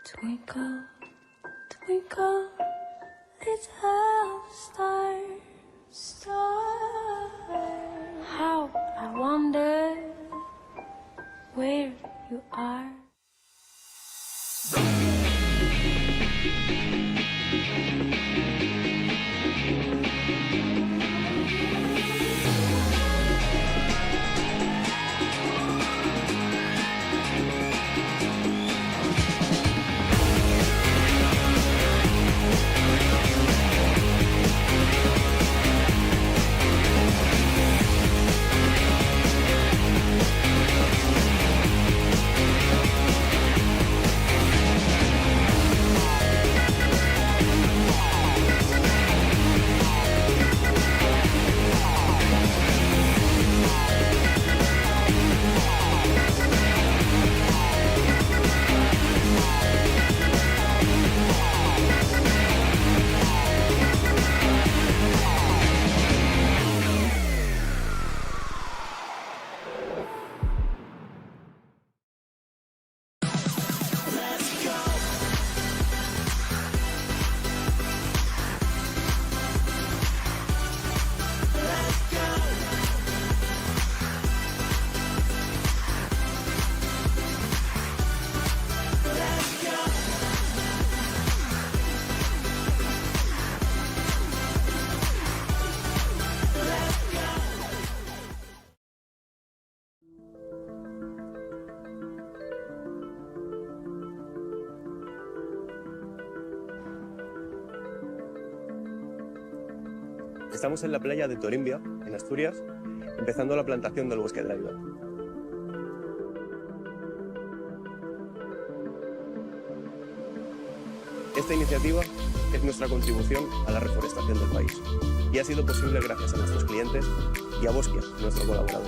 Twinkle, twinkle, little star, star. How I wonder where you are. Estamos en la playa de Torimbia, en Asturias, empezando la plantación del bosque de la vida. Esta iniciativa es nuestra contribución a la reforestación del país y ha sido posible gracias a nuestros clientes y a Bosquia, nuestro colaborador.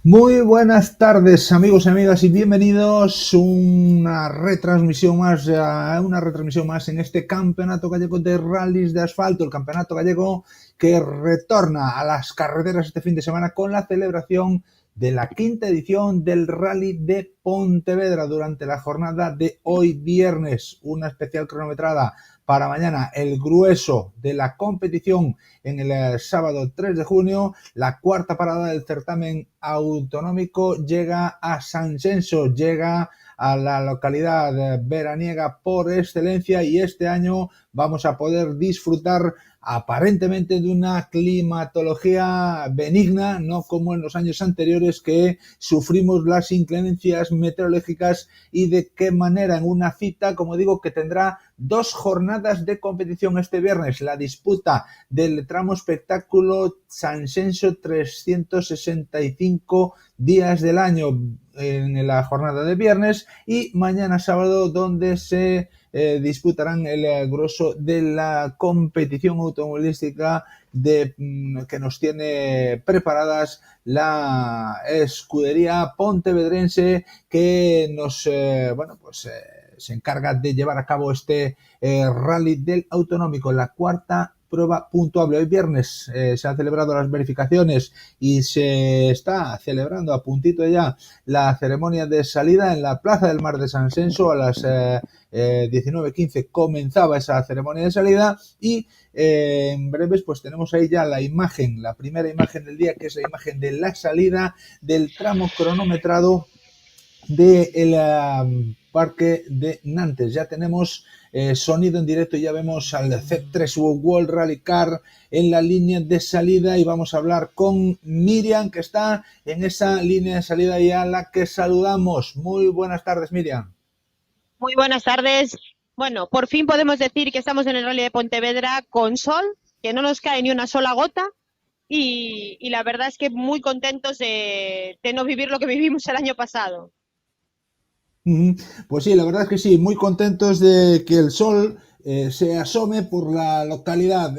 Muy buenas tardes, amigos y amigas, y bienvenidos a una retransmisión más en este Campeonato Gallego de Rallys de Asfalto, el Campeonato Gallego que retorna a las carreteras este fin de semana con la celebración de la quinta edición del Rally de Pontevedra durante la jornada de hoy viernes, una especial cronometrada para mañana, el grueso de la competición en el sábado 3 de junio. La cuarta parada del certamen autonómico llega a Sanxenxo, llega a la localidad veraniega por excelencia, y este año vamos a poder disfrutar aparentemente de una climatología benigna, no como en los años anteriores que sufrimos las inclemencias meteorológicas, y de qué manera en una cita, como digo, que tendrá dos jornadas de competición este viernes: la disputa del tramo espectáculo Sanxenxo 365 días del año en la jornada de viernes, y mañana sábado, donde se disputarán el grueso de la competición automovilística que nos tiene preparadas la escudería pontevedrense, que nos se encarga de llevar a cabo este rally del autonómico, la cuarta prueba puntuable. Hoy viernes se han celebrado las verificaciones y se está celebrando a puntito ya la ceremonia de salida en la Plaza del Mar de Sanxenxo. A las 19:15 comenzaba esa ceremonia de salida, y en breves pues tenemos ahí ya la imagen, la primera imagen del día, que es la imagen de la salida del tramo cronometrado del Parque de Nantes. Ya tenemos sonido en directo, ya vemos al C3 World Rally Car en la línea de salida y vamos a hablar con Miriam, que está en esa línea de salida y a la que saludamos. Muy buenas tardes, Miriam. Muy buenas tardes. Bueno, por fin podemos decir que estamos en el Rally de Pontevedra con sol, que no nos cae ni una sola gota y la verdad es que muy contentos de no vivir lo que vivimos el año pasado. Pues sí, la verdad es que sí, muy contentos de que el sol se asome por la localidad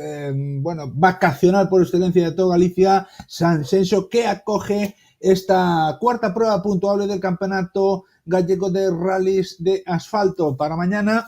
vacacional por excelencia de toda Galicia, Sanxenxo, que acoge esta cuarta prueba puntuable del Campeonato Gallego de Rallys de Asfalto. Para mañana,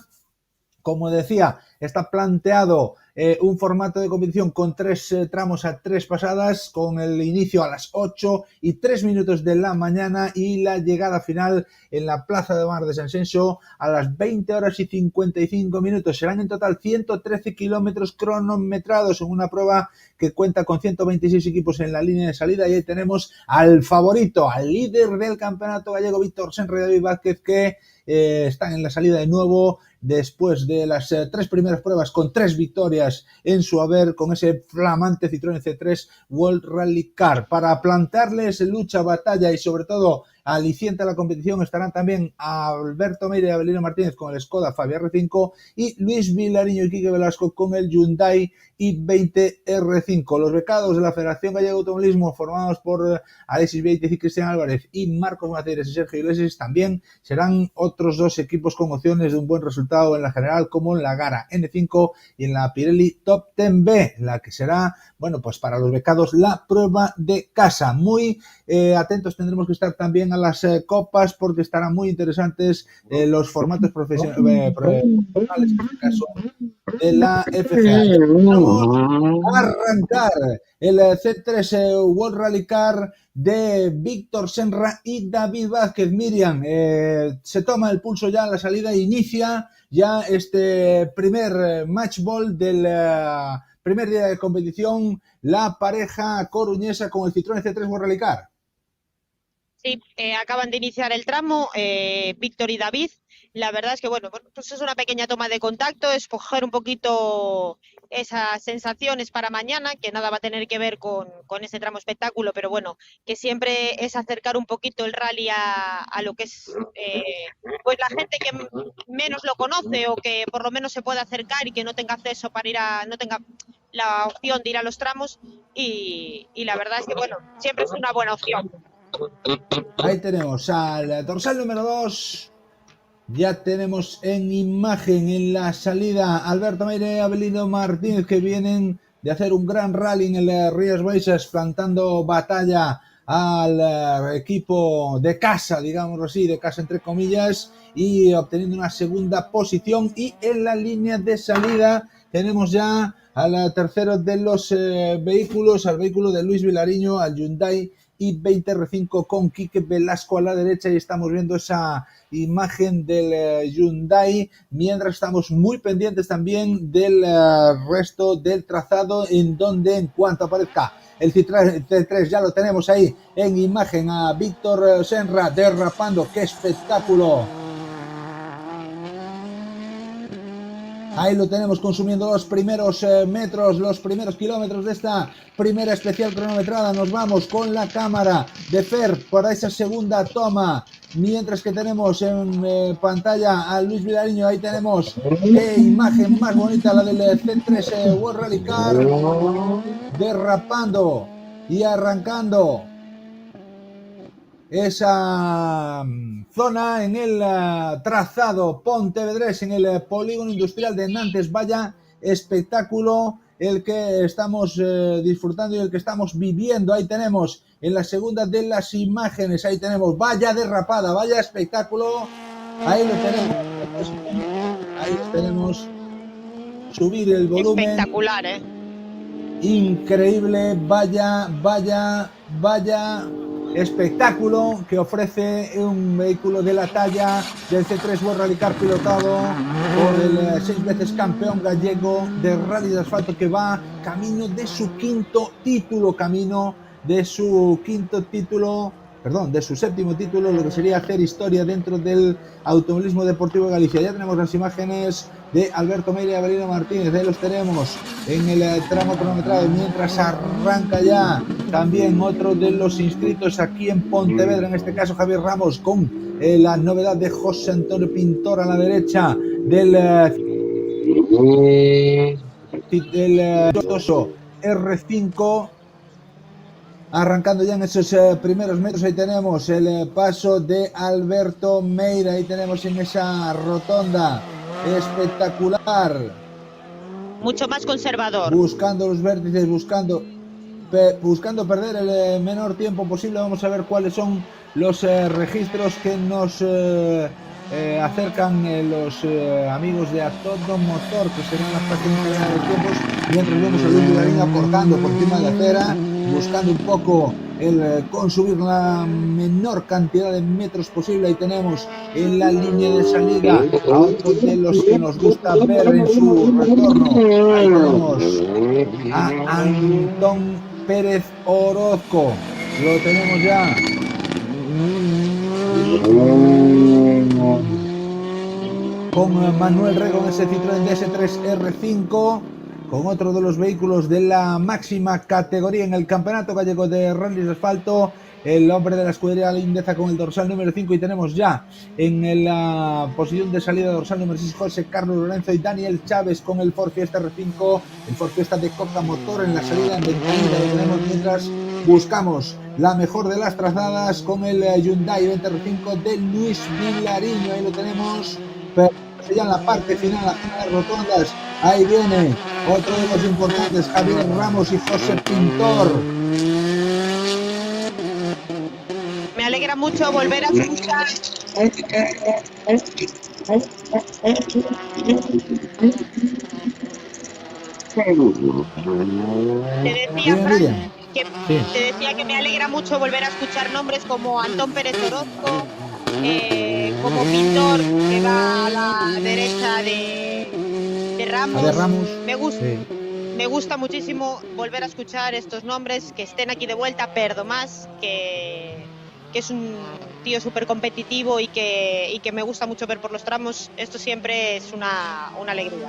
como decía, está planteado un formato de competición con 3 tramos a 3 pasadas, con el inicio a las 8:03 de la mañana y la llegada final en la Plaza de Mar de Sanxenxo a las 20:55. Serán en total 113 kilómetros cronometrados en una prueba que cuenta con 126 equipos en la línea de salida, y ahí tenemos al favorito, al líder del campeonato gallego, Víctor Senra y David Vázquez, que están en la salida de nuevo después de las 3 primeras pruebas con 3 victorias en su haber con ese flamante Citroën C3 World Rally Car. Para plantearles lucha, batalla y sobre todo aliciente a la competición estarán también Alberto Meire y Abelino Martínez con el Skoda Fabia R5 y Luis Vilariño y Quique Velasco con el Hyundai i20 R5. Los becados de la Federación Gallega de Automovilismo, formados por Alexis Beitez y Cristian Álvarez y Marcos Maceiras y Sergio Iglesias, también serán otros 2 equipos con opciones de un buen resultado en la general, como en la Gara N5 y en la Pirelli Top 10B, la que será, pues para los becados, la prueba de casa. Muy atentos tendremos que estar también a las copas, porque estarán muy interesantes los formatos profesionales, en este caso de la FGA. Vamos a arrancar el C3 World Rally Car de Víctor Senra y David Vázquez. Miriam, se toma el pulso ya a la salida e inicia ya este primer match ball del primer día de competición, la pareja coruñesa con el Citroën C3 World Rally Car. Sí, acaban de iniciar el tramo, Víctor y David. La verdad es que, pues es una pequeña toma de contacto, es coger un poquito esas sensaciones para mañana, que nada va a tener que ver con ese tramo espectáculo, pero que siempre es acercar un poquito el rally a lo que es pues la gente que menos lo conoce o que por lo menos se puede acercar y que no tenga acceso no tenga la opción de ir a los tramos y la verdad es que, siempre es una buena opción. Ahí tenemos al dorsal número 2. Ya tenemos en imagen en la salida Alberto Meire y Abelino Martínez, que vienen de hacer un gran rally en el Rías Baixas, plantando batalla al equipo de casa, digámoslo así, de casa entre comillas, y obteniendo una segunda posición. Y en la línea de salida tenemos ya al tercero de los vehículos, al vehículo de Luis Vilariño, al Hyundai i20 R5 con Quique Velasco a la derecha, y estamos viendo esa imagen del Hyundai, mientras estamos muy pendientes también del resto del trazado, en donde en cuanto aparezca el C3 ya lo tenemos ahí en imagen a Víctor Senra derrapando. ¡Qué espectáculo! Ahí lo tenemos consumiendo los primeros metros, los primeros kilómetros de esta primera especial cronometrada. Nos vamos con la cámara de Fer para esa segunda toma, mientras que tenemos en pantalla a Luis Vilariño. Ahí tenemos qué imagen más bonita, la del C3 World Rally Car, derrapando y arrancando esa zona en el trazado pontevedrés, en el polígono industrial de Nantes. Vaya espectáculo el que estamos disfrutando y el que estamos viviendo. Ahí tenemos en la segunda de las imágenes, ahí tenemos, vaya derrapada, vaya espectáculo. Ahí lo tenemos, ahí lo tenemos. Subir el volumen. Espectacular, Increíble, vaya espectáculo que ofrece un vehículo de la talla del C3 World Rally Car, pilotado por el 6 veces campeón gallego de rally de asfalto, que va camino de su quinto título de su séptimo título, lo que sería hacer historia dentro del automovilismo deportivo de Galicia. Ya tenemos las imágenes de Alberto Meira y Avelino Martínez, ahí los tenemos en el tramo cronometrado, mientras arranca ya también otro de los inscritos aquí en Pontevedra, en este caso Javier Ramos, con la novedad de José Antonio Pintor a la derecha del R5, arrancando ya en esos primeros metros. Ahí tenemos el paso de Alberto Meira, ahí tenemos en esa rotonda espectacular, mucho más conservador, buscando los vértices, buscando perder el menor tiempo posible. Vamos a ver cuáles son los registros que nos acercan los amigos de A Todo Motor, que serán las páginas de los tiempos, mientras vemos a Luis Vilarín aportando por encima de la acera, buscando un poco el consumir la menor cantidad de metros posible. Ahí tenemos en la línea de salida a otro de los que nos gusta ver en su retorno. Ahí tenemos a Antón Pérez Orozco, lo tenemos ya con Manuel Rego en ese Citroën DS3 R5, con otro de los vehículos de la máxima categoría en el Campeonato Gallego de Rallys de Asfalto, el hombre de la escudería Lindeza con el dorsal número 5, y tenemos ya en la posición de salida dorsal número 6 José Carlos Lorenzo y Daniel Chávez con el Ford Fiesta R5, el Ford Fiesta de Coca Motor en la salida en ventanilla. Lo tenemos mientras buscamos la mejor de las trazadas con el Hyundai 20R5 de Luis Vilariño. Ahí lo tenemos, pero ya en la parte final, la zona de rotondas. Ahí viene otro de los importantes, Javier Ramos y José Pintor. me alegra mucho volver a escuchar. Te decía que me alegra mucho volver a escuchar nombres como Antón Pérez Orozco, como Pintor, que va a la derecha de Ramos. Me gusta muchísimo volver a escuchar estos nombres, que estén aquí de vuelta. Perdo más, que es un tío súper competitivo y que me gusta mucho ver por los tramos. Esto siempre es una alegría.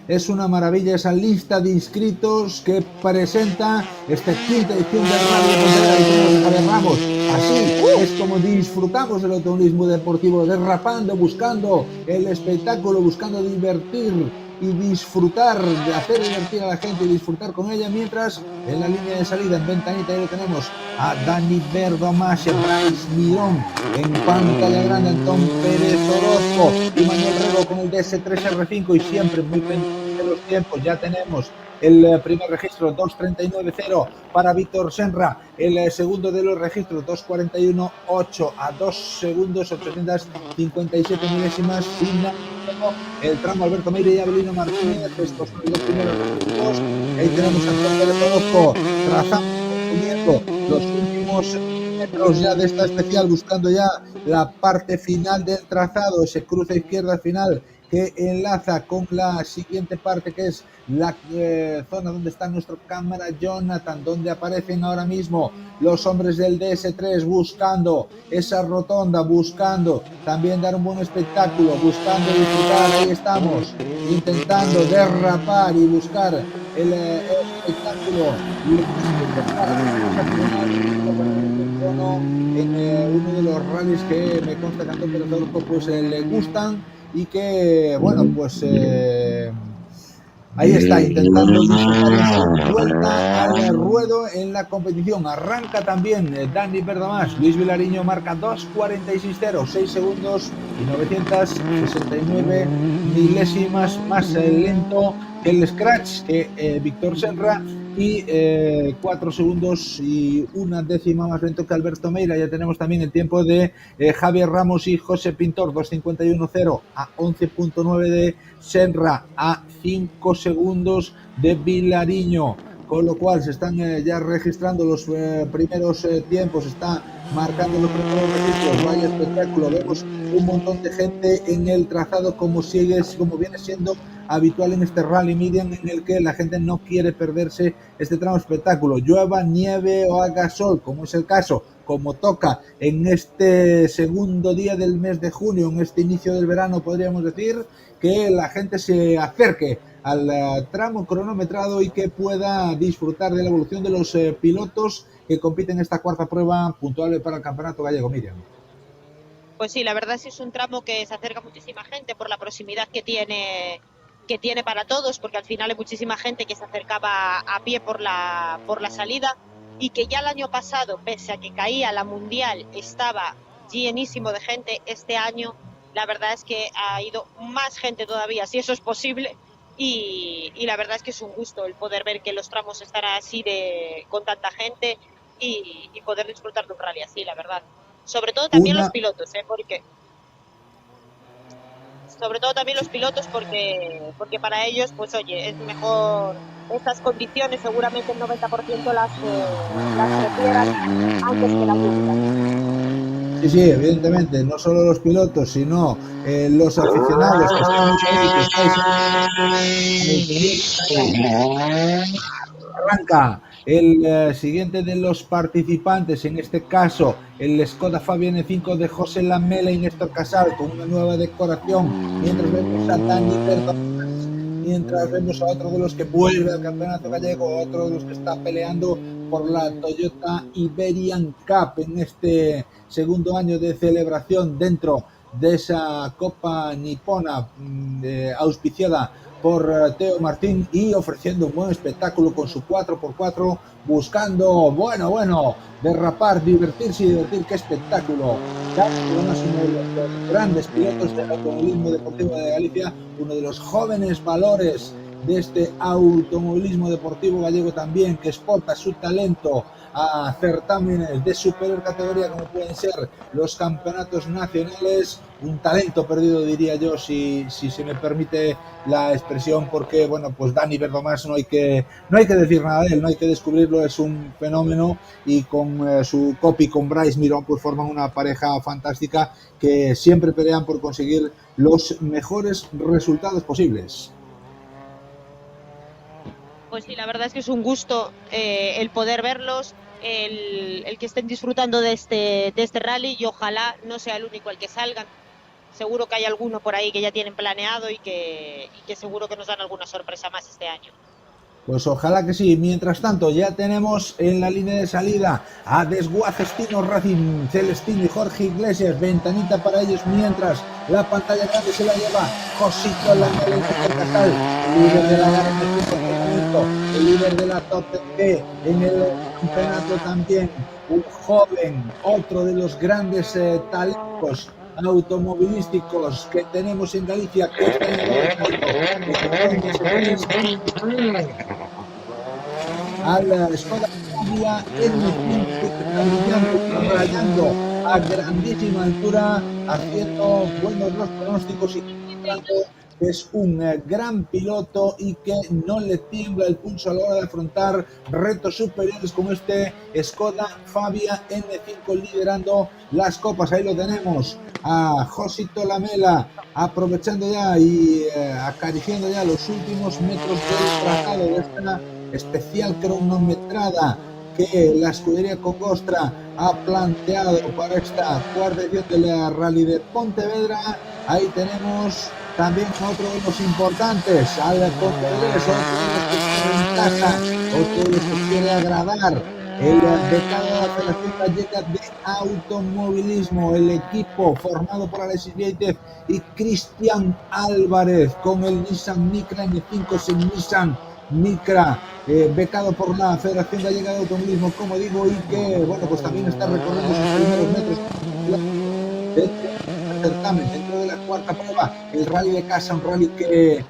Es una maravilla esa lista de inscritos que presenta esta quinta edición del Rally de Pontevedra de Javier Ramos. Así es como disfrutamos del automovilismo deportivo, derrapando, buscando el espectáculo, buscando divertir y disfrutar, de hacer divertir a la gente y disfrutar con ella, mientras en la línea de salida en ventanita ahí lo tenemos a Dani Verdomache, Bryce Mirón, en pantalla grande Antón Pérez Orozco y Manuel Rego con el DS3 R5, y siempre muy pendiente de los tiempos. Ya tenemos el primer registro 2:39.0 para Víctor Senra, el segundo de los registros 2:41.8 a 2 segundos 857 milésimas. El tramo Alberto Meira y Avelino Martínez, estos son los primeros registros. Ahí tenemos a Antón Pérez Orozco trazando los últimos metros ya de esta especial, buscando ya la parte final del trazado, ese cruce izquierda final que enlaza con la siguiente parte, que es la zona donde está nuestro cámara Jonathan, donde aparecen ahora mismo los hombres del DS3 buscando esa rotonda, buscando también dar un buen espectáculo, buscando disfrutar. Ahí estamos intentando derrapar y buscar el espectáculo en uno de los rallies que me consta que a Antón Pérez Orozco pues le gustan, y que bueno, pues ahí está intentando disfrutar esa vuelta al ruedo en la competición. Arranca también Dani Verdomache. Luis Vilariño marca 2:46.0, 6 segundos y 969 milésimas más lento que el Scratch, que Víctor Senra, y 4 segundos y una décima más lento que Alberto Meira. Ya tenemos también el tiempo de Javier Ramos y José Pintor, 2:51.0 a 11.9 de Senra, a 5 segundos de Vilariño, con lo cual se están ya registrando los primeros tiempos, está marcando los primeros registros. Vaya espectáculo, vemos un montón de gente en el trazado, como viene siendo habitual en este Rally Medium, en el que la gente no quiere perderse este tramo espectáculo, llueva, nieve o haga sol, como es el caso. como toca en este segundo día del mes de junio, en este inicio del verano, podríamos decir, que la gente se acerque al tramo cronometrado y que pueda disfrutar de la evolución de los pilotos que compiten en esta cuarta prueba puntuable para el Campeonato Gallego, Miriam. Pues sí, la verdad es que es un tramo que se acerca muchísima gente por la proximidad que tiene para todos, porque al final hay muchísima gente que se acercaba a pie por la salida, y que ya el año pasado, pese a que caía la Mundial, estaba llenísimo de gente. Este año la verdad es que ha ido más gente todavía, si eso es posible, y la verdad es que es un gusto el poder ver que los tramos están así con tanta gente y poder disfrutar de un rally así, la verdad. Sobre todo también los pilotos, porque para ellos, pues oye, es mejor estas condiciones, seguramente el 90% las prefieran antes que la lluvia. Sí, evidentemente, no solo los pilotos, sino los aficionados que están arranca el siguiente de los participantes, en este caso el Skoda Fabia N5 de José Lamela y Néstor Casal, con una nueva decoración, mientras vemos a Dani Perdón, mientras vemos a otro de los que vuelve al Campeonato Gallego, otro de los que está peleando por la Toyota Iberian Cup en este segundo año de celebración dentro de esa Copa Nipona auspiciada por Teo Martín, y ofreciendo un buen espectáculo con su 4x4, buscando, bueno, derrapar, divertirse y divertir. ¡Qué espectáculo! Uno es uno de los grandes pilotos del automovilismo deportivo de Galicia, uno de los jóvenes valores de este automovilismo deportivo gallego también, que exporta su talento a certámenes de superior categoría como pueden ser los campeonatos nacionales. Un talento perdido, diría yo, si se me permite la expresión, porque bueno, pues Dani Verdomás no hay que decir nada de él, no hay que descubrirlo, es un fenómeno, y con su copy con Bryce Mirón pues forman una pareja fantástica que siempre pelean por conseguir los mejores resultados posibles. Pues sí, la verdad es que es un gusto el poder verlos, el que estén disfrutando de este rally, y ojalá no sea el único el que salgan. Seguro que hay alguno por ahí que ya tienen planeado y que seguro que nos dan alguna sorpresa más este año. Pues ojalá que sí. Mientras tanto, ya tenemos en la línea de salida a Desguacestino Racing, Celestino y Jorge Iglesias. Ventanita para ellos, mientras la pantalla grande se la lleva Josito Lamela, el líder de la gana, el líder de la Top 10 en el campeonato también. Un joven, otro de los grandes talentos automovilísticos que tenemos en Galicia, que está al Skoda Fabia N5, que está rayando a grandísima altura, haciendo buenos los pronósticos y es un gran piloto y que no le tiembla el pulso a la hora de afrontar retos superiores como este Skoda Fabia N5 liderando las copas. Ahí lo tenemos a Josito Lamela aprovechando ya y acariciando ya los últimos metros del trazado de esta especial cronometrada que la escudería Congostra ha planteado para esta cuarta edición de la Rally de Pontevedra. Ahí tenemos también otro de los importantes, al Pontevedra, otro de los que quiere agradar, el becado de la Federación Gallega de Automovilismo, el equipo formado por Alexis Vieitez y Cristian Álvarez, con el Nissan Micra N5 en Nissan Micra, becado por la Federación Gallega de Automovilismo, como digo, y que bueno, pues también está recorriendo sus primeros metros certamen dentro de la cuarta prueba, el rally de casa, un rally que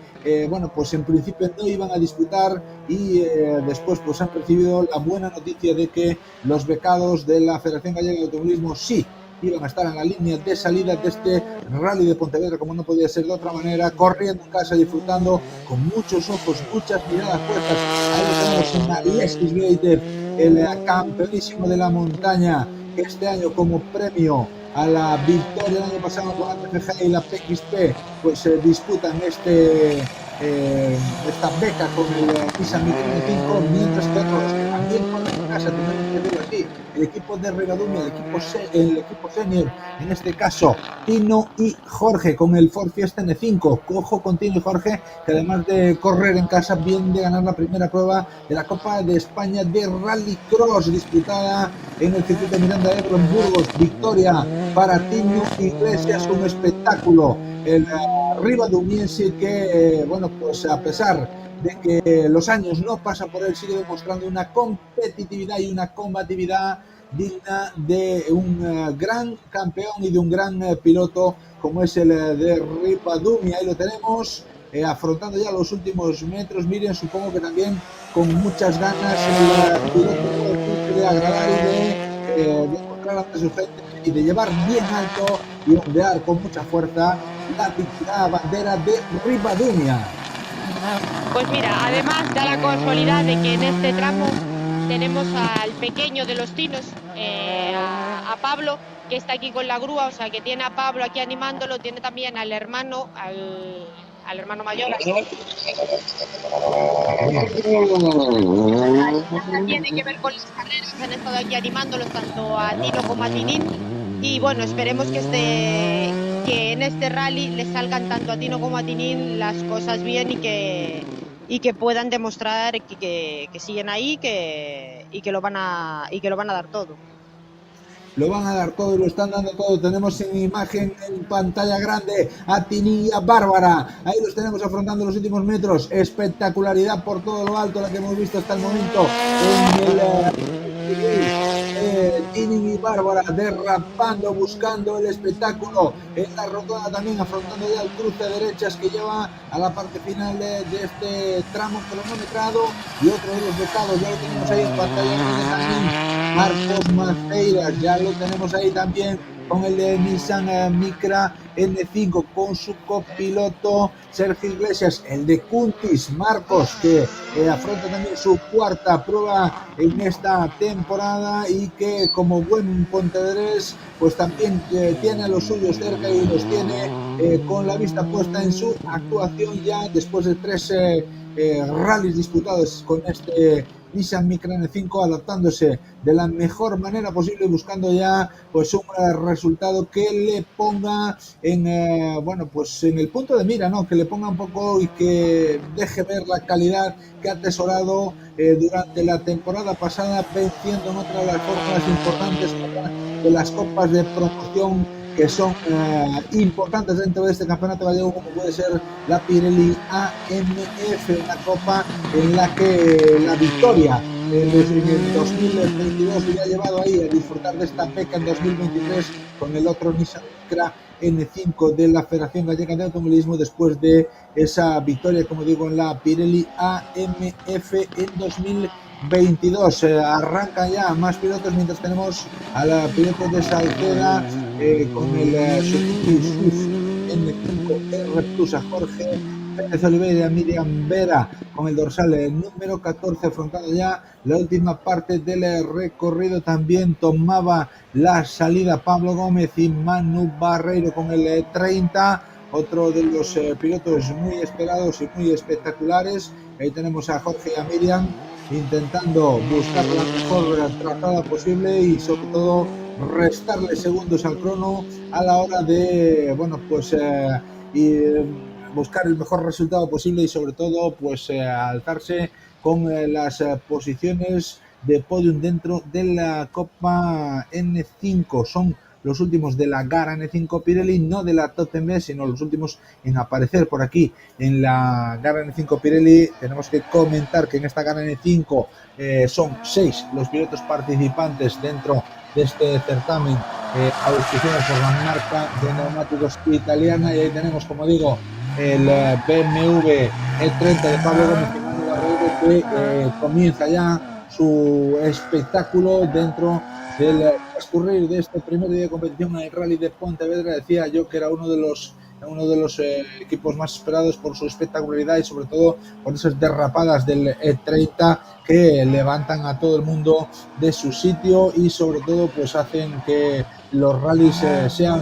bueno, pues en principio no iban a disputar, y después pues han recibido la buena noticia de que los becados de la Federación Gallega de Automovilismo sí iban a estar en la línea de salida de este rally de Pontevedra, como no podía ser de otra manera, corriendo en casa, disfrutando con muchos ojos, muchas miradas puestas. Ahí tenemos a Alexis Vieitez, el campeonísimo de la montaña, que este año, como premio a la victoria del año pasado con la TFG y la PXP, pues disputan esta beca con el Nissan Micra N5, mientras que otros que también corren en casa, tenemos que decirlo así, el equipo de Ribadumia, el equipo senior, en este caso Tino y Jorge con el Ford Fiesta N5. Ojo con Tino y Jorge, que además de correr en casa vienen de ganar la primera prueba de la Copa de España de Rallycross disputada en el circuito de Miranda de Ebro en Burgos. Victoria para Tino Iglesias, un espectáculo. El ribadumiense que, bueno, pues a pesar de que los años no pasan por él, sigue demostrando una competitividad y una combatividad digna de un gran campeón y de un gran piloto como es el de Ribadumia. Ahí lo tenemos, afrontando ya los últimos metros. Miren, supongo que también con muchas ganas el piloto de agradar y de encontrar ante su gente y de llevar bien alto y ondear con mucha fuerza la bandera de Ribadumia. Pues mira, además da la casualidad de que en este tramo tenemos al pequeño de los Tinos, a Pablo, que está aquí con la grúa, o sea que tiene a Pablo aquí animándolo, tiene también al hermano, al hermano mayor. Tiene que ver con las carreras, han estado aquí animándolos tanto a Tino como a Tinín. Y bueno, esperemos que en este rally les salgan tanto a Tino como a Tinín las cosas bien y que puedan demostrar que siguen ahí y que lo van a dar todo. Lo van a dar todo y lo están dando todo. Tenemos en imagen en pantalla grande a Tini y a Bárbara. Ahí los tenemos afrontando los últimos metros. Espectacularidad por todo lo alto, la que hemos visto hasta el momento en Tini y Bárbara derrapando, buscando el espectáculo en la rotonda, también afrontando ya el cruce de derechas que lleva a la parte final de este tramo cronometrado. Y otro de los becados, ya lo tenemos ahí en pantalla también, Marcos Maceiras, ya lo tenemos ahí también con el de Nissan Micra N5 con su copiloto Sergio Iglesias, el de Cuntis Marcos, que afronta también su cuarta prueba en esta temporada y que como buen pontevedrés pues también tiene a los suyos cerca y los tiene con la vista puesta en su actuación ya después de 3 rallies disputados con este Nissan Micra N5, adaptándose de la mejor manera posible, buscando ya pues un resultado que le ponga en bueno, pues en el punto de mira, ¿no? Que le ponga un poco y que deje ver la calidad que ha atesorado durante la temporada pasada, venciendo en otra de las fórmulas importantes de las copas de promoción que son importantes dentro de este campeonato gallego, como puede ser la Pirelli AMF, una copa en la que la victoria desde el 2022 le ha llevado ahí a disfrutar de esta beca en 2023 con el otro Nissan Micra N5 de la Federación Gallega de Automovilismo, después de esa victoria, como digo, en la Pirelli AMF en 2022. Arrancan ya más pilotos, mientras tenemos a la piloto de Salceda con el Suzuki Swift N5 R Plus, a Jorge Pérez Oliveira, Miriam Vera con el dorsal número 14, afrontando ya la última parte del recorrido. También tomaba la salida Pablo Gómez y Manu Barreiro con el 30, otro de los pilotos muy esperados y muy espectaculares. Ahí tenemos a Jorge y a Miriam intentando buscar la mejor trazada posible y sobre todo restarle segundos al crono a la hora de, bueno, pues buscar el mejor resultado posible y sobre todo pues alzarse con las posiciones de podium dentro de la Copa N5. Son los últimos de la Gara N5 Pirelli, no de la Totem B, sino los últimos en aparecer por aquí en la Gara N5 Pirelli. Tenemos que comentar que en esta Gara N5 son 6 los pilotos participantes dentro de este certamen, auspiciado por la marca de neumáticos italiana. Y ahí tenemos, como digo, el BMW E30 de Pablo Gómez y Manu Barreiro, que comienza ya su espectáculo dentro del transcurrir de este primer día de competición en el Rally de Pontevedra. Decía yo que era uno de los equipos más esperados por su espectacularidad y sobre todo por esas derrapadas del E30 que levantan a todo el mundo de su sitio y sobre todo pues hacen que los rallies sean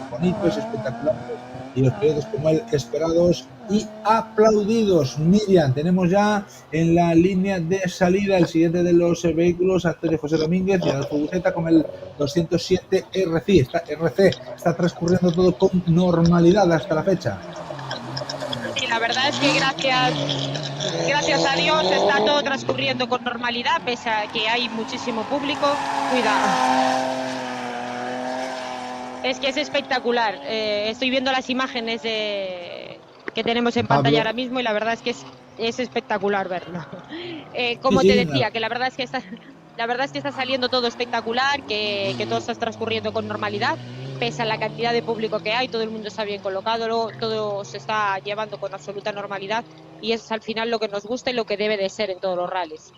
bonitos, espectaculares y los pilotos como él esperados y aplaudidos. Miriam, tenemos ya en la línea de salida el siguiente de los vehículos, Antonio José Domínguez y Adolfo Buceta con el 207 RC. Está transcurriendo todo con normalidad hasta la fecha. Sí, la verdad es que gracias a Dios está todo transcurriendo con normalidad, pese a que hay muchísimo público. Cuidado. Es que es espectacular. Estoy viendo las imágenes que tenemos en pantalla ahora mismo y la verdad es que es espectacular verlo. Como te decía, que la verdad es que está saliendo todo espectacular, que todo está transcurriendo con normalidad, pese a la cantidad de público que hay, todo el mundo está bien colocado, todo se está llevando con absoluta normalidad y es al final lo que nos gusta y lo que debe de ser en todos los rallies.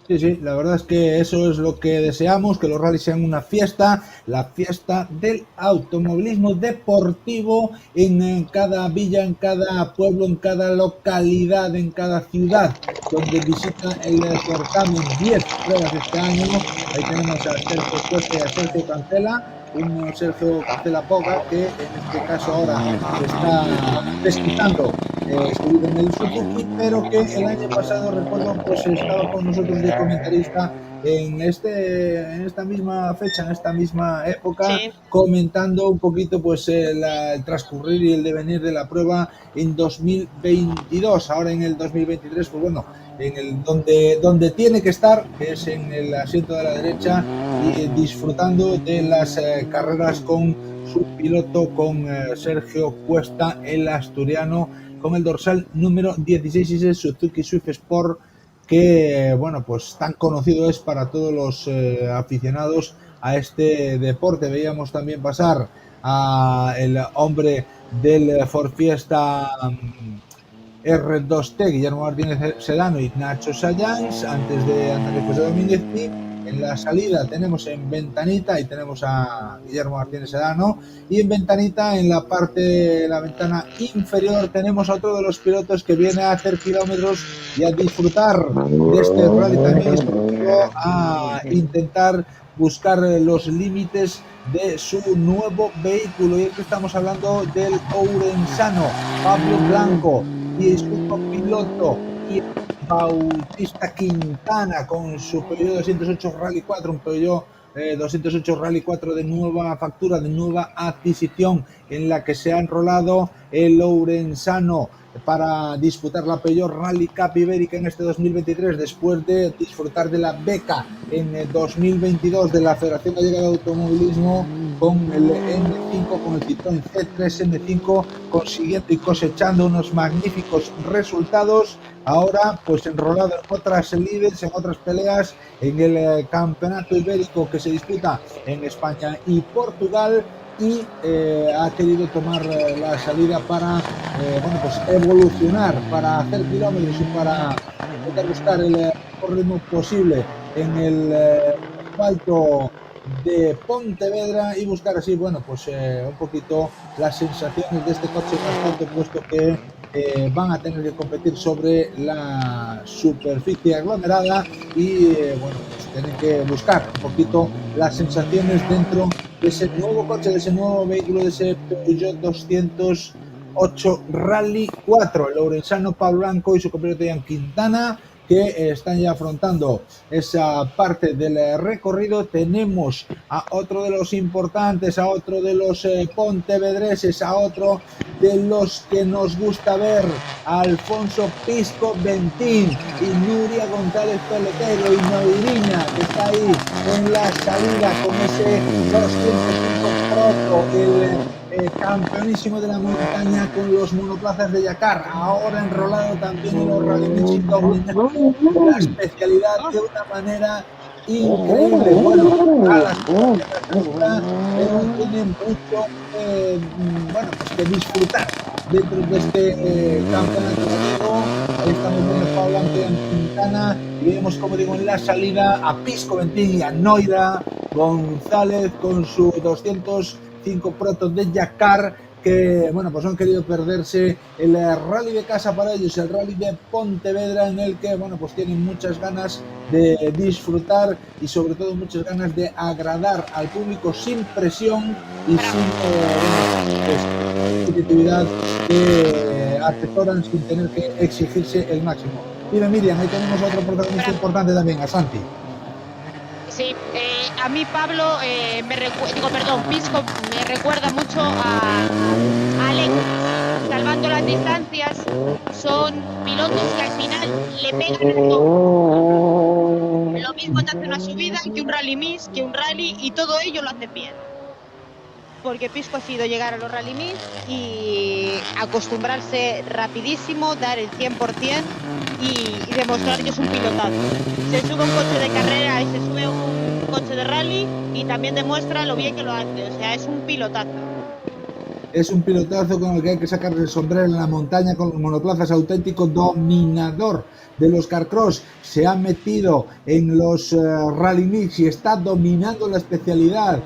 Sí, la verdad es que eso es lo que deseamos, que los rallies sean una fiesta, la fiesta del automovilismo deportivo en cada villa, en cada pueblo, en cada localidad, en cada ciudad donde visita el certamen. 10 pruebas este año. Ahí tenemos a Sergio Cuesta y a Sergio Cancela. Un Sergio Cancela Poga que en este caso ahora está desquitando subir en el Suzuki, pero que el año pasado, recuerdo, pues estaba con nosotros de comentarista en esta misma fecha, en esta misma época, sí, comentando un poquito pues el transcurrir y el devenir de la prueba en 2022. Ahora en el 2023, pues bueno, en el donde tiene que estar, que es en el asiento de la derecha, y disfrutando de las carreras con su piloto, con Sergio Cuesta, el asturiano, con el dorsal número 16 y el Suzuki Swift Sport, que bueno, pues tan conocido es para todos los aficionados a este deporte. Veíamos también pasar a el hombre del Ford Fiesta R2T, Guillermo Martínez Sedano y Nacho Sayans, antes de Antonio José Domínguez. Y en la salida tenemos en ventanita y tenemos a Guillermo Martínez Sedano, y en ventanita, en la parte de la ventana inferior, tenemos a otro de los pilotos que viene a hacer kilómetros y a disfrutar de este rally también, y sobre todo a intentar buscar los límites de su nuevo vehículo. Y es que estamos hablando del ourensano Pablo Blanco y su copiloto y Bautista Quintana con su Peugeot 208 Rally 4, un Peugeot 208 Rally 4 de nueva factura, de nueva adquisición, en la que se ha enrolado el ourensano para disputar la Peugeot Rally Cup Ibérica en este 2023, después de disfrutar de la beca en el 2022 de la Federación Gallega de Automovilismo con el M5, con el Citroën C3 M5, consiguiendo y cosechando unos magníficos resultados. Ahora pues enrolado en otras lides, en otras peleas, en el campeonato ibérico que se disputa en España y Portugal, y ha querido tomar la salida para bueno, pues evolucionar, para hacer kilómetros y para intentar buscar el mejor ritmo posible en el asfalto de Pontevedra y buscar así, bueno, pues un poquito las sensaciones de este coche en asfalto, puesto que van a tener que competir sobre la superficie aglomerada y bueno, pues tienen que buscar un poquito las sensaciones dentro de ese nuevo coche, de ese nuevo vehículo, de ese Peugeot 208 Rally 4, el ourensano Pablo Blanco y su copiloto Ian Quintana, que están ya afrontando esa parte del recorrido. Tenemos a otro de los importantes, a otro de los pontevedreses, a otro de los que nos gusta ver, a Alfonso Pisco Ventín y Nuria González Peletero y Noiriña, que está ahí en la salida con ese 205 Proto, el campeonísimo de la montaña con los monoplazas de Yakar, ahora enrolado también en los Rally Michelin, la especialidad de una manera increíble. Bueno, a la tienen mucho bueno, pues que disfrutar dentro de este campeonato gallego. Ahí estamos viendo a Pablo Blanco y a Quintana, y vemos, como digo, en la salida a Pisco Ventín y a Noira González con su 205 Protos de Yakar, que bueno, pues han querido perderse el rally de casa para ellos, el rally de Pontevedra, en el que bueno, pues tienen muchas ganas de disfrutar y sobre todo muchas ganas de agradar al público sin presión y sin competitividad que atesoran sin tener que exigirse el máximo. Dime, Miriam, ahí tenemos otro protagonista importante también, a Santi. Sí, a mí Pablo, Pisco me recuerda mucho a Alex. Salvando las distancias, son pilotos que al final le pegan a todo. Lo mismo te hace una subida que un rally mix, que un rally, y todo ello lo hacen bien. Porque Pisco ha sido llegar a los rally mix y acostumbrarse rapidísimo, dar el 100% y demostrar que es un pilotazo. Se sube un coche de carrera y se sube un coche de rally y también demuestra lo bien que lo hace. O sea, es un pilotazo. Es un pilotazo con el que hay que sacarle el sombrero en la montaña con los monoplazas, auténtico dominador de los carcross. Se ha metido en los rally mix y está dominando la especialidad.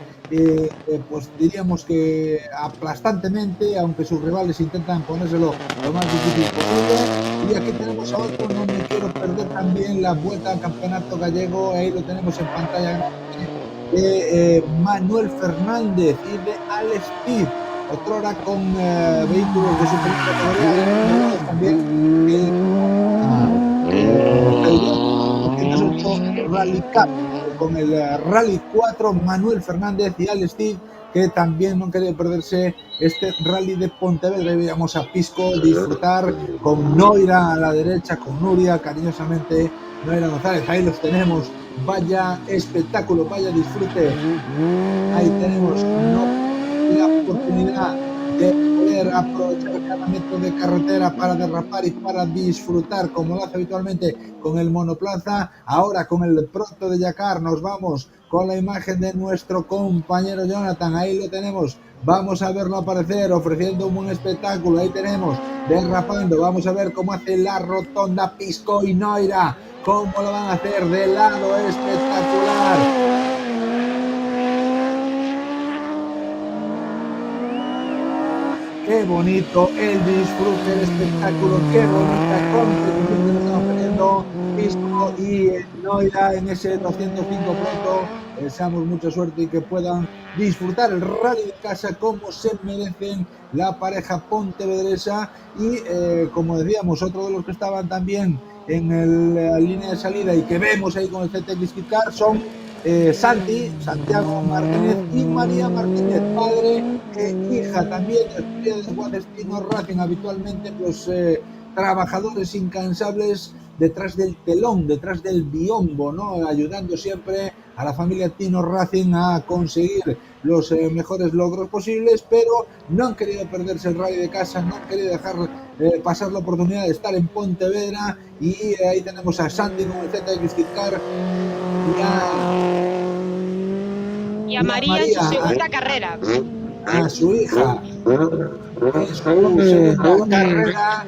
Pues diríamos que aplastantemente, aunque sus rivales intentan ponérselo lo más difícil posible. Y aquí tenemos a otro, no me quiero perder también la vuelta al campeonato gallego, ahí lo tenemos en pantalla, de Manuel Fernández y de Alex Pitt, otrora con vehículos de superior categoría, también el Rally Cup, con el Rally 4, Manuel Fernández y Alex Pitt, que también no han querido perderse este Rally de Pontevedra. Y veamos a Pisco disfrutar con Noira a la derecha, con Nuria, cariñosamente Noira González. Ahí los tenemos, vaya espectáculo, vaya disfrute. Ahí tenemos la oportunidad de poder aprovechar cada metro de carretera para derrapar y para disfrutar, como lo hace habitualmente con el monoplaza. Ahora con el proto de Yakar nos vamos con la imagen de nuestro compañero Jonathan. Ahí lo tenemos, vamos a verlo aparecer ofreciendo un buen espectáculo. Ahí tenemos derrapando, vamos a ver cómo hace la rotonda Pisco y Noira, cómo lo van a hacer de lado, espectacular. Qué bonito el disfrute del espectáculo, qué bonita competición que nos están ofreciendo Pisco y Noira en ese 205 pronto. Deseamos mucha suerte y que puedan disfrutar el rally de casa como se merecen la pareja pontevedresa. Y como decíamos, otro de los que estaban también en la línea de salida y que vemos ahí con el CTX Kit Car son Santiago Martínez y María Martínez, padre e hija también de Guadestino Racing, habitualmente los trabajadores incansables detrás del telón, detrás del biombo, ¿no? Ayudando siempre a la familia Tino Racing a conseguir los mejores logros posibles, pero no han querido perderse el rally de casa, no han querido dejar pasar la oportunidad de estar en Pontevedra. Y ahí tenemos a Santi con el ZX Kit Car y a María en su segunda carrera. A su hija en su segunda carrera,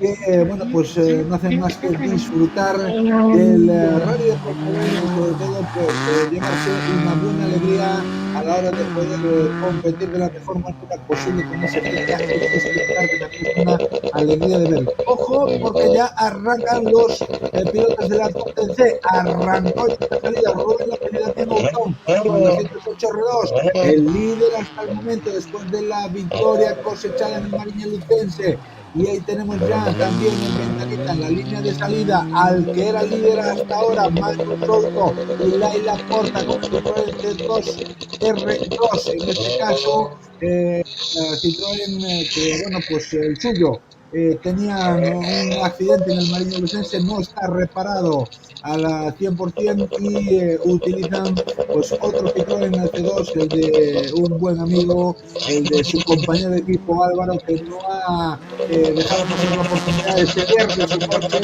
que bueno, pues no hacen más que disfrutar del rally de Pontevedra y sobre todo pues llevarse una buena alegría a la hora de poder competir de la mejor manera posible con ese ZX Kit Car, que también es una alegría de ver. Ojo, porque ya arrancan los pilotos de la Top-10C. Arrancó esta salida Rubén López y Daniel Moutón con 208 R2, el líder hasta el momento después de la victoria cosechada en el Mariña Lucense. Y ahí tenemos ya también en ventanita, en la línea de salida, al que era líder hasta ahora, Manu Souto y Laila Porta con Citroën C2 R2, en este caso Citroën que bueno, pues el suyo tenía un accidente en el Mariña Lucense, no está reparado al 100% y utilizan pues otro Citroën C2, el de un buen amigo, el de su compañero de equipo Álvaro, que no ha dejado pasar la oportunidad de ceder de su coche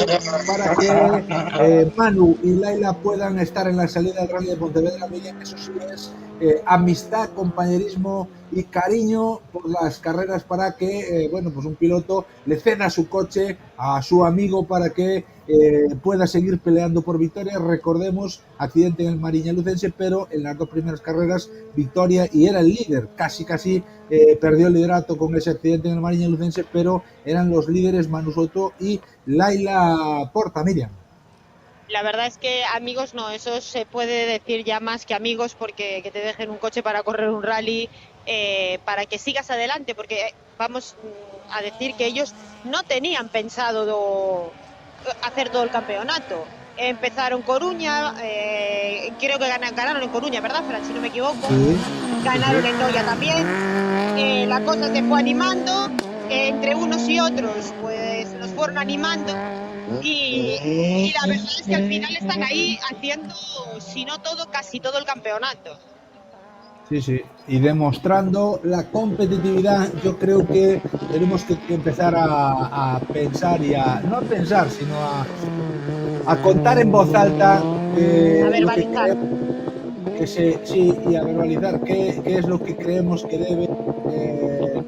para que Manu y Laila puedan estar en la salida del Rally de Pontevedra. Miren, eso sí es amistad, compañerismo y cariño por las carreras para que bueno, pues un piloto le ceda su coche a su amigo para que pueda seguir peleando por victoria. Recordemos, accidente en el Mariña Lucense, pero en las dos primeras carreras victoria y era el líder, casi perdió el liderato con ese accidente en el Mariña Lucense, pero eran los líderes Manu Soto y Laila Porta. Miriam. La verdad es que amigos no, eso se puede decir ya más que amigos, porque que te dejen un coche para correr un rally, para que sigas adelante, porque vamos a decir que ellos no tenían pensado hacer todo el campeonato. Empezaron Coruña, creo que ganaron en Coruña, ¿verdad, Fran? Si no me equivoco. Sí. Ganaron en Noia también. La cosa se fue animando. Entre unos y otros, pues nos fueron animando. Y la verdad es que al final están ahí haciendo, si no todo, casi todo el campeonato. Sí, sí, y demostrando la competitividad. Yo creo que tenemos que empezar a pensar y no a pensar, sino a contar en voz alta A lo que verbalizar. sí, y a verbalizar qué es lo que creemos que debe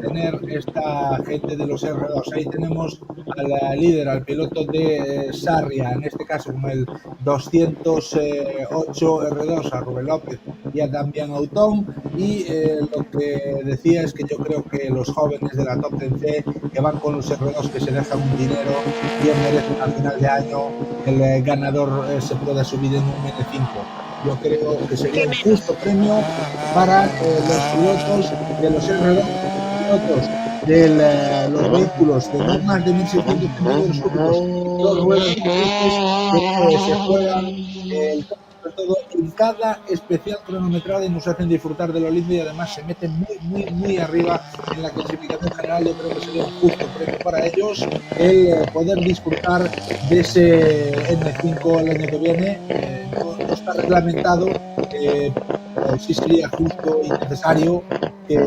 tener esta gente de los R2. Ahí tenemos al líder, al piloto de Sarria, en este caso con el 208 R2, a Rubén López y a Damián Autón. Y lo que decía es que yo creo que los jóvenes de la Top 10C que van con los R2, que se dejan un dinero, bien merecen al final de año el ganador se pueda subir en un N5. Yo creo que sería un justo premio para los pilotos de los R2, pilotos de los vehículos de no más de 1.600 centímetros cúbicos, dos ruedas que se juegan sobre todo en cada especial cronometrada y nos hacen disfrutar de lo lindo, y además se meten muy arriba en la clasificación general. Yo creo que sería un justo premio para ellos el poder disfrutar de ese N5 el año que viene. No está reglamentado, sí sería justo y necesario que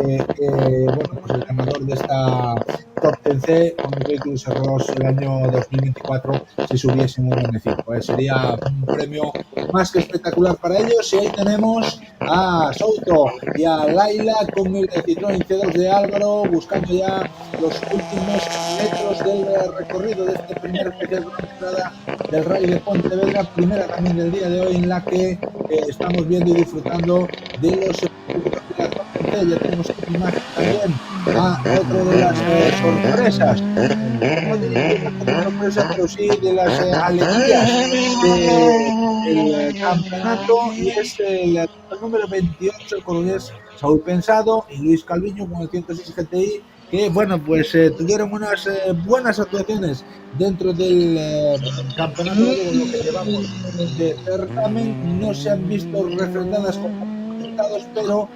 bueno, pues el ganador de esta Top 10C con los vehículos R2 el año 2024 se subiese en un N5. Sería un premio más que espectacular para ellos. Y ahí tenemos a Souto y a Laila con el Citroën C2 de Álvaro, buscando ya los últimos metros del recorrido de este primer especial de entrada del Rally de Pontevedra, primera también del día de hoy, en la que estamos viendo y disfrutando de los ya tenemos una imagen también a otro de las sorpresas, no diría una sorpresa, pero sí de las alegrías del campeonato, y es el número 28, el coruñés Saúl Pensado y Luis Calviño con el 106 GTI, que bueno, pues tuvieron unas buenas actuaciones dentro del campeonato de lo que llevamos de certamen. No se han visto refrendadas con resultados, pero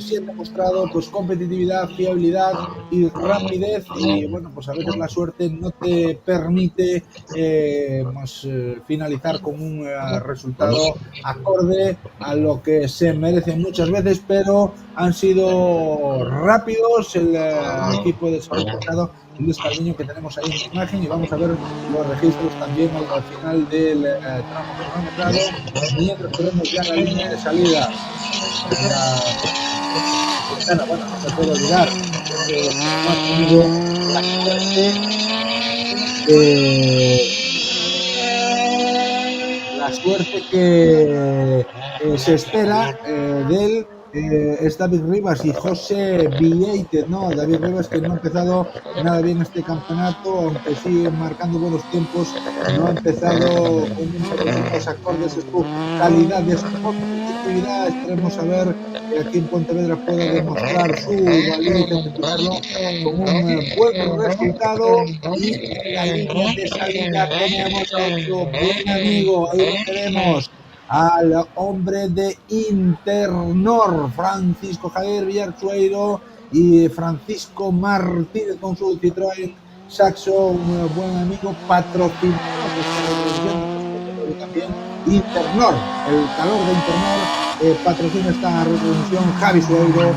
sí han demostrado pues competitividad, fiabilidad y rapidez, y bueno, pues a veces la suerte no te permite finalizar con un resultado acorde a lo que se merecen muchas veces, pero han sido rápidos el equipo de Saúl Pensado y Luis Calviño, que tenemos ahí en la imagen, y vamos a ver los registros también al final del tramo cronometrado, mientras tenemos ya la línea de salida. Bueno, no se puede olvidar que no ha tenido la suerte que se espera de él. Es David Rivas y José Villate, ¿no? David Rivas, que no ha empezado nada bien este campeonato, aunque sigue marcando buenos tiempos, no ha empezado con unos acordes de su calidad, de su competitividad. Esperemos a ver que aquí en Pontevedra puede demostrar su valía y demostrarlo con un buen resultado. Y en la línea de salida tenemos a otro buen amigo, ahí lo tenemos, al hombre de Internor, Francisco Javier Villarchueiro y Francisco Martínez con su Citroën Saxo, un buen amigo, patrocinador también Internor, el calor de Internor patrocina esta retransmisión. Javi Sueiro,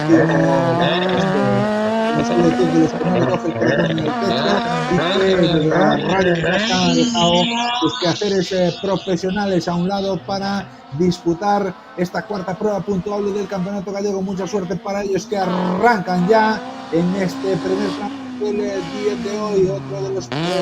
de los que no le coge el corazón en el pecho, y que desde la radio en casa han dejado sus quehaceres profesionales a un lado para disputar esta cuarta prueba puntuable del campeonato gallego. Mucha suerte para ellos, que arrancan ya en este primer tramo del día de hoy. Otro de los pilotos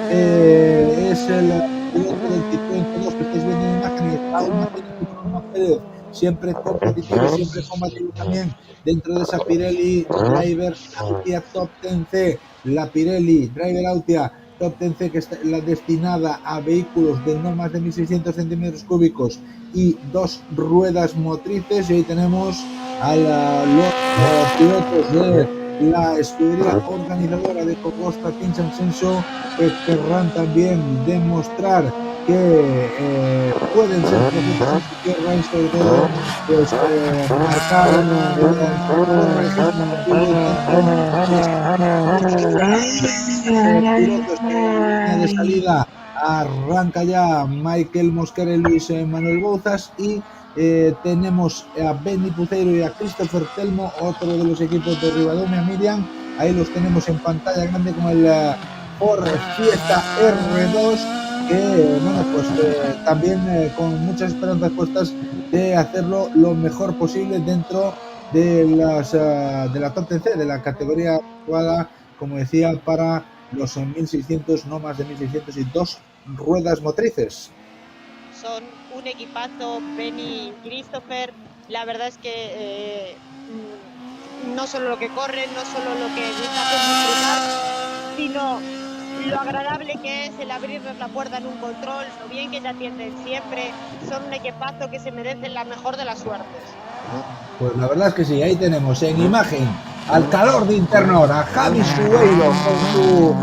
es el piloto del Citroën C2 que estáis viendo en imágenes, Raúl Martínez y Bruno Pérez, siempre competitivo, siempre combativo también dentro de esa Pirelli Driver Autia Top 10C, la Pirelli Driver Autia Top 10C, que está la destinada a vehículos de no más de 1.600 centímetros cúbicos y 2 ruedas motrices. Y ahí tenemos a los pilotos de la escudería organizadora de Cogosta Team Ascenso, que querrán también demostrar que pueden ser profetas en su tierra y sobre todo pues marcar pilotos en la línea de salida. Arranca ya Michael Mosquera y Luis Manuel Bouzas, y tenemos a Benny Puceiro y a Christopher Telmo, otro de los equipos de Rivadomia Miriam. Ahí los tenemos en pantalla grande con el Ford Fiesta R2, que bueno, pues también con muchas esperanzas puestas de hacerlo lo mejor posible dentro de la Top 10C, de la categoría actuada, como decía, para los 1.600, no más de 1.600 y 2 ruedas motrices. Son un equipazo, Benny y Christopher. La verdad es que no solo lo que corren, no solo lo que hacen disfrutar, sino lo agradable que es el abrirles la puerta en un control, lo bien que te atienden siempre. Son un equipazo que se merecen la mejor de las suertes. Pues la verdad es que sí. Ahí tenemos en imagen al calor de Internor, a Javi Sueiro con su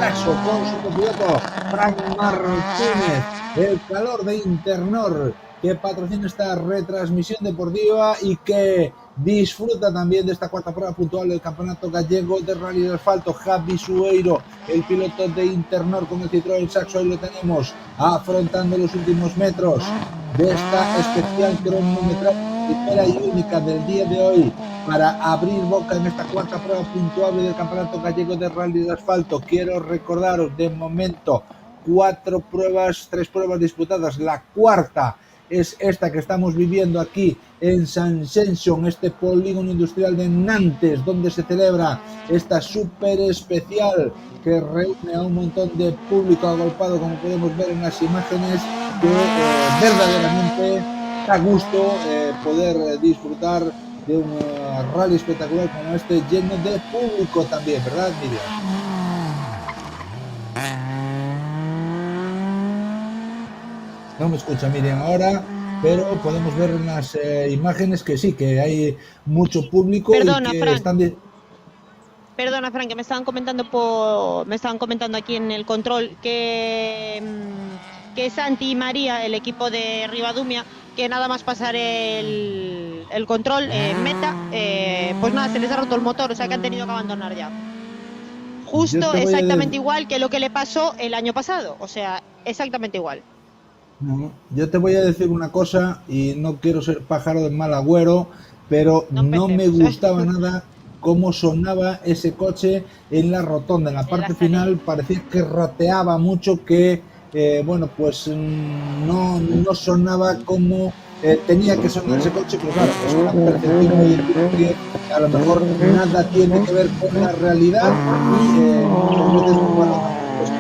saxo, con su copiloto Frank Martínez, el calor de Internor, que patrocina esta retransmisión deportiva y que disfruta también de esta cuarta prueba puntual del Campeonato Gallego de Rally de Asfalto. Javi Sueiro, el piloto de Internor con el Citroën Saxo, ahí lo tenemos afrontando los últimos metros de esta especial cronometraje primera y única del día de hoy para abrir boca en esta cuarta prueba puntuable del Campeonato Gallego de Rally de Asfalto. Quiero recordaros, de momento, 4 pruebas, 3 pruebas disputadas. La cuarta es esta que estamos viviendo aquí en Sanxenxo, en este polígono industrial de Nantes, donde se celebra esta súper especial que reúne a un montón de público agolpado, como podemos ver en las imágenes, que verdaderamente da gusto poder disfrutar de un rally espectacular como este, lleno de público también, ¿verdad, Miriam? No me escucha Miriam ahora, pero podemos ver en las imágenes que sí, que hay mucho público. Perdona, y que Frank. están Perdona, Frank, que me estaban comentando aquí en el control que Santi y María, el equipo de Rivadumia, que nada más pasar el control en meta, pues nada, se les ha roto el motor, o sea que han tenido que abandonar ya. Justo exactamente igual que lo que le pasó el año pasado, o sea, exactamente igual. No, yo te voy a decir una cosa, y no quiero ser pájaro de mal agüero, pero no me gustaba nada cómo sonaba ese coche en la rotonda. En la parte final parecía que rateaba mucho, que bueno, pues no sonaba como tenía que sonar ese coche, pero claro, es una percepción muy que a lo mejor nada tiene que ver con la realidad, y muchas veces, bueno, pues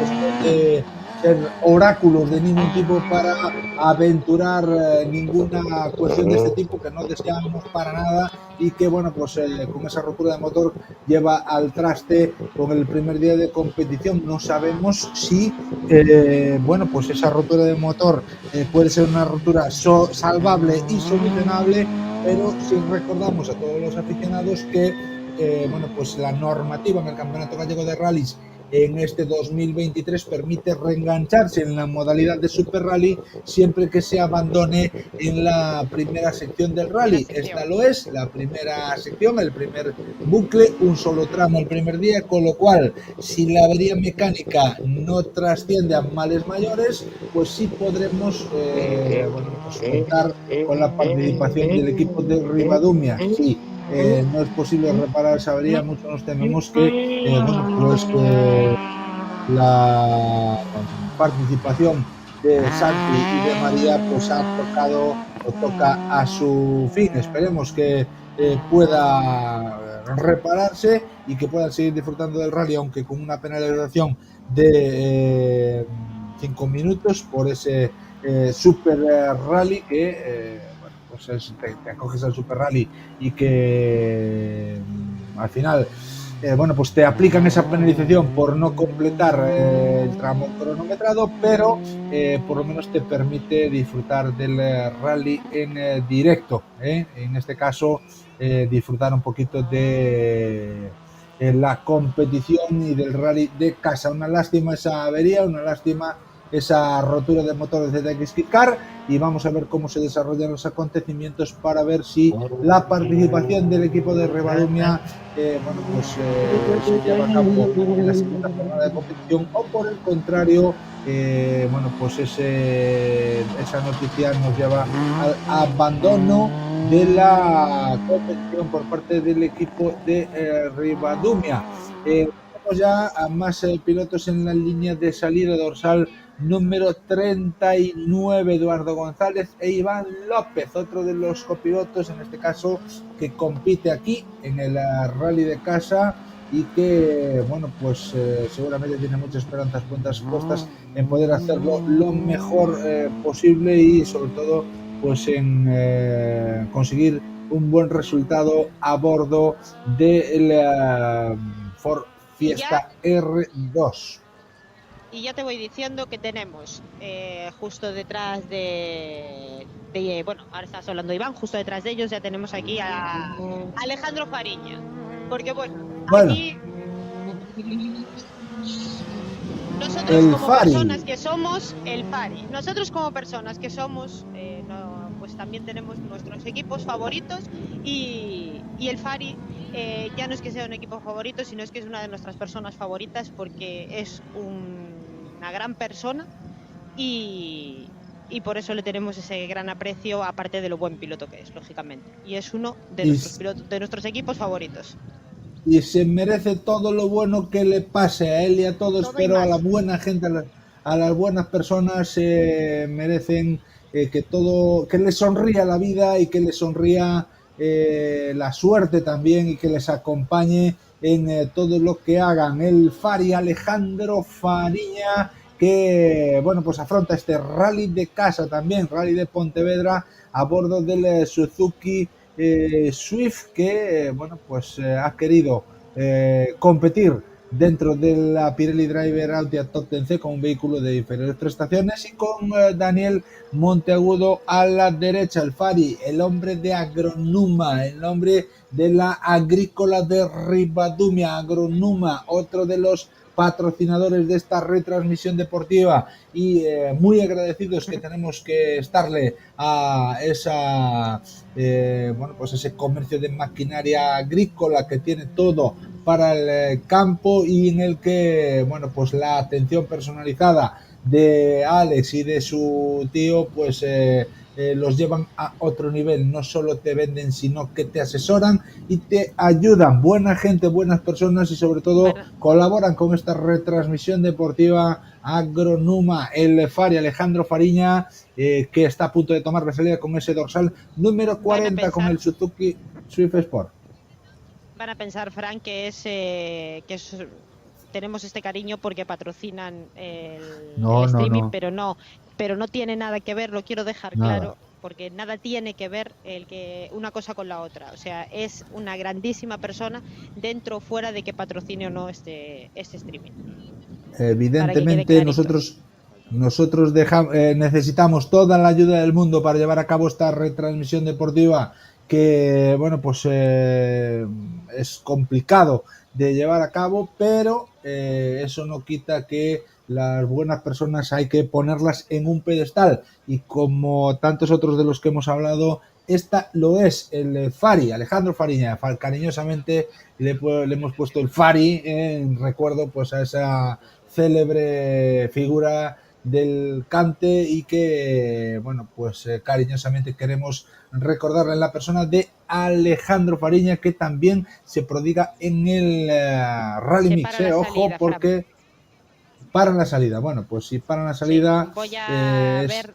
ser oráculos de ningún tipo para aventurar ninguna cuestión de este tipo, que no deseamos para nada, y que bueno, pues con esa rotura de motor lleva al traste con el primer día de competición. No sabemos si bueno, pues esa rotura de motor puede ser una rotura salvable y solucionable, pero si recordamos a todos los aficionados que bueno, pues la normativa en el Campeonato Gallego de Rallys en este 2023 permite reengancharse en la modalidad de Super Rally siempre que se abandone en la primera sección del rally. Esta lo es, la primera sección, el primer bucle, un solo tramo el primer día, con lo cual, si la avería mecánica no trasciende a males mayores, pues sí podremos bueno, pues contar con la participación del equipo de Rivadumia. Sí, no es posible reparar esa avería, muchos nos tememos que bueno, pues la participación de Santi y de María pues ha tocado o toca a su fin. Esperemos que pueda repararse y que puedan seguir disfrutando del rally, aunque con una penalización de 5 minutos por ese Super Rally que bueno, pues te acoges al Super Rally y que al final bueno, pues te aplican esa penalización por no completar el tramo cronometrado, pero por lo menos te permite disfrutar del rally en directo. En este caso, disfrutar un poquito de la competición y del rally de casa. Una lástima esa avería, una lástima esa rotura de motor de ZX Kitcar, y vamos a ver cómo se desarrollan los acontecimientos para ver si la participación del equipo de Rivadumia bueno, pues se lleva a cabo en la segunda jornada de competición, o por el contrario, bueno, pues esa noticia nos lleva al abandono de la competición por parte del equipo de Rivadumia. Tenemos ya a más pilotos en la línea de salida dorsal número 39, Eduardo González e Iván López, otro de los copilotos, en este caso, que compite aquí en el rally de casa y que, bueno, pues seguramente tiene muchas esperanzas puestas en poder hacerlo lo mejor posible y sobre todo pues en conseguir un buen resultado a bordo del Ford Fiesta R2. Y ya te voy diciendo que tenemos justo detrás bueno, ahora estás hablando Iván, justo detrás de ellos ya tenemos aquí a Alejandro Fariña. Porque bueno, aquí nosotros como personas que somos el Fari, nosotros como personas que somos, pues también tenemos nuestros equipos favoritos y el Fari ya no es que sea un equipo favorito, sino es que es una de nuestras personas favoritas porque es una gran persona y por eso le tenemos ese gran aprecio, aparte de lo buen piloto que es, lógicamente. Y es uno de nuestros equipos favoritos. Y se merece todo lo bueno que le pase a él y a todos, pero a la buena gente, a las buenas personas merecen que les sonría la vida y que les sonría la suerte también y que les acompañe en todo lo que hagan. El Fari, Alejandro Fariña, que bueno, pues afronta este rally de casa también, rally de Pontevedra, a bordo del Suzuki Swift, que bueno, pues ha querido competir dentro de la Pirelli Driver Auto Top 10 con un vehículo de inferiores prestaciones y con Daniel Monteagudo a la derecha. El Fari, el hombre de Agronuma, el hombre de la agrícola de Rivadumia, Agronuma, otro de los patrocinadores de esta retransmisión deportiva, y muy agradecidos que tenemos que estarle a esa bueno, pues ese comercio de maquinaria agrícola que tiene todo para el campo y en el que, bueno, pues la atención personalizada de Alex y de su tío pues los llevan a otro nivel. No solo te venden, sino que te asesoran y te ayudan. Buena gente, buenas personas, y sobre todo colaboran con esta retransmisión deportiva. Agronuma, el Fari, Alejandro Fariña, que está a punto de tomar la salida con ese dorsal número 40 con el Suzuki Swift Sport. Van a pensar, Frank, que tenemos este cariño porque patrocinan el streaming, no. Pero no tiene nada que ver, lo quiero dejar claro, porque nada tiene que ver una cosa con la otra. O sea, es una grandísima persona dentro o fuera de que patrocine o no este streaming. Evidentemente nosotros necesitamos toda la ayuda del mundo para llevar a cabo esta retransmisión deportiva que, bueno, pues es complicado de llevar a cabo, pero eso no quita que las buenas personas hay que ponerlas en un pedestal, y como tantos otros de los que hemos hablado, esta lo es. El Fari, Alejandro Fariña, cariñosamente le hemos puesto el Fari en recuerdo pues a esa célebre figura del cante y que, bueno, pues cariñosamente queremos recordarle en la persona de Alejandro Fariña, que también se prodiga en el Rally Mix, ojo, porque paran la salida. Bueno, pues si paran la salida, voy a es ver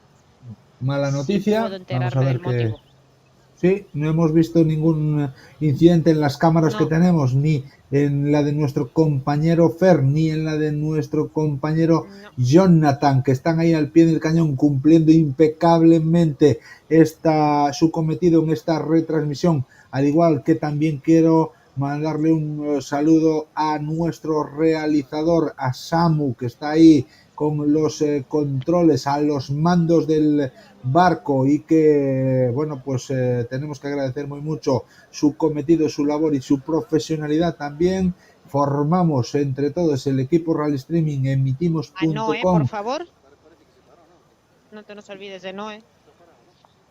mala noticia. Si puedo enterarme del motivo. Sí, no hemos visto ningún incidente en las cámaras que tenemos, ni en la de nuestro compañero Fer, ni en la de nuestro compañero Jonathan, que están ahí al pie del cañón cumpliendo impecablemente su cometido en esta retransmisión. Al igual que también quiero mandarle un saludo a nuestro realizador, a Samu, que está ahí con los controles, a los mandos del barco, y que, bueno, pues tenemos que agradecer muy mucho su cometido, su labor y su profesionalidad también. Formamos entre todos el equipo Rally Streaming, A Noé, emitimos.com, por favor. No te nos olvides de Noé.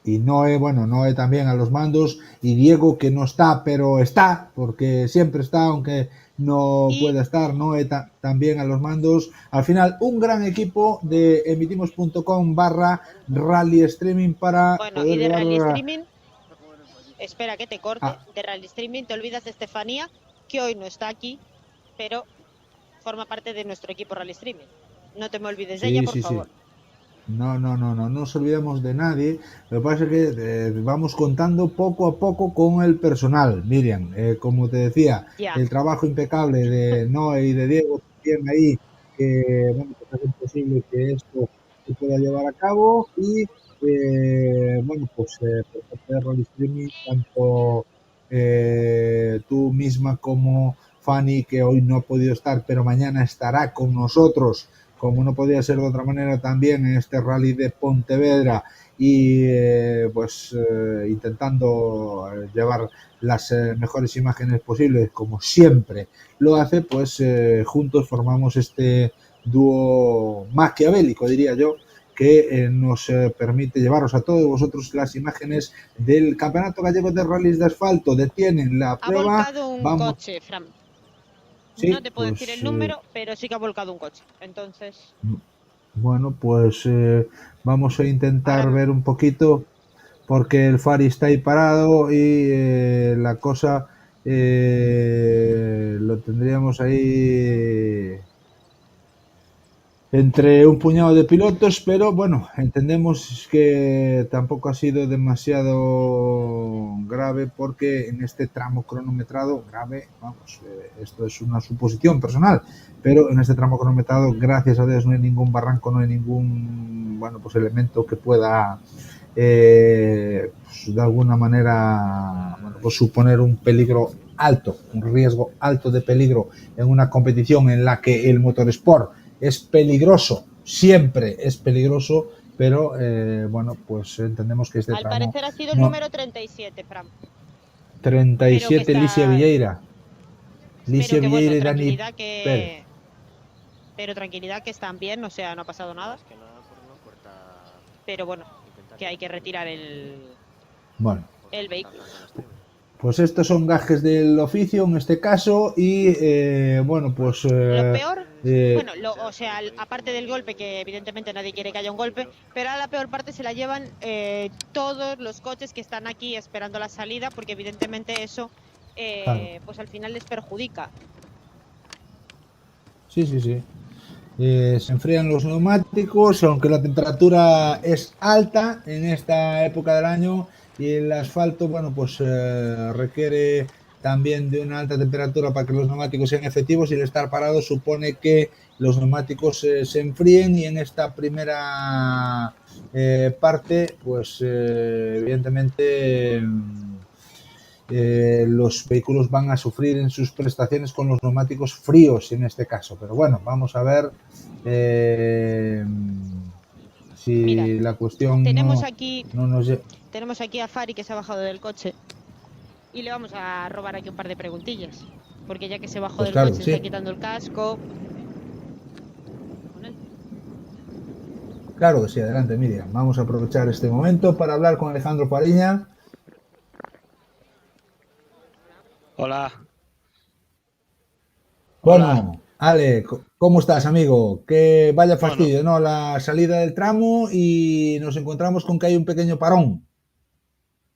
y Noé, bueno, Noé también a los mandos, y Diego, que no está, pero está, porque siempre está, aunque no Y- pueda estar. Noé también a los mandos. Al final, un gran equipo de emitimos.com/rally streaming para Bueno, y poder de Rally llevar Streaming, espera que te corte, de Rally Streaming te olvidas de Estefanía, que hoy no está aquí, pero forma parte de nuestro equipo Rally Streaming. No te me olvides de ella, Sí, por sí, sí. favor. No nos olvidamos de nadie. Lo que pasa es que vamos contando poco a poco con el personal, Miriam. Como te decía, Ya. el trabajo impecable de Noé y de Diego también ahí, que bueno, pues hacen posible que esto se pueda llevar a cabo. Y bueno, pues por parte de Rally Streaming, tanto tú misma como Fanny, que hoy no ha podido estar, pero mañana estará con nosotros, como no podía ser de otra manera, también en este rally de Pontevedra, y intentando llevar las mejores imágenes posibles, como siempre lo hace, pues juntos formamos este dúo maquiavélico, diría yo, que nos permite llevaros a todos vosotros las imágenes del Campeonato Gallego de Rallys de Asfalto. Detienen la Ha prueba, volcado un vamos, coche, Fran. No sí, te puedo decir pues el número, pero sí que ha volcado un coche. Entonces, bueno, pues vamos a intentar ahora ver un poquito, porque el Fari está ahí parado, y la cosa lo tendríamos ahí entre un puñado de pilotos, pero bueno, entendemos que tampoco ha sido demasiado grave, porque en este tramo cronometrado, grave, vamos, esto es una suposición personal, pero en este tramo cronometrado, gracias a Dios, no hay ningún barranco, no hay ningún, bueno, pues elemento que pueda pues de alguna manera, bueno, pues suponer un peligro alto, un riesgo alto de peligro en una competición en la que el motorsport es peligroso, siempre es peligroso, pero bueno, pues entendemos que este al tramo parecer ha sido el no. número 37, Fran. Pero que 37, Licia está, Vieira. pero Licia que bueno, Vieira y Dani tranquilidad Pérez. pero tranquilidad que están bien, o sea, no ha pasado nada. Pero bueno, que hay que retirar Bueno, el vehículo. pues estos son gajes del oficio en este caso, y bueno, pues Lo peor, bueno, o sea, aparte del golpe, que evidentemente nadie quiere que haya un golpe, pero a la peor parte se la llevan todos los coches que están aquí esperando la salida, porque evidentemente eso, claro. pues al final les perjudica. Sí, sí, sí. Se enfrían los neumáticos, aunque la temperatura es alta en esta época del año, y el asfalto, bueno, pues requiere también de una alta temperatura para que los neumáticos sean efectivos, y el estar parado supone que los neumáticos se enfríen, y en esta primera parte, pues evidentemente los vehículos van a sufrir en sus prestaciones con los neumáticos fríos en este caso. Pero bueno, vamos a ver si Mira, la cuestión tenemos no aquí nos... Tenemos aquí a Fari, que se ha bajado del coche, y le vamos a robar aquí un par de preguntillas, porque ya que se bajó Pues del claro, coche, sí. está quitando el casco. Con él. Claro que sí, adelante, Miriam. Vamos a aprovechar este momento para hablar con Alejandro Fariña. Hola. Bueno, Hola. Ale, ¿cómo estás, amigo? Que vaya Bueno, fastidio, ¿no? La salida del tramo, y nos encontramos con que hay un pequeño parón.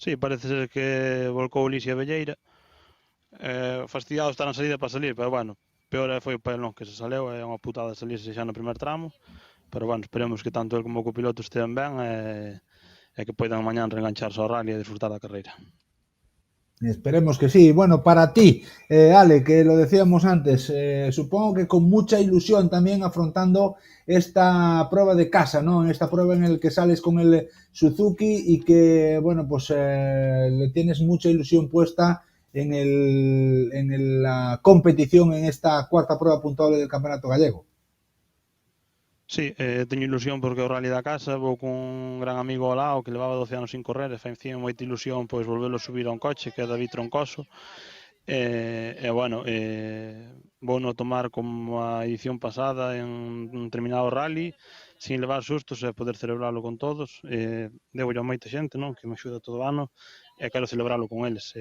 sí, parece ser que volcou Alicia Velleira. Fastidiado está na salida para salir, pero bueno, peor foi para el non que se saleu, é unha putada salirse xa no primer tramo, pero bueno, esperemos que tanto el como o copiloto estean ben, e que poidan mañán reengancharse ao rally e disfrutar da carreira. Esperemos que sí. Bueno, para ti, Ale, que lo decíamos antes, supongo que con mucha ilusión también afrontando esta prueba de casa, ¿no? En esta prueba en la que sales con el Suzuki, y que, bueno, pues le tienes mucha ilusión puesta la competición en esta cuarta prueba puntuable del Campeonato Gallego. Sí, teño ilusión porque o Rally da casa, vou cun gran amigo ao lado que levaba 12 anos sin correr, e fai encima moita ilusión pois volvelo a subir a un coche, que é David Troncoso. Bueno, vou no tomar como a edición pasada en un terminado rally, sin levar sustos e poder celebralo con todos. Debo a moita xente, non, que me axuda todo o ano, e quero celebralo con eles.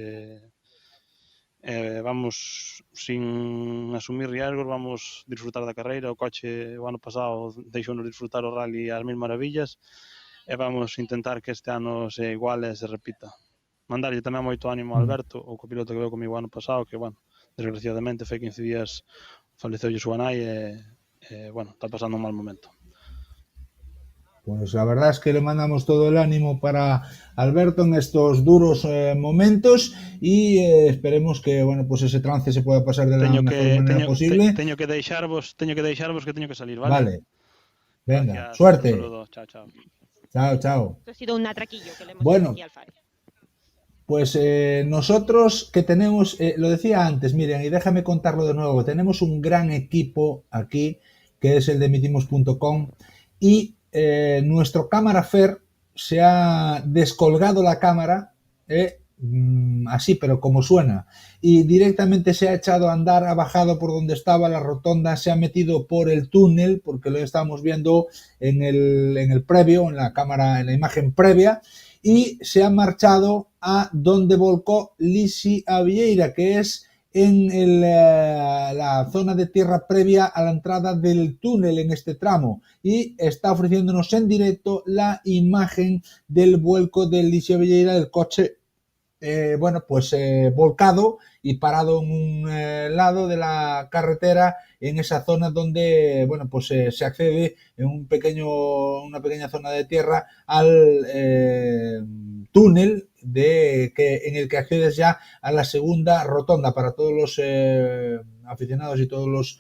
Vamos sin asumir riesgos, vamos disfrutar da carreira. O coche o ano pasado deixounos disfrutar o rally ás mil maravillas, e vamos intentar que este ano se iguale e se repita. Mandarlle tamén moito ánimo a Alberto, o copiloto que veu comigo o ano pasado, que, bueno, desgraciadamente fai 15 días faleceulle súa nai e, bueno, está pasando un mal momento. Pues la verdad es que le mandamos todo el ánimo para Alberto en estos duros momentos y esperemos que, bueno, pues ese trance se pueda pasar de la mejor manera posible. Teño que deixarvos que teño que salir, ¿vale? Vale. Venga, gracias, suerte. Un saludo, chao, chao. Chao, chao. Esto ha sido un atraquillo que le hemos Bueno, hecho aquí al Fari. Pues nosotros que tenemos, lo decía antes, miren, y déjame contarlo de nuevo, tenemos un gran equipo aquí, que es el de emitimos.com, y nuestro cámara Fer se ha descolgado la cámara, así, pero como suena, y directamente se ha echado a andar, ha bajado por donde estaba la rotonda, se ha metido por el túnel, porque lo estamos viendo en el previo, en la cámara, en la imagen previa, y se ha marchado a donde volcó Lisi Avieira, que es en la zona de tierra previa a la entrada del túnel en este tramo, y está ofreciéndonos en directo la imagen del vuelco de Lisi Avieira, del coche bueno, pues volcado y parado en un lado de la carretera, en esa zona donde, bueno, pues se accede en una pequeña zona de tierra al túnel en el que accedes ya a la segunda rotonda. Para todos los aficionados y todos los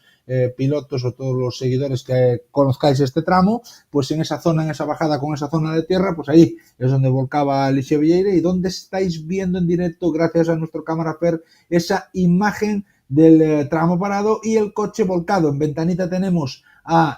pilotos o todos los seguidores que conozcáis este tramo, pues en esa zona, en esa bajada con esa zona de tierra, pues ahí es donde volcaba Lisi Avieira y donde estáis viendo en directo, gracias a nuestro cámara Fer, esa imagen del tramo parado y el coche volcado. En ventanita tenemos a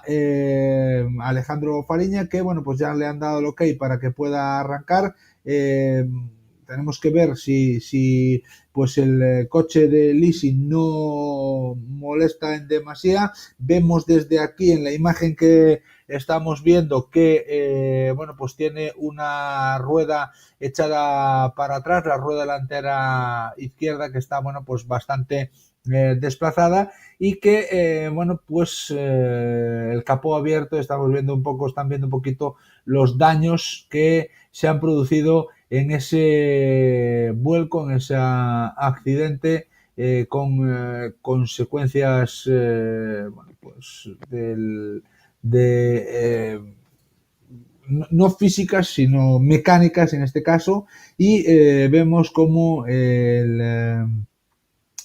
Alejandro Fariña, que, bueno, pues ya le han dado el ok para que pueda arrancar. Tenemos que ver si pues el coche de Lisi no molesta en demasía. Vemos desde aquí en la imagen que estamos viendo que bueno, pues tiene una rueda echada para atrás, la rueda delantera izquierda, que está, bueno, pues bastante desplazada, y que bueno, pues el capó abierto. Están viendo un poquito los daños que se han producido en ese vuelco, en ese accidente, con consecuencias bueno, pues no físicas, sino mecánicas en este caso, y vemos como el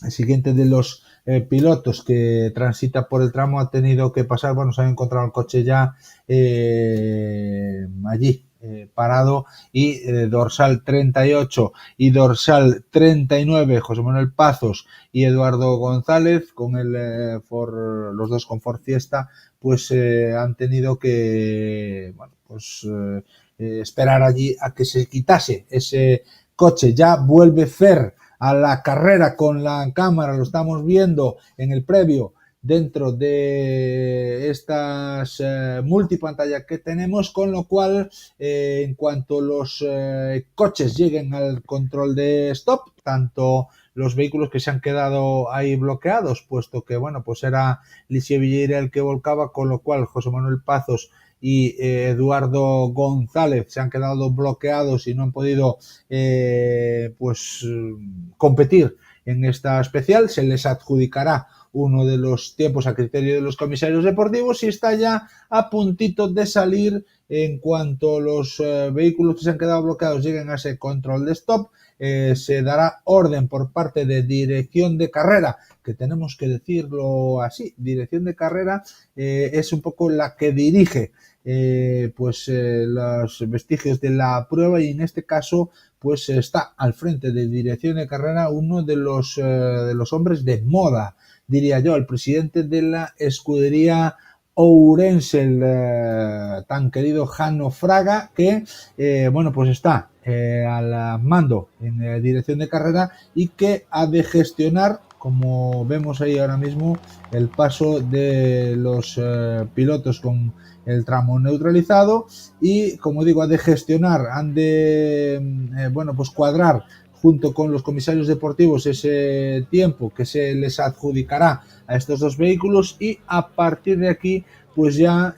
siguiente de los pilotos que transita por el tramo ha tenido que pasar. Bueno, se ha encontrado el coche ya allí parado, y dorsal 38 y dorsal 39 José Manuel Pazos y Eduardo González, con los dos con Ford Fiesta, pues han tenido que, bueno, pues esperar allí a que se quitase ese coche. Ya vuelve Fer a la carrera con la cámara, lo estamos viendo en el previo dentro de estas multipantallas que tenemos, con lo cual en cuanto los coches lleguen al control de stop, tanto los vehículos que se han quedado ahí bloquedos, puesto que, bueno, pues era Lisi Avieira el que volcaba, con lo cual José Manuel Pazos y Eduardo González se han quedado bloqueados y no han podido pues competir en esta especial. Se les adjudicará uno de los tiempos a criterio de los comisarios deportivos y está ya a puntito de salir en cuanto los vehículos que se han quedado bloqueados lleguen a ese control de stop. se dará orden por parte de dirección de carrera, que tenemos que decirlo así, dirección de carrera es un poco la que dirige los vestigios de la prueba, y en este caso pues está al frente de dirección de carrera uno de los hombres de moda, diría yo, el presidente de la escudería Ourense, el tan querido Jano Fraga, que bueno, pues está al mando en dirección de carrera y que ha de gestionar, como vemos ahí ahora mismo, el paso de los pilotos con el tramo neutralizado, y como digo, ha de gestionar, han de bueno, pues cuadrar junto con los comisarios deportivos ese tiempo que se les adjudicará a estos dos vehículos, y a partir de aquí pues ya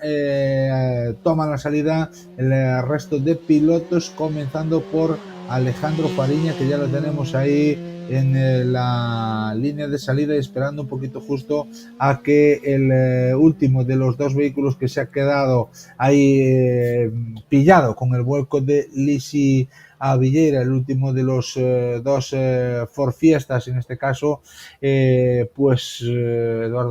toman la salida el resto de pilotos, comenzando por Alejandro Fariña, que ya lo tenemos ahí en la línea de salida, esperando un poquito justo a que el último de los dos vehículos que se ha quedado ahí pillado con el vuelco de Lisi a Villeira, el último de los dos Ford Fiestas, en este caso, Eduardo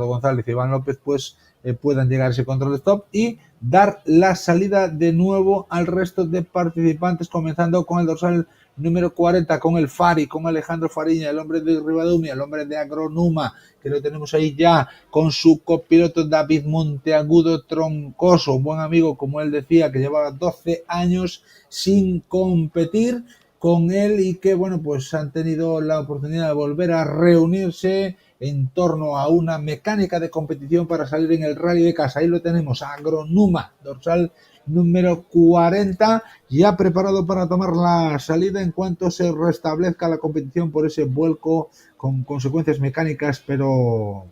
González y Iván López, pues puedan llegar a ese control de stop y dar la salida de nuevo al resto de participantes, comenzando con el dorsal número 40, con el Fari, con Alejandro Fariña, el hombre de Ribadumia, el hombre de Agronuma, que lo tenemos ahí ya con su copiloto David Monteagudo Troncoso, un buen amigo, como él decía, que llevaba 12 años sin competir con él, y que bueno, pues han tenido la oportunidad de volver a reunirse en torno a una mecánica de competición para salir en el Rally de Casa. Ahí lo tenemos, Agronuma, dorsal número 40, ya preparado para tomar la salida en cuanto se restablezca la competición por ese vuelco con consecuencias mecánicas, pero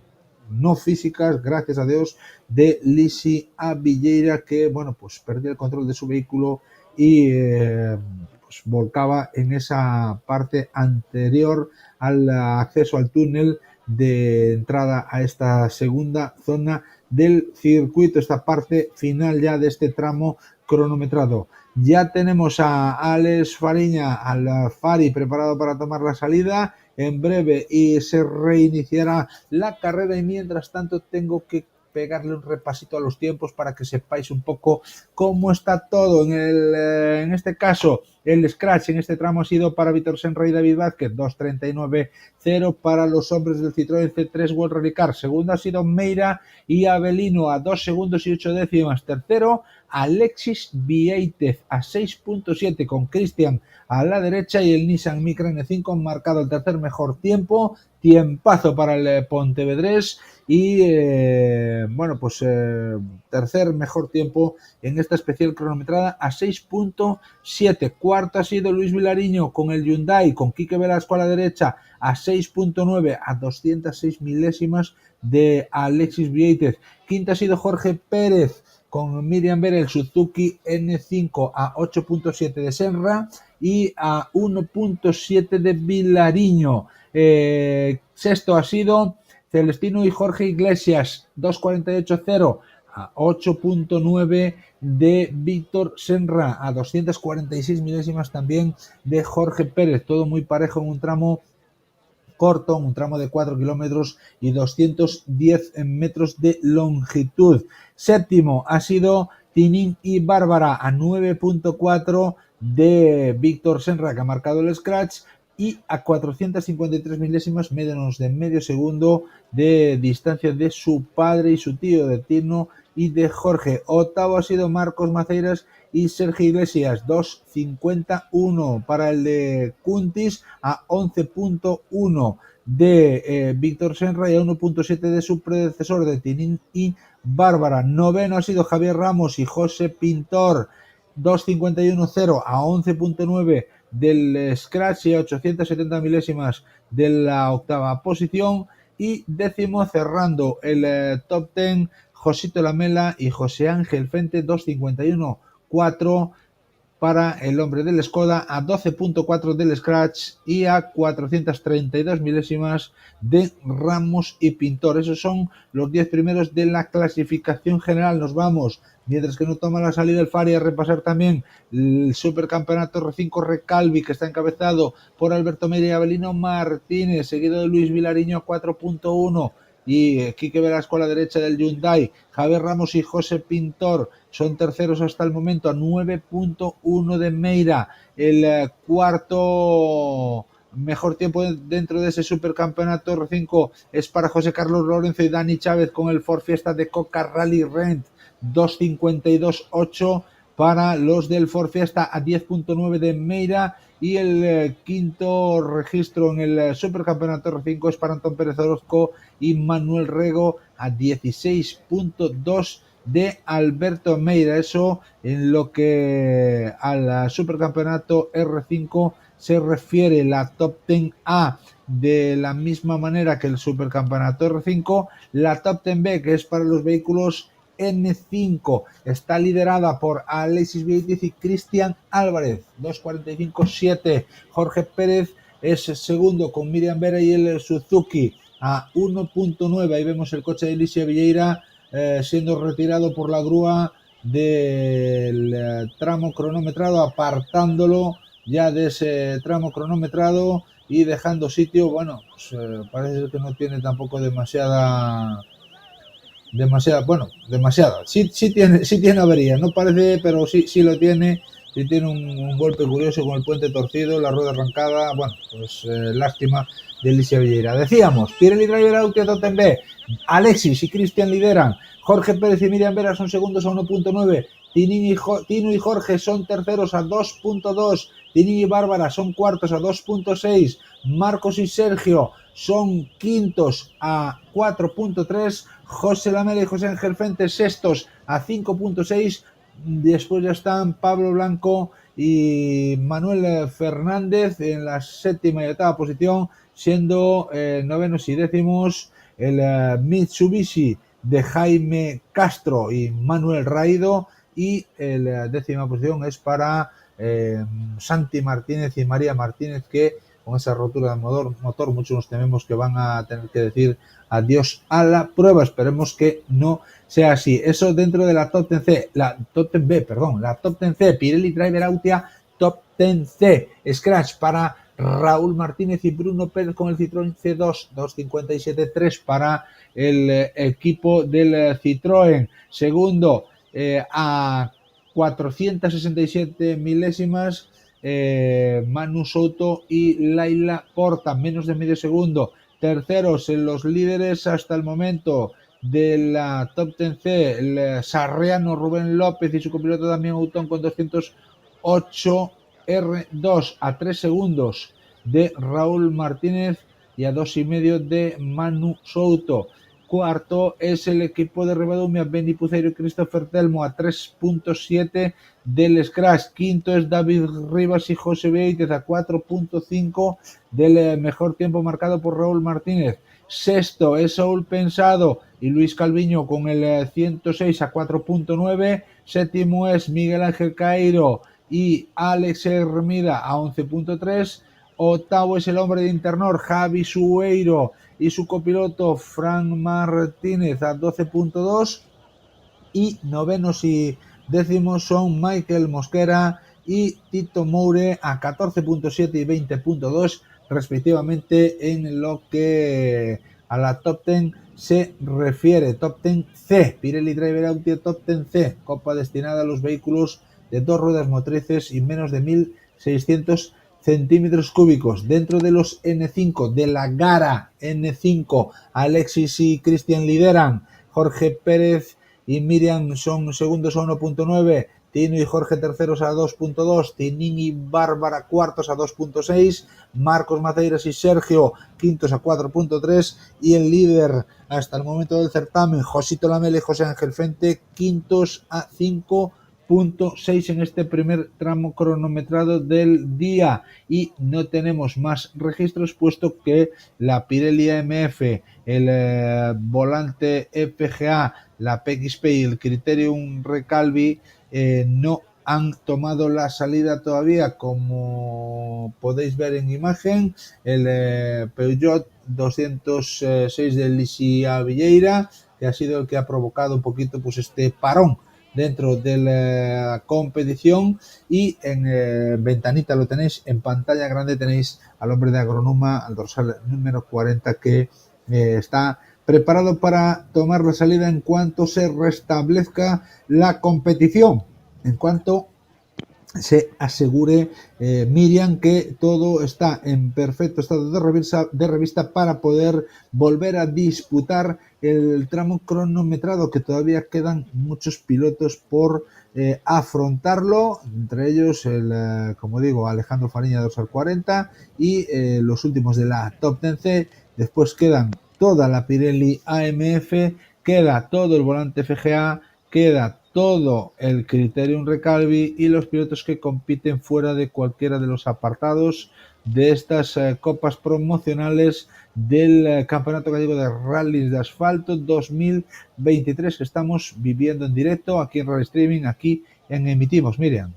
no físicas, gracias a Dios, de Lisi a Villeira, que bueno, pues perdió el control de su vehículo y pues volcaba en esa parte anterior al acceso al túnel de entrada a esta segunda zona del circuito, esta parte final ya de este tramo cronometrado. Ya tenemos a Alex Fariña, al Fari, preparado para tomar la salida en breve, y se reiniciará la carrera, y mientras tanto tengo que pegarle un repasito a los tiempos para que sepáis un poco cómo está todo. En este caso, el scratch en este tramo ha sido para Víctor Senra y David Vázquez, 2:39.0 para los hombres del Citroën C3 World Rally Car. Segundo ha sido Meira y Avelino a 2 segundos y 8 décimas. Tercero, Alexis Vieitez a 6.7 con Cristian a la derecha, y el Nissan Micra N5 han marcado el tercer mejor tiempo. Tiempazo para el pontevedrés, y bueno, pues tercer mejor tiempo en esta especial cronometrada a 6.7. Cuarto ha sido Luis Vilariño con el Hyundai, con Quique Velasco a la derecha a 6.9, a 206 milésimas de Alexis Vieitez. Quinto ha sido Jorge Pérez con Miriam Vera, el Suzuki N5 a 8.7 de Senra y a 1.7 de Vilariño. Sexto ha sido Celestino y Jorge Iglesias, 2.48.0 a 8.9 de Víctor Senra, a 246 milésimas también de Jorge Pérez. Todo muy parejo en un tramo corto, un tramo de 4 kilómetros y 210 metros de longitud. Séptimo ha sido Tinin y Bárbara, a 9.4 de Víctor Senra, que ha marcado el scratch, y a 453 milésimas, menos de medio segundo de distancia de su padre y su tío, de Tino y de Jorge. Octavo ha sido Marcos Maceiras y Sergio Iglesias, 2.51 para el de Cuntis, a 11.1 de Víctor Senra y a 1.7 de su predecesor, de Tinin y Bárbara. Noveno ha sido Javier Ramos y José Pintor, 2.51.0 a 11.9 del scratch y a 870 milésimas de la octava posición. Y décimo, cerrando el top 10, Josito Lamela y José Ángel Fente, 2.51.4 para el hombre del Skoda, a 12.4 del Scratch y a 432 milésimas de Ramos y Pintor. Esos son los 10 primeros de la clasificación general. Nos vamos, mientras que no toma la salida el Fari, a repasar también el Supercampeonato R5 Recalvi, que está encabezado por Alberto Meira y Avelino Martínez, seguido de Luis Vilariño, 4.1, y Quique Velasco a la derecha del Hyundai. Javier Ramos y José Pintor son terceros hasta el momento, a 9.1 de Meira. El cuarto mejor tiempo dentro de ese Supercampeonato R5 es para José Carlos Lorenzo y Dani Chávez con el Ford Fiesta de Coca Rally Rent, 2.52.8 para los del Ford Fiesta, a 10.9 de Meira. Y el quinto registro en el Supercampeonato R5 es para Antón Pérez Orozco y Manuel Rego, a 16.2 de Alberto Meira. Eso en lo que al Supercampeonato R5 se refiere. La Top 10A, de la misma manera que el Supercampeonato R5, la Top 10B, que es para los vehículos N5, está liderada por Alexis Vieitiz y Cristian Álvarez, 2.45.7. Jorge Pérez es segundo con Miriam Vera y el Suzuki, a 1.9. Ahí vemos el coche de Alicia Vieira siendo retirado por la grúa del tramo cronometrado, apartándolo ya de ese tramo cronometrado y dejando sitio. Bueno, pues parece que no tiene tampoco demasiada. Sí tiene avería, no parece, pero sí lo tiene. Sí tiene un golpe curioso con el puente torcido, la rueda arrancada. Bueno, pues lástima de Alicia Vieira. Decíamos, Pirelli Driver Auto Totem B, Alexis y Cristian lideran, Jorge Pérez y Miriam Vera son segundos a 1.9, Tino y Jorge son terceros a 2.2, Tino y Bárbara son cuartos a 2.6, Marcos y Sergio son quintos a 4.3, José Lamela y José Ángel Fuentes sextos a 5.6. Después ya están Pablo Blanco y Manuel Fernández en la séptima y octava posición, siendo novenos y décimos el Mitsubishi de Jaime Castro y Manuel Raido, y la décima posición es para Santi Martínez y María Martínez, que con esa rotura de motor muchos nos tememos que van a tener que decir adiós a la prueba. Esperemos que no sea así. Eso dentro de la Top 10C, la Top 10B, la Top 10C, Pirelli Driver Auto Top 10C, Scratch para Raúl Martínez y Bruno Pérez con el Citroën C2, 2.57.3 para el equipo del Citroën. Segundo, a 467 milésimas, Manu Souto y Laila Porta, menos de medio segundo. Terceros en los líderes hasta el momento de la Top 10C, el sarriano Rubén López y su copiloto Damián Autón con 208 R2, a 3 segundos de Raúl Martínez y a 2,5 de Manu Souto. Cuarto es el equipo de Ribadumia, Benny Puceiro y Christopher Telmo, a 3.7 del Scratch. Quinto es David Rivas y José Vieitez, a 4.5 del mejor tiempo marcado por Raúl Martínez. Sexto es Saúl Pensado y Luis Calviño con el 106 a 4.9. Séptimo es Miguel Ángel Cairo y Alex Hermida a 11.3. Octavo es el hombre de Internor, Javi Sueiro, y su copiloto Fran Martínez a 12.2. Y novenos y décimos son Michael Mosquera y Tito Moure a 14.7 y 20.2 respectivamente en lo que a la Top 10 se refiere. Top 10C, Pirelli Driver Auto Top 10C, copa destinada a los vehículos de 2 ruedas motrices y menos de 1.600 centímetros cúbicos. Dentro de los N5, de la Gara N5, Alexis y Cristian lideran, Jorge Pérez y Miriam son segundos a 1.9, Tino y Jorge terceros a 2.2, Tinín y Bárbara cuartos a 2.6, Marcos Maceiras y Sergio quintos a 4.3, y el líder hasta el momento del certamen, Josito Lamela y José Ángel Fente, quintos a 5.6 en este primer tramo cronometrado del día. Y no tenemos más registros, puesto que la Pirelli AMF, el volante FGA, la PXP y el Criterium Recalvi no han tomado la salida todavía, como podéis ver en imagen, el Peugeot 206 de Licia Villeira, que ha sido el que ha provocado un poquito pues este parón dentro de la competición. Y en ventanita lo tenéis, en pantalla grande tenéis al hombre de Agronuma, al dorsal número 40, que está preparado para tomar la salida en cuanto se restablezca la competición, en cuanto se asegure Miriam que todo está en perfecto estado de revista para poder volver a disputar el tramo cronometrado, que todavía quedan muchos pilotos por afrontarlo, entre ellos como digo, Alejandro Fariña dorsal 40 y los últimos de la Top 10C. Después quedan toda la Pirelli AMF, queda todo el volante FGA, queda todo el Criterium Recalvi y los pilotos que compiten fuera de cualquiera de los apartados de estas copas promocionales del Campeonato Gallego de Rallys de Asfalto 2023, que estamos viviendo en directo aquí en Rally Streaming, aquí en Emitimos. Miriam.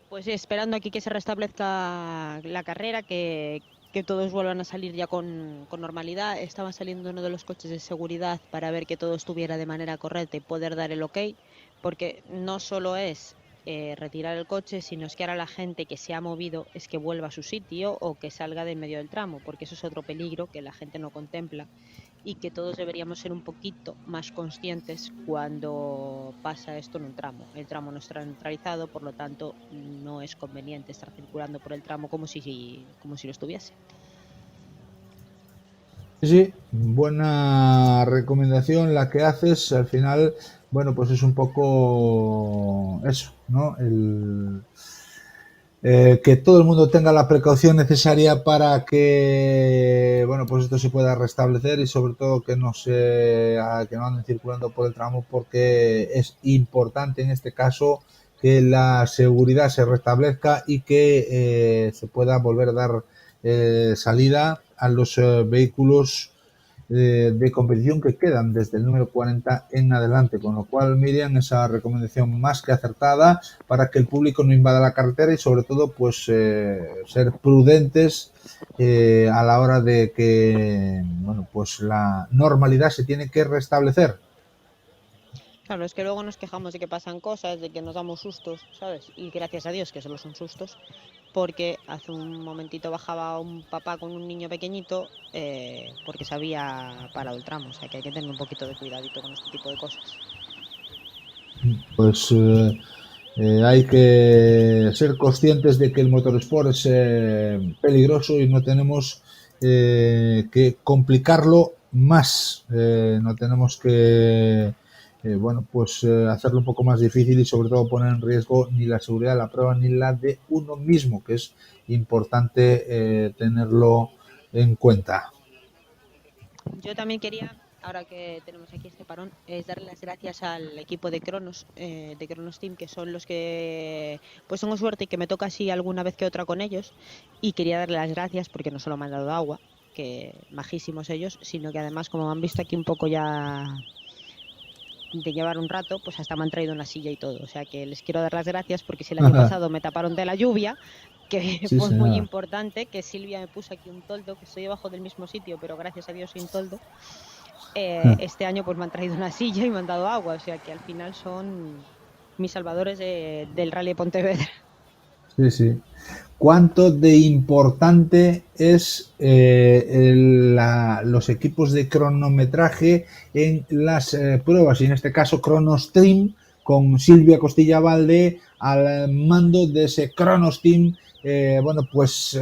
Pues esperando aquí que se restablezca la carrera, que todos vuelvan a salir ya con normalidad. Estaba saliendo uno de los coches de seguridad para ver que todo estuviera de manera correcta y poder dar el ok, porque no solo es retirar el coche, sino es que ahora la gente que se ha movido es que vuelva a su sitio o que salga de en medio del tramo, porque eso es otro peligro que la gente no contempla y que todos deberíamos ser un poquito más conscientes cuando pasa esto en un tramo. El tramo no está neutralizado, por lo tanto no es conveniente estar circulando por el tramo como si lo estuviese. Sí, buena recomendación la que haces. Al final, bueno, pues es un poco eso, ¿no? Que todo el mundo tenga la precaución necesaria para que, bueno, pues esto se pueda restablecer, y sobre todo que no anden circulando por el tramo, porque es importante en este caso que la seguridad se restablezca y que se pueda volver a dar salida a los vehículos de competición que quedan desde el número 40 en adelante, con lo cual, Miriam, esa recomendación más que acertada para que el público no invada la carretera y sobre todo pues ser prudentes a la hora de que, bueno, pues la normalidad se tiene que restablecer. Claro, es que luego nos quejamos de que pasan cosas, de que nos damos sustos, ¿sabes? Y gracias a Dios que solo son sustos, porque hace un momentito bajaba un papá con un niño pequeñito porque se había parado el tramo, o sea que hay que tener un poquito de cuidadito con este tipo de cosas. Pues hay que ser conscientes de que el motorsport es peligroso y no tenemos que complicarlo más, no tenemos que bueno, pues hacerlo un poco más difícil y sobre todo poner en riesgo ni la seguridad de la prueba ni la de uno mismo, que es importante tenerlo en cuenta. Yo también quería, ahora que tenemos aquí este parón, es darle las gracias al equipo de Cronos Team, que son los que pues tengo suerte y que me toca así alguna vez que otra con ellos, y quería darle las gracias porque no solo me han dado agua, que majísimos ellos, sino que además, como me han visto aquí un poco ya de llevar un rato, pues hasta me han traído una silla y todo, o sea que les quiero dar las gracias, porque si el año pasado me taparon de la lluvia, que sí, fue muy importante, que Silvia me puso aquí un toldo, que estoy debajo del mismo sitio, pero gracias a Dios sin toldo. Este año pues me han traído una silla y me han dado agua, o sea que al final son mis salvadores del Rally de Pontevedra. Sí, sí. ¿Cuánto de importante es los equipos de cronometraje en las pruebas? Y en este caso Cronos Team, con Silvia Costilla Valde al mando de ese Cronos Team, bueno, pues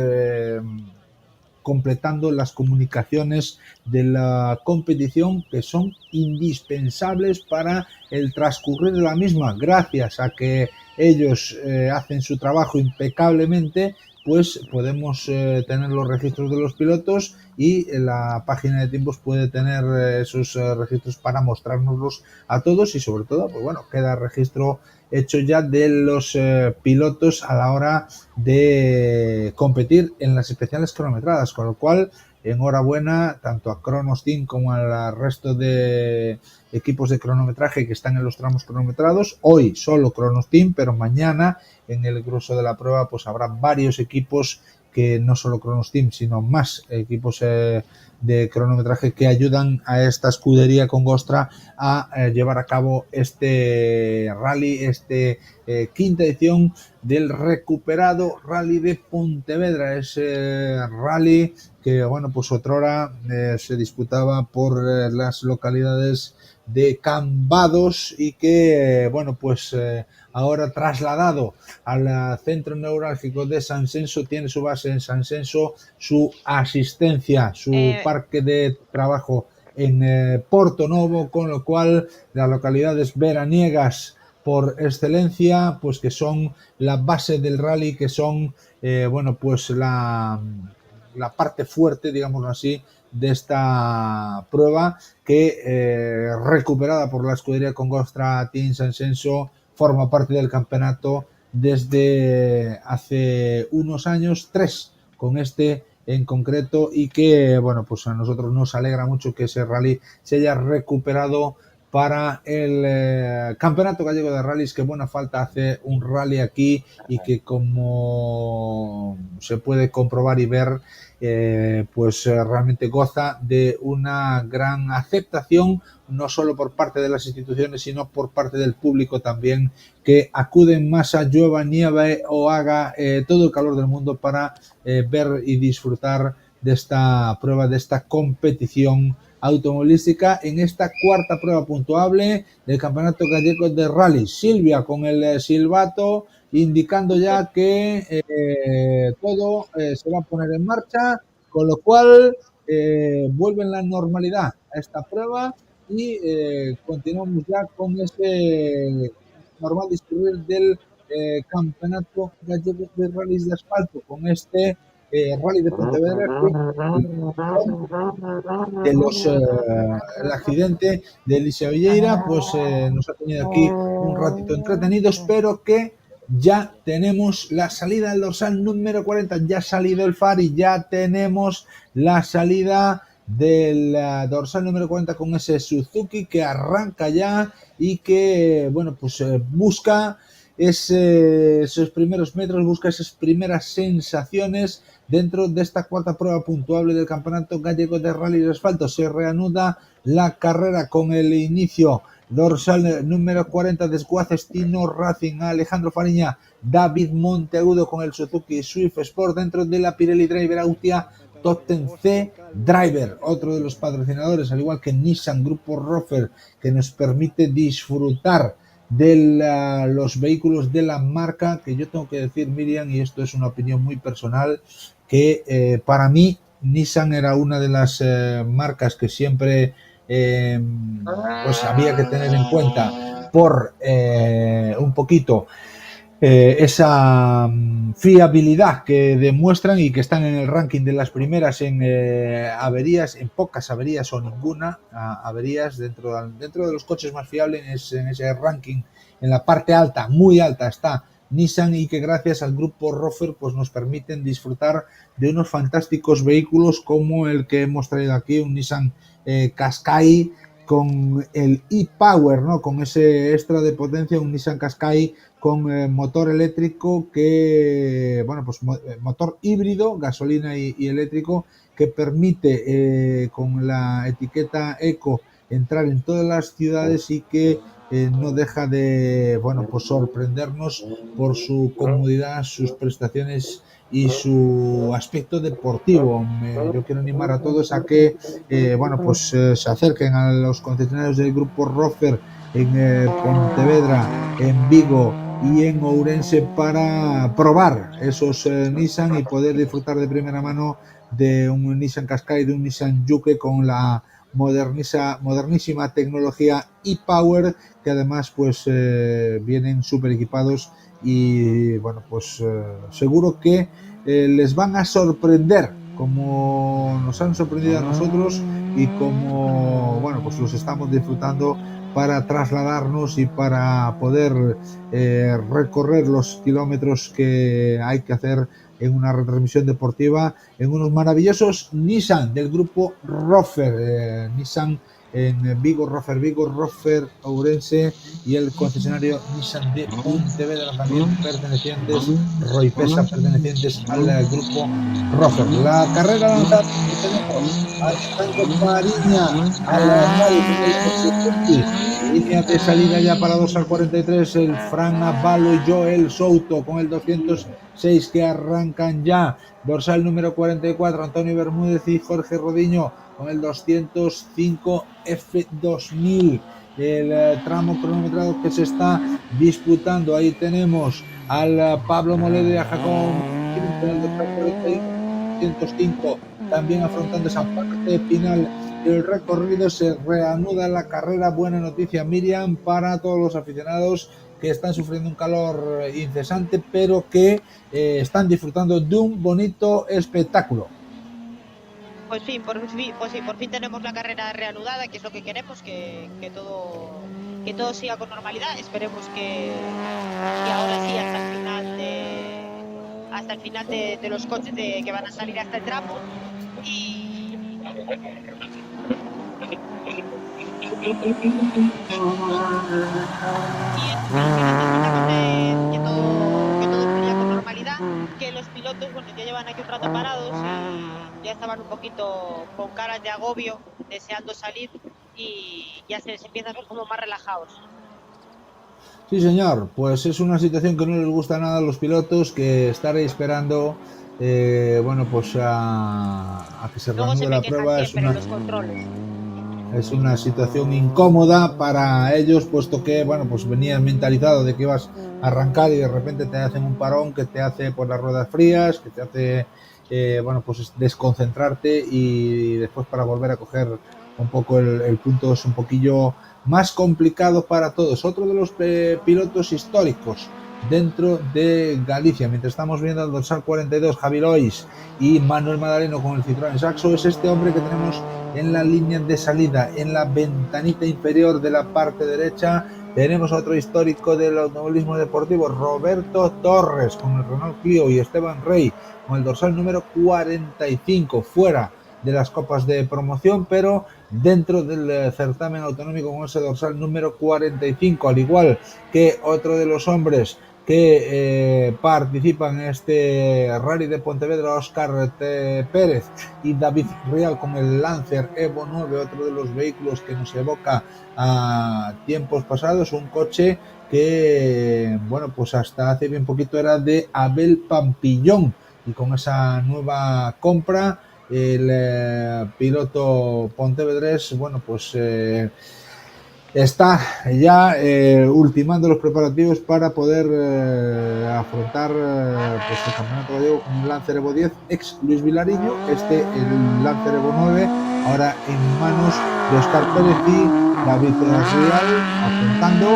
completando las comunicaciones de la competición, que son indispensables para el transcurrir de la misma. Gracias a que ellos hacen su trabajo impecablemente, pues podemos tener los registros de los pilotos, y la página de tiempos puede tener esos registros para mostrárnoslos a todos, y sobre todo, pues bueno, queda registro hecho ya de los pilotos a la hora de competir en las especiales cronometradas, con lo cual enhorabuena tanto a Cronos Team como al resto de equipos de cronometraje que están en los tramos cronometrados. Hoy solo Cronos Team, pero mañana en el grueso de la prueba pues habrá varios equipos que no solo Cronos Team, sino más equipos de cronometraje que ayudan a esta escudería Congostra a llevar a cabo este rally, quinta edición del recuperado Rally de Pontevedra. Ese rally que, bueno, pues otrora se disputaba por las localidades de Cambados y que, bueno, pues ahora trasladado al centro neurálgico de Sanxenxo, tiene su base en Sanxenxo, su asistencia, su parque de trabajo en Porto Novo, con lo cual las localidades veraniegas por excelencia, pues que son la base del rally, que son, bueno, pues la parte fuerte, digámoslo así, de esta prueba que, recuperada por la escudería Congostra Team Sanxenxo, forma parte del campeonato desde hace unos años, 3 con este en concreto, y que, bueno, pues a nosotros nos alegra mucho que ese rally se haya recuperado para el Campeonato Gallego de Rallys, que buena falta hace un rally aquí y que, como se puede comprobar y ver, pues realmente goza de una gran aceptación, no solo por parte de las instituciones, sino por parte del público también, que acude en masa, llueva, nieve o haga todo el calor del mundo para ver y disfrutar de esta prueba, de esta competición automovilística en esta cuarta prueba puntuable del Campeonato Gallego de Rally. Silvia con el silbato indicando ya que todo se va a poner en marcha, con lo cual vuelve en la normalidad a esta prueba y continuamos ya con ese normal discurrir del Campeonato Gallego de Rallys de Asfalto, con este Rally de Pontevedra, de el accidente de Elisa Villeira, pues nos ha tenido aquí un ratito entretenidos, pero que ya tenemos la salida del dorsal número 40, ya ha salido el FAR y ya tenemos la salida del dorsal número 40 con ese Suzuki que arranca ya y que, bueno, pues busca esos primeros metros, busca esas primeras sensaciones dentro de esta cuarta prueba puntuable del Campeonato Gallego de Rally de Asfalto. Se reanuda la carrera con el inicio dorsal número 40, Desguaces Tino Racing, Alejandro Fariña, David Monteagudo con el Suzuki Swift Sport dentro de la Pirelli Driver Autia Totem C Driver, otro de los patrocinadores, al igual que Nissan Grupo Rofer, que nos permite disfrutar de los vehículos de la marca, que yo tengo que decir, Miriam, y esto es una opinión muy personal, que para mí Nissan era una de las marcas que siempre pues había que tener en cuenta por un poquito esa fiabilidad que demuestran y que están en el ranking de las primeras en averías, en pocas averías o ninguna averías dentro de los coches más fiables en ese ranking. En la parte alta, muy alta, está Nissan, y que gracias al grupo Rofer pues nos permiten disfrutar de unos fantásticos vehículos como el que hemos traído aquí, un Nissan Qashqai con el e-Power, ¿no? Con ese extra de potencia, un Nissan Qashqai con motor eléctrico que, bueno, pues motor híbrido, gasolina y eléctrico, que permite con la etiqueta Eco entrar en todas las ciudades y que no deja de, bueno, pues sorprendernos por su comodidad, sus prestaciones y su aspecto deportivo. Yo quiero animar a todos a que, bueno, pues se acerquen a los concesionarios del grupo Rofer en Pontevedra, en Vigo y en Ourense para probar esos Nissan y poder disfrutar de primera mano de un Nissan Qashqai, de un Nissan Juke con la modernísima tecnología e-Power, que además pues vienen súper equipados y, bueno, pues seguro que les van a sorprender como nos han sorprendido a nosotros y como, bueno, pues los estamos disfrutando para trasladarnos y para poder recorrer los kilómetros que hay que hacer en una retransmisión deportiva en unos maravillosos Nissan del grupo Rofer, Nissan en Vigo, Rofer Ourense y el concesionario Nissan de Pontevedra, también pertenecientes, Roipesa, pertenecientes al grupo Rofer. La carrera lanzada tenemos al Franco Mariña, al línea de salida ya para 2 al 43, el Fran Avalo y Joel Souto con el 206 que arrancan ya. Dorsal número 44, Antonio Bermúdez y Jorge Rodiño con el 205 F2000. El tramo cronometrado que se está disputando. Ahí tenemos al Pablo Moledo y a Jacob con el 205, también afrontando esa parte final del recorrido. Se reanuda la carrera. Buena noticia, Miriam, para todos los aficionados que están sufriendo un calor incesante, pero que están disfrutando de un bonito espectáculo. Pues sí, por fin tenemos la carrera reanudada, que es lo que queremos, que todo siga con normalidad. Esperemos que ahora sí, hasta el final de los coches que van a salir hasta el tramo. Y que todo fluya con normalidad, que los pilotos, bueno, ya llevan aquí un rato parados y ya estaban un poquito con caras de agobio, deseando salir, y ya se empiezan a ver como más relajados. Sí, señor, pues es una situación que no les gusta nada a los pilotos, que estar ahí esperando, bueno, pues a que se reanude la prueba es una situación incómoda para ellos, puesto que, bueno, pues venían mentalizados de que ibas a arrancar y de repente te hacen un parón que te hace por las ruedas frías, que te hace, bueno, pues desconcentrarte, y después para volver a coger un poco el punto es un poquillo más complicado para todos. Otro de los pilotos históricos dentro de Galicia, mientras estamos viendo al dorsal 42, Javi Lois y Manuel Madaleno con el Citroën Saxo, es este hombre que tenemos en la línea de salida, en la ventanita inferior de la parte derecha. Tenemos otro histórico del automovilismo deportivo, Roberto Torres con el Renault Clio, y Esteban Rey con el dorsal número 45, fuera de las copas de promoción, pero dentro del certamen autonómico con ese dorsal número 45, al igual que otro de los hombres que participan en este Rally de Pontevedra, Óscar Pérez y David Rial con el Lancer Evo 9, otro de los vehículos que nos evoca a tiempos pasados, un coche que, bueno, pues hasta hace bien poquito era de Abel Pampillón, y con esa nueva compra el piloto pontevedrés, bueno, pues está ya ultimando los preparativos para poder afrontar pues el campeonato gallego con un Lancer Evo 10 ex Luis Vilariño, el Lancer Evo 9 ahora en manos de Óscar Pérez y David Rial, afrontando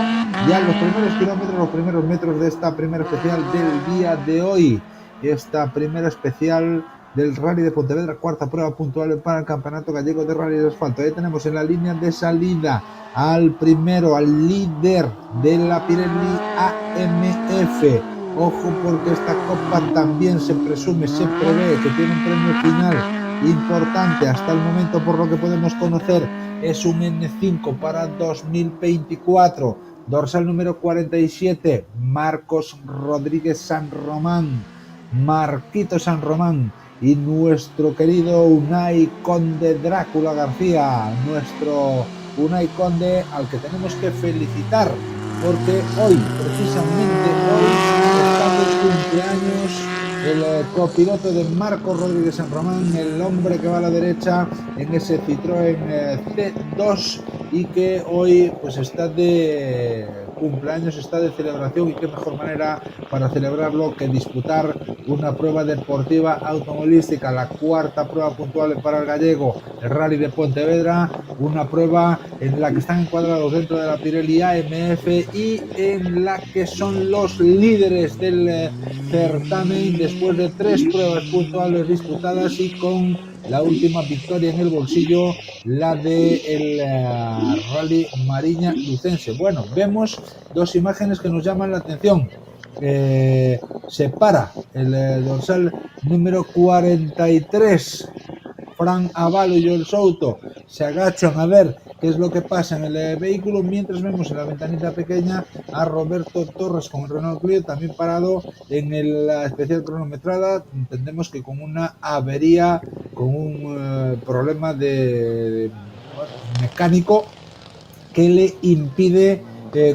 ya los primeros kilómetros, los primeros metros de esta primera especial del día de hoy, esta primera especial del Rally de Pontevedra, cuarta prueba puntual para el Campeonato Gallego de Rally de Asfalto. Ahí tenemos en la línea de salida al primero, al líder de la Pirelli AMF. Ojo, porque esta copa también se presume, se prevé que tiene un premio final importante. Hasta el momento, por lo que podemos conocer, es un N5 para 2024. Dorsal número 47, Marcos Rodríguez San Román, Marquito San Román, y nuestro querido Unai Conde Drácula García, nuestro Unai Conde, al que tenemos que felicitar, porque hoy, precisamente hoy, está de cumpleaños el copiloto de Marcos Rodríguez San Román, el hombre que va a la derecha en ese Citroën C2, y que hoy pues está de cumpleaños, está de celebración, y qué mejor manera para celebrarlo que disputar una prueba deportiva automovilística, la cuarta prueba puntual para el gallego, el Rally de Pontevedra, una prueba en la que están encuadrados dentro de la Pirelli AMF y en la que son los líderes del certamen después de 3 pruebas puntuales disputadas y con la última victoria en el bolsillo, la del Rally Mariña Lucense. Bueno, vemos dos imágenes que nos llaman la atención. Se para el dorsal número 43, Fran Avalo y Joel Souto se agachan a ver qué es lo que pasa en el vehículo, mientras vemos en la ventanita pequeña a Roberto Torres con el Renault Clio también parado en la especial cronometrada. Entendemos que con una avería, con un problema de mecánico que le impide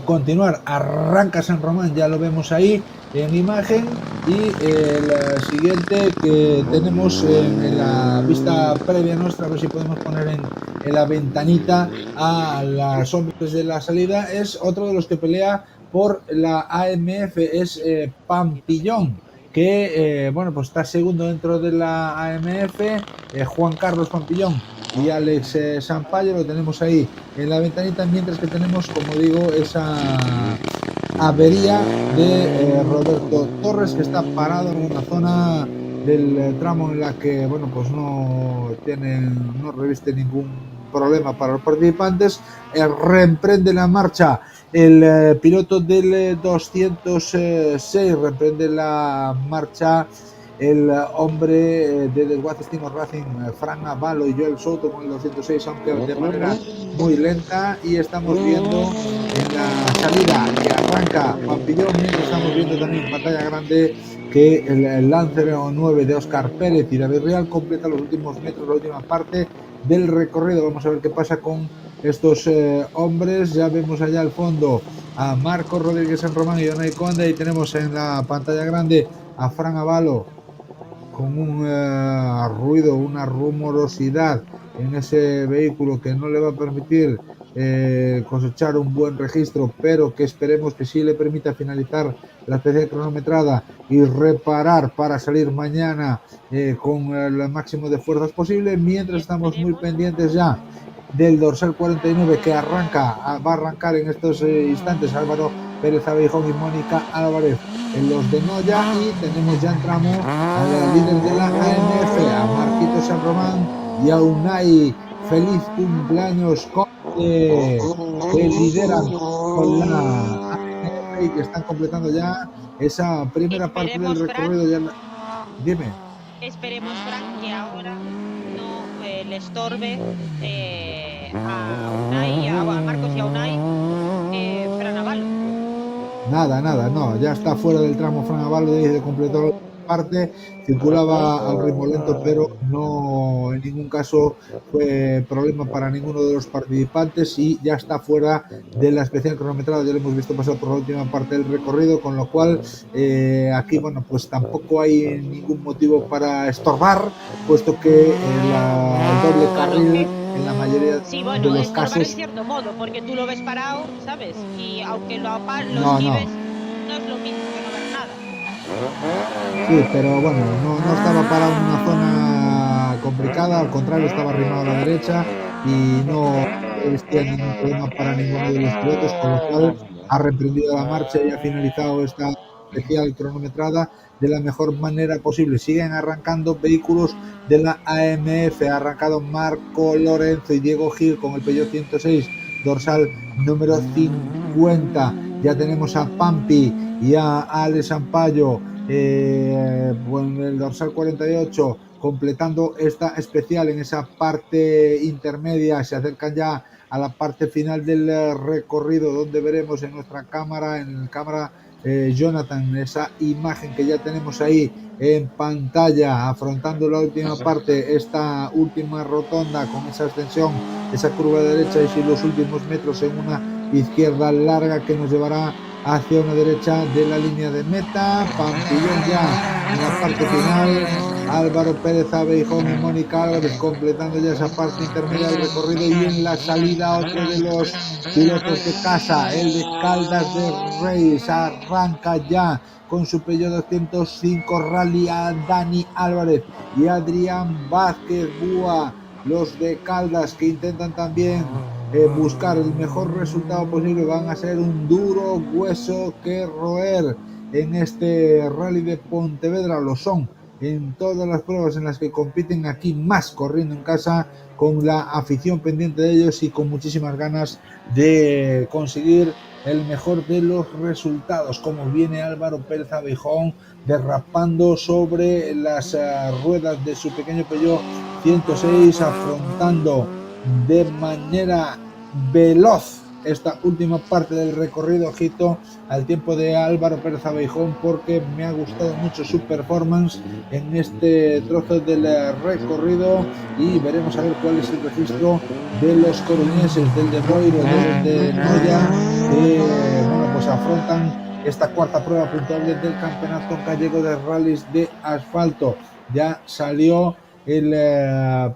continuar. Arranca San Román, ya lo vemos ahí en imagen, y el siguiente que tenemos en la vista previa nuestra, a ver si podemos poner en la ventanita a los hombres de la salida, es otro de los que pelea por la AMF, es Pampillón, que bueno, pues está segundo dentro de la AMF, Juan Carlos Pampillón y Alex Sampaio, lo tenemos ahí en la ventanita, mientras que tenemos, como digo, esa avería de Roberto Torres, que está parado en una zona del tramo en la que, bueno, pues no reviste ningún problema para los participantes. Reemprende la marcha el piloto del 206, reprende la marcha el hombre de Desguaces Team Racing, Fran Avalo y Joel Souto con el 206, aunque de manera muy lenta, y estamos viendo en la salida que arranca Pampillón, mientras estamos viendo también en pantalla grande que el Lancer 9 de Óscar Pérez y David Real completa los últimos metros, la última parte del recorrido. Vamos a ver qué pasa con estos hombres. Ya vemos allá al fondo a Marcos Rodríguez San Román y Donay Conde, y tenemos en la pantalla grande a Fran Avalo con un ruido, una rumorosidad en ese vehículo que no le va a permitir cosechar un buen registro, pero que esperemos que sí le permita finalizar la especial cronometrada y reparar para salir mañana con el máximo de fuerzas posible, mientras estamos muy pendientes ya del dorsal 49 que va a arrancar en estos instantes Álvaro Pérez Abejón y Mónica Álvarez en los de Noya, y tenemos ya entramos a la líder de la AMF, a Marquito San Román y a Unai. Feliz cumpleaños, que lideran con la AMF y que están completando ya esa primera parte del recorrido. Ya dime. Esperemos, Frank, que ahora no le estorbe a Unai, a Marcos y a Unai, Fran Avalo. Nada, no, ya está fuera del tramo Fran Avalo, de completar la parte, circulaba al ritmo lento, pero no en ningún caso fue problema para ninguno de los participantes, y ya está fuera de la especial cronometrada. Ya lo hemos visto pasar por la última parte del recorrido, con lo cual aquí, bueno, pues tampoco hay ningún motivo para estorbar, puesto que el doble carril en la mayoría de los casos, en cierto modo, porque tú lo ves parado, ¿sabes? Y aunque lo esquives, no es lo mismo que no ver nada. Sí, pero bueno, no estaba parado en una zona complicada, al contrario, estaba arrimado a la derecha y no existía ningún problema para ninguno de los pilotos, con lo cual ha reprendido la marcha y ha finalizado esta especial cronometrada de la mejor manera posible. Siguen arrancando vehículos de la AMF, ha arrancado Marco Lorenzo y Diego Gil con el Peugeot 106, dorsal número 50. Ya tenemos a Pampi y a Ale Sampaio con el dorsal 48, completando esta especial en esa parte intermedia. Se acercan ya a la parte final del recorrido, donde veremos en nuestra cámara, Jonathan, esa imagen que ya tenemos ahí en pantalla, afrontando la última parte, esta última rotonda con esa extensión, esa curva de derecha y los últimos metros en una izquierda larga que nos llevará hacia una derecha de la línea de meta. Pampillón ya en la parte final, Álvaro Pérez Abejón y Mónica Álvarez completando ya esa parte intermedia del recorrido, y en la salida otro de los pilotos de casa, el de Caldas de Reis, arranca ya con su Peugeot 205 Rally a Dani Álvarez y Adrián Vázquez Búa, los de Caldas, que intentan también buscar el mejor resultado posible. Van a ser un duro hueso que roer en este Rally de Pontevedra, lo son en todas las pruebas en las que compiten, aquí más corriendo en casa, con la afición pendiente de ellos y con muchísimas ganas de conseguir el mejor de los resultados, como viene Álvaro Pérez Abejón derrapando sobre las ruedas de su pequeño Peugeot 106, afrontando de manera veloz esta última parte del recorrido. Ojito al tiempo de Álvaro Pérez Abejón, porque me ha gustado mucho su performance en este trozo del recorrido, y veremos a ver cuál es el registro de los coruñeses, del de Boiro, de Noya, que bueno, pues afrontan esta cuarta prueba puntuable del Campeonato Gallego de Rallys de Asfalto. Ya salió el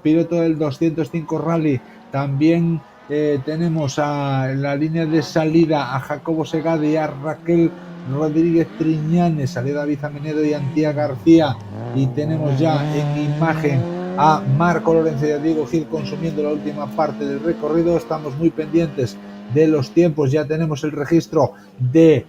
piloto del 205 Rally. También tenemos a la línea de salida a Jacobo Segade y a Raquel Rodríguez Triñanes. Salió David Amenedo y Antía García, y tenemos ya en imagen a Marco Lorenzo y a Diego Gil consumiendo la última parte del recorrido. Estamos muy pendientes de los tiempos, ya tenemos el registro de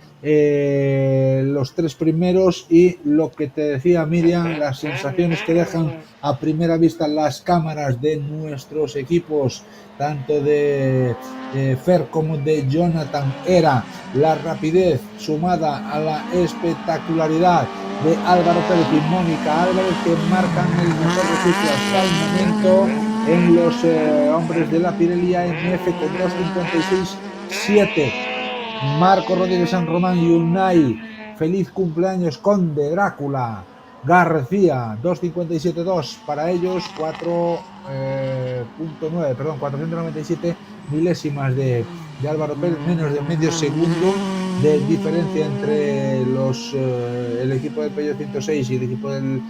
los tres primeros, y lo que te decía Miriam, las sensaciones que dejan a primera vista las cámaras de nuestros equipos, tanto de Fer como de Jonathan, era la rapidez sumada a la espectacularidad de Álvaro Pérez y Mónica Álvarez, que marcan el mejor registro hasta el momento en los hombres de la Pirelli AMF con 2.56.7. Marco Rodríguez San Román y Unai Feliz Cumpleaños Conde Drácula García 2.57.2 para ellos, 497 milésimas de Álvaro Pérez, menos de medio segundo de diferencia entre el equipo del Peugeot 106 y el equipo del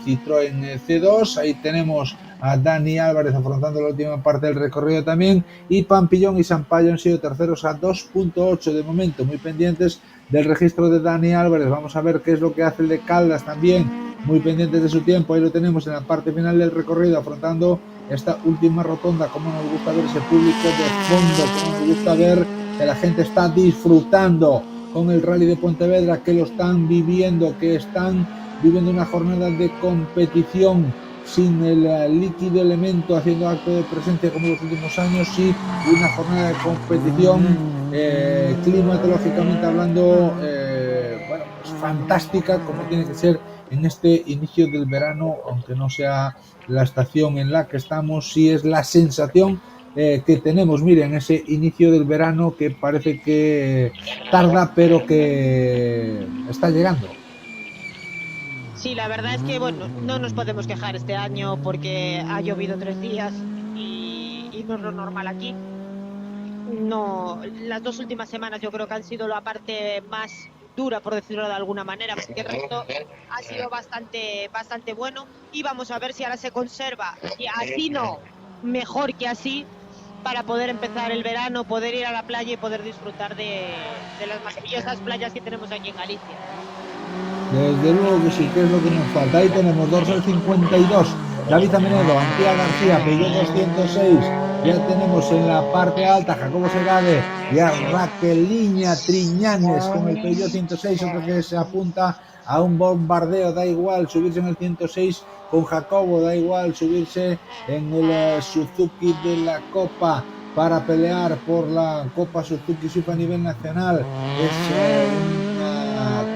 Citroën C2. Ahí tenemos a Dani Álvarez afrontando la última parte del recorrido también, y Pampillón y Sampaio han sido terceros a 2.8 de momento. Muy pendientes del registro de Dani Álvarez, vamos a ver qué es lo que hace el de Caldas también, muy pendientes de su tiempo. Ahí lo tenemos en la parte final del recorrido, afrontando esta última rotonda. Como nos gusta ver ese público de fondo, como nos gusta ver que la gente está disfrutando con el Rally de Pontevedra, que lo están viviendo, que están viviendo una jornada de competición sin el líquido elemento haciendo acto de presencia como los últimos años, y una jornada de competición climatológicamente hablando bueno, pues fantástica, como tiene que ser en este inicio del verano, aunque no sea la estación en la que estamos. Sí es la sensación que tenemos, miren, ese inicio del verano que parece que tarda, pero que está llegando. Sí, la verdad es que bueno, no nos podemos quejar este año porque ha llovido 3 días y no es lo normal aquí. No, las 2 últimas semanas yo creo que han sido la parte más dura, por decirlo de alguna manera, porque el resto ha sido bastante bueno, y vamos a ver si ahora se conserva, y así no, mejor que así, para poder empezar el verano, poder ir a la playa y poder disfrutar de las maravillosas playas que tenemos aquí en Galicia. Desde luego que sí, que es lo que nos falta. Ahí tenemos dorsal 52, David Amenedo, Antía García, Peugeot 206. Ya tenemos en la parte alta Jacobo Segade y a Raqueliña Triñanes con el Peugeot 106, otro que se apunta a un bombardeo. Da igual subirse en el 106 con Jacobo, da igual subirse en el Suzuki de la Copa para pelear por la Copa Suzuki SUF a nivel nacional. Es un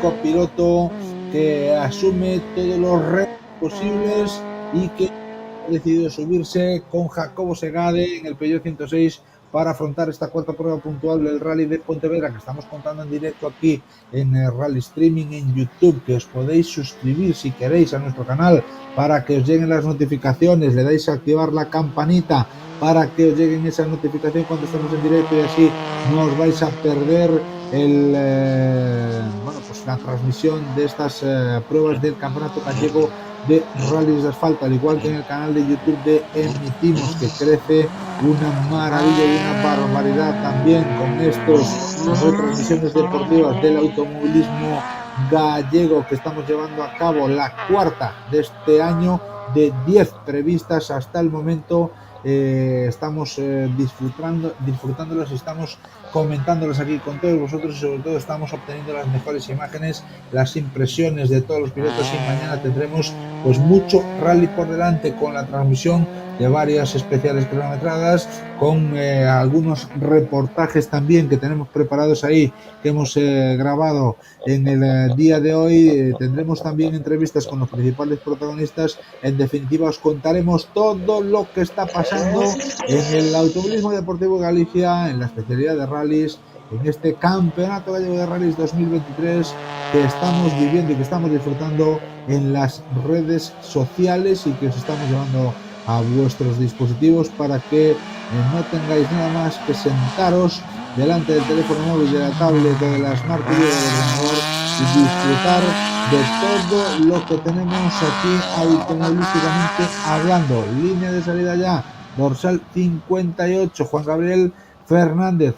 copiloto que asume todos los retos posibles y que ha decidido subirse con Jacobo Segade en el Peugeot 106 para afrontar esta cuarta prueba puntual del Rally de Pontevedra, que estamos contando en directo aquí en el Rally Streaming en YouTube, que os podéis suscribir si queréis a nuestro canal para que os lleguen las notificaciones, le dais a activar la campanita para que os lleguen esas notificaciones cuando estamos en directo, y así no os vais a perder pues la transmisión de estas pruebas del Campeonato Gallego de Rallys de Asfalto, al igual que en el canal de YouTube de Emitimos, que crece una maravilla y una barbaridad también con estas retransmisiones deportivas del automovilismo gallego que estamos llevando a cabo, la cuarta de este año, de 10 previstas hasta el momento. Estamos disfrutándolas, estamos comentándolas aquí con todos vosotros y sobre todo estamos obteniendo las mejores imágenes, las impresiones de todos los pilotos y mañana tendremos pues mucho rally por delante con la transmisión de varias especiales cronometradas, con algunos reportajes también que tenemos preparados ahí, que hemos grabado en el día de hoy. Tendremos también entrevistas con los principales protagonistas. En definitiva, os contaremos todo lo que está pasando en el automovilismo deportivo de Galicia, en la especialidad de rallies, en este Campeonato Gallego de Rallies 2023 que estamos viviendo y que estamos disfrutando en las redes sociales y que os estamos llevando a vuestros dispositivos para que no tengáis nada más que sentaros delante del teléfono móvil, de la tablet o de la Smart TV o del ordenador y disfrutar de todo lo que tenemos aquí automovilísticamente hablando. Línea de salida ya, dorsal 58, Juan Gabriel Fernández,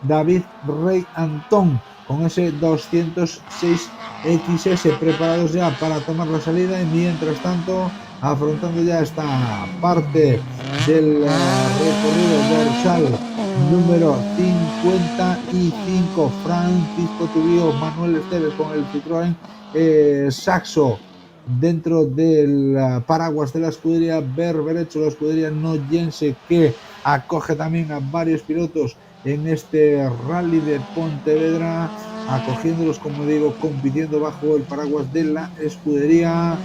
David Rey Antón con ese 206 XS preparados ya para tomar la salida, y mientras tanto afrontando ya esta parte del recorrido dorsal número 55, Francisco Tubío, Manuel Esteves con el Citroën Saxo dentro del paraguas de la escudería Berberecho, la escudería noyense que acoge también a varios pilotos en este rally de Pontevedra, acogiéndolos, como digo, compitiendo bajo el paraguas de la escudería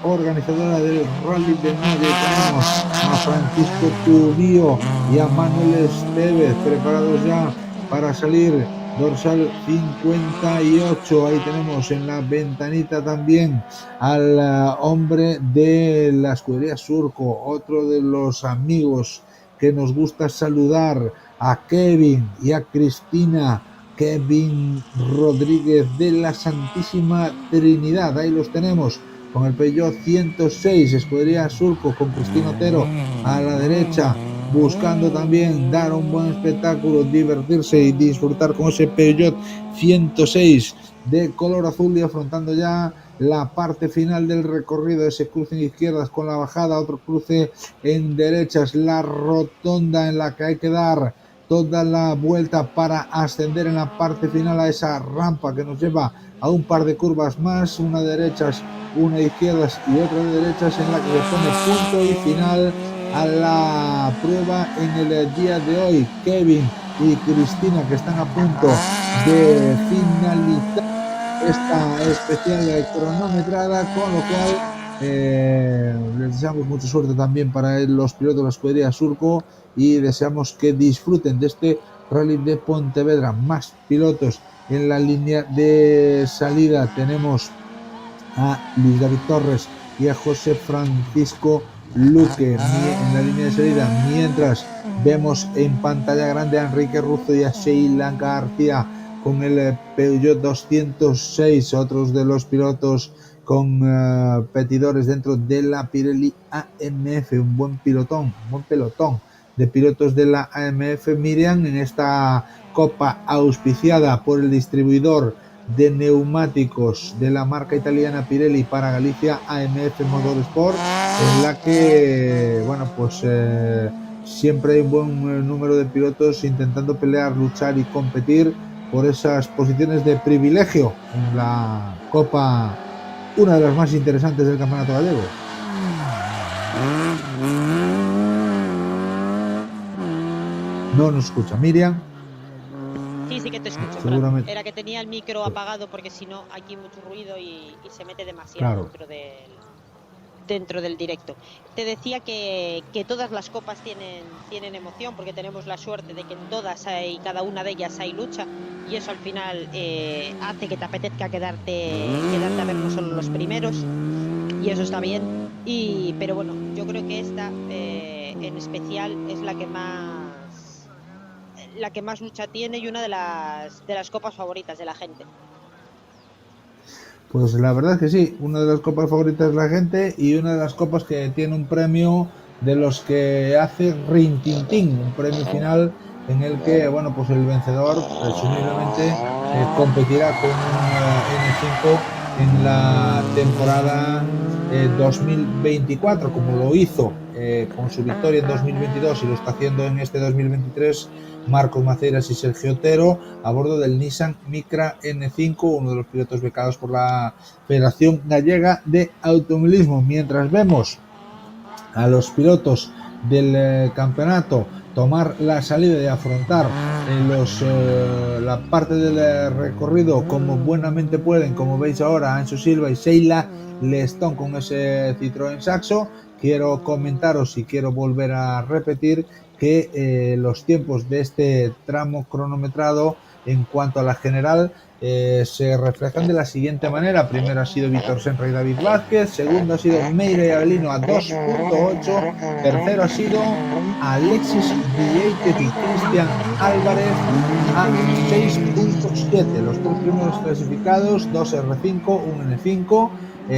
organizadora del rally de Noye. Tenemos a Francisco Tubío y a Manuel Esteves preparados ya para salir, dorsal 58. Ahí tenemos en la ventanita también al hombre de la escudería Surco, otro de los amigos que nos gusta saludar, a Kevin y a Cristina, Kevin Rodríguez de la Santísima Trinidad. Ahí los tenemos con el Peugeot 106, escudería Surco, con Cristina Otero a la derecha, buscando también dar un buen espectáculo, divertirse y disfrutar con ese Peugeot 106 de color azul, y afrontando ya la parte final del recorrido, ese cruce en izquierdas con la bajada, otro cruce en derechas, la rotonda en la que hay que dar toda la vuelta para ascender en la parte final a esa rampa que nos lleva a un par de curvas más, una de derechas, una de izquierdas y otra de derechas, en la que se pone punto y final a la prueba en el día de hoy. Kevin y Cristina, que están a punto de finalizar esta especial cronometrada, con lo cual les deseamos mucha suerte también para los pilotos de la escudería Surco y deseamos que disfruten de este rally de Pontevedra. Más pilotos en la línea de salida, tenemos a Luis David Torres y a José Francisco Luque en la línea de salida, mientras vemos en pantalla grande a Enrique Ruzo y a Sheila García con el Peugeot 206, otros de los pilotos con petidores dentro de la Pirelli AMF, un buen pelotón de pilotos de la AMF Miriam en esta copa auspiciada por el distribuidor de neumáticos de la marca italiana Pirelli para Galicia, AMF Motorsport, en la que bueno, pues siempre hay un buen número de pilotos intentando pelear, luchar y competir por esas posiciones de privilegio en la copa, una de las más interesantes del campeonato gallego. No nos escucha Miriam. Sí que te escucho. Seguramente. Era que tenía el micro apagado porque si no aquí mucho ruido y se mete demasiado dentro del directo. Te decía que todas las copas tienen emoción, porque tenemos la suerte de que en todas y cada una de ellas hay lucha, y eso al final hace que te apetezca quedarte a ver no solo los primeros, y eso está bien. Pero bueno, yo creo que esta en especial es la que más lucha tiene y una de las copas favoritas de la gente. Pues la verdad es que sí, una de las copas favoritas de la gente y una de las copas que tiene un premio de los que hace rintintín, un premio final en el que, bueno, pues el vencedor presumiblemente competirá con un N5 en la temporada 2024, como lo hizo con su victoria en 2022 y lo está haciendo en este 2023 Marcos Maceiras y Sergio Otero a bordo del Nissan Micra N5, uno de los pilotos becados por la Federación Gallega de Automovilismo. Mientras vemos a los pilotos del campeonato tomar la salida y afrontar la parte del recorrido como buenamente pueden, como veis ahora, Anxo Silva y Sheila Lestón con ese Citroën Saxo, quiero comentaros y quiero volver a repetir que los tiempos de este tramo cronometrado en cuanto a la general se reflejan de la siguiente manera. Primero ha sido Víctor Senra y David Vázquez, segundo ha sido Meira y Avelino a 2.8, tercero ha sido Alexis Vieitez y Cristian Álvarez a 6.7. Los tres primeros clasificados, 2 R5, un N5,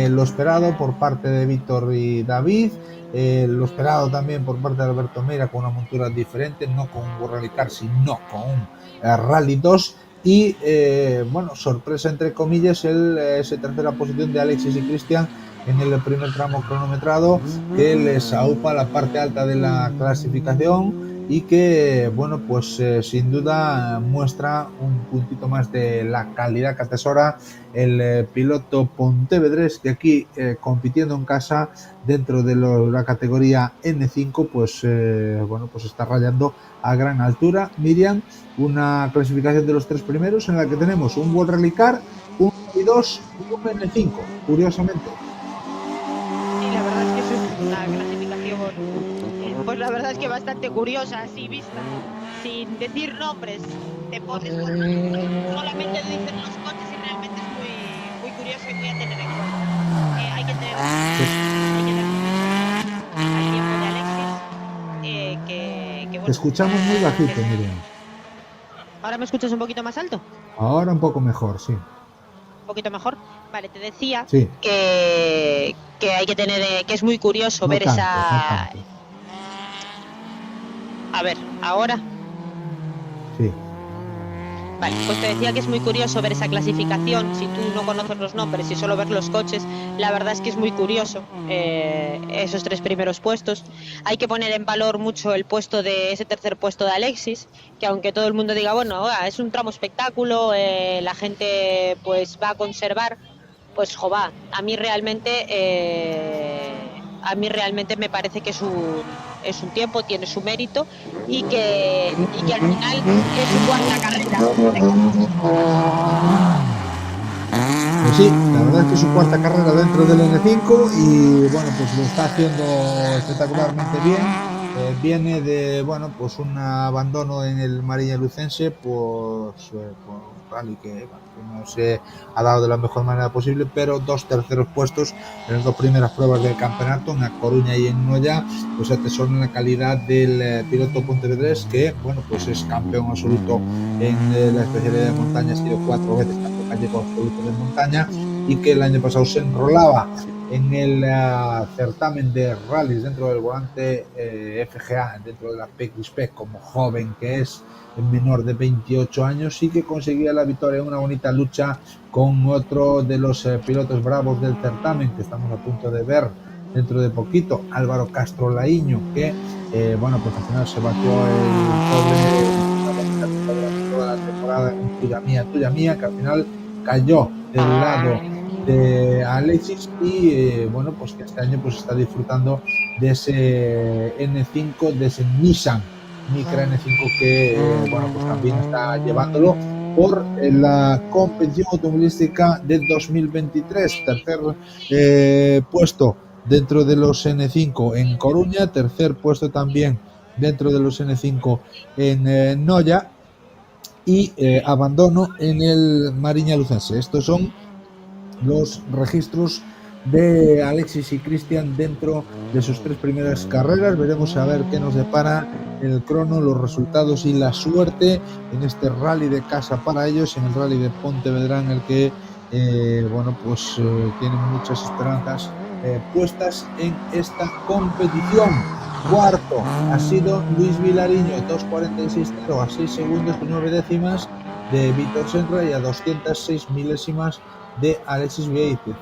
lo esperado por parte de Víctor y David, lo esperado también por parte de Alberto Meira con una montura diferente, no con un Rally Car, sino con un Rally 2. Y bueno, sorpresa entre comillas, esa tercera posición de Alexis y Cristian en el primer tramo cronometrado, que les aupa la parte alta de la clasificación y que, bueno, pues sin duda muestra un puntito más de la calidad que atesora el piloto pontevedrés, que aquí compitiendo en casa dentro de la categoría N5, pues bueno, pues está rayando a gran altura. Miriam, una clasificación de los tres primeros en la que tenemos un World Rally Car, un Rally 2 y un N5, curiosamente. Sí, la verdad es que eso es una clasificación, pues la verdad es que bastante curiosa, así vista, sin decir nombres, te pones con solamente dicen los coches y realmente es muy curioso y muy a tener en cuenta. Hay que tener al tiempo de Alexis, que bueno, Te escuchamos muy bajito, Miriam. ¿Ahora me escuchas un poquito más alto? Ahora un poco mejor, sí. Un poquito mejor. Vale, te decía Sí. que hay que tener, que es muy curioso No ver tanto, esa... no tanto. A ver, ahora... Sí. Vale, pues te decía que es muy curioso ver esa clasificación. Si tú no conoces los nombres y solo ver los coches, la verdad es que es muy curioso esos tres primeros puestos. Hay que poner en valor mucho el puesto de ese tercer puesto de Alexis, que aunque todo el mundo diga, bueno, es un tramo espectáculo, la gente pues va a conservar, pues jova, a mí realmente me parece que es un tiempo, tiene su mérito y que al final es su cuarta carrera. Pues sí, la verdad es que es su cuarta carrera dentro del N5 y bueno, pues lo está haciendo espectacularmente bien. Viene de, bueno, pues un abandono en el Mariña Lucense por un rally que no se ha dado de la mejor manera posible, pero 2 terceros puestos en las 2 primeras pruebas del campeonato, en A Coruña y en Noia, pues atesoran la calidad del piloto pontevedrés, que, bueno, pues es campeón absoluto en la especialidad de montaña, ha sido 4 veces campeón gallego absoluto de montaña y que el año pasado se enrolaba en el certamen de rallies dentro del volante FGA, dentro de la PXP, como joven que es, menor de 28 años, y que conseguía la victoria en una bonita lucha con otro de los pilotos bravos del certamen que estamos a punto de ver dentro de poquito, Álvaro Castro Laíño, que bueno, pues al final se batió el pobre toda la temporada en Tuya Mía, que al final cayó del lado de Alexis y bueno, pues que este año pues está disfrutando de ese N5, de ese Nissan Micra N5 que bueno, pues también está llevándolo por la competición automovilística de 2023. Tercer puesto dentro de los N5 en Coruña, tercer puesto también dentro de los N5 en Noia y abandono en el Mariña Lucense. Estos son los registros de Alexis y Cristian dentro de sus 3 primeras carreras. Veremos a ver qué nos depara el crono, los resultados y la suerte en este rally de casa para ellos, en el rally de Pontevedra, en el que bueno, pues tienen muchas esperanzas puestas en esta competición. Cuarto ha sido Luis Vilariño, 2.46.0 a 6 segundos y 9 décimas de Víctor Senra y a 206 milésimas de Alexis Vieitez.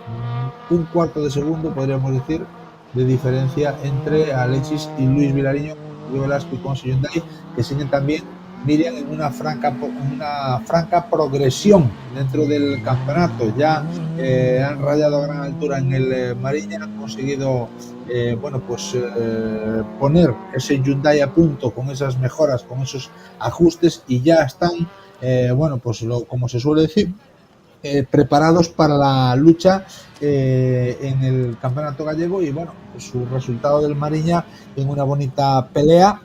Un cuarto de segundo, podríamos decir, de diferencia entre Alexis y Luis Vilariño, Velasco y Consi Hyundai, que siguen también, Miriam, en una franca progresión dentro del campeonato. Ya han rayado a gran altura en el Mariña, han conseguido poner ese Hyundai a punto con esas mejoras, con esos ajustes, y ya están, como se suele decir, preparados para la lucha en el campeonato gallego. Y bueno, pues su resultado del Mariña en una bonita pelea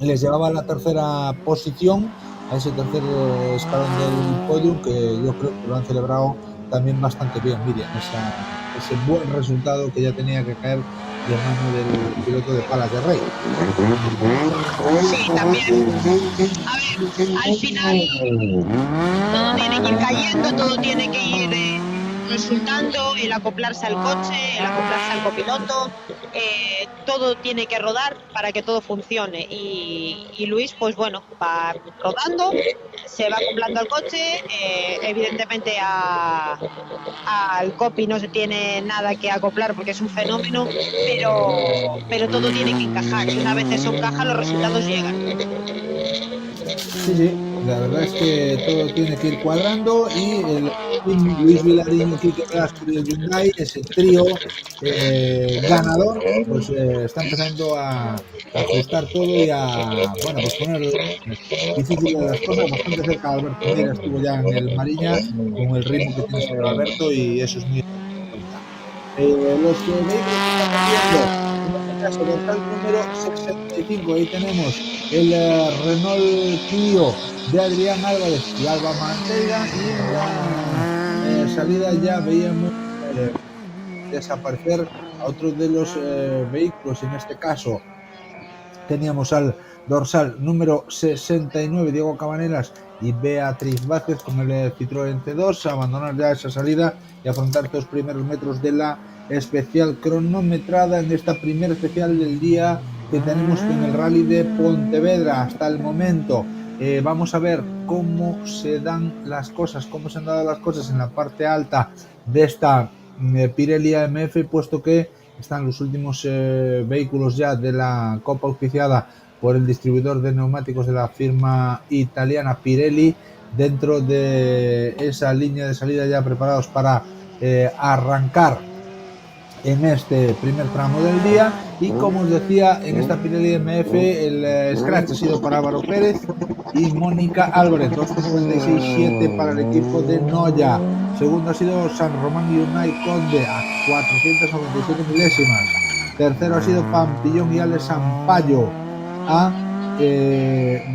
les llevaba a la tercera posición, a ese tercer escalón del podium, que yo creo que lo han celebrado también bastante bien, Miriam, ese buen resultado que ya tenía que caer de mano del piloto de Palas de Rey. Sí, también. A ver, al final todo tiene que ir cayendo, todo tiene que ir resultando, el acoplarse al coche, el acoplarse al copiloto, todo tiene que rodar para que todo funcione. Y Luis, pues bueno, va rodando, se va acoplando al coche, evidentemente al copy no se tiene nada que acoplar porque es un fenómeno, pero todo tiene que encajar, y una vez eso encaja los resultados llegan. Sí, la verdad es que todo tiene que ir cuadrando, y el Luis Vilariño, Quique Velasco y el Hyundai, ese trío ganador, pues está empezando a ajustar todo y a poner difíciles las cosas, bastante cerca de Alberto Mira. Estuvo ya en el Mariña con el ritmo que tiene sobre Alberto, y eso es muy importante. Los vehículos que están viendo, en este caso dorsal número 65, ahí tenemos el Renault Clio de Adrián Álvarez y Alba Manteiga, y en la salida ya veíamos desaparecer a otros de los vehículos. En este caso teníamos al dorsal número 69 Diego Cabanelas y Beatriz Vázquez con el Citroën C2, abandonar ya esa salida y afrontar los primeros metros de la especial cronometrada en esta primera especial del día que tenemos en el Rally de Pontevedra. Hasta el momento vamos a ver cómo se dan las cosas, cómo se han dado las cosas en la parte alta de esta Pirelli AMF, puesto que están los últimos vehículos ya de la Copa auspiciada por el distribuidor de neumáticos de la firma italiana Pirelli dentro de esa línea de salida, ya preparados para arrancar en este primer tramo del día. Y como os decía, en esta Pirelli MF el scratch ha sido para Álvaro Pérez y Mónica Álvarez, 2.56.7 para el equipo de Noya. Segundo ha sido San Román y Unai Conde a 497 milésimas. Tercero ha sido Pampillón y Alex Sampaio a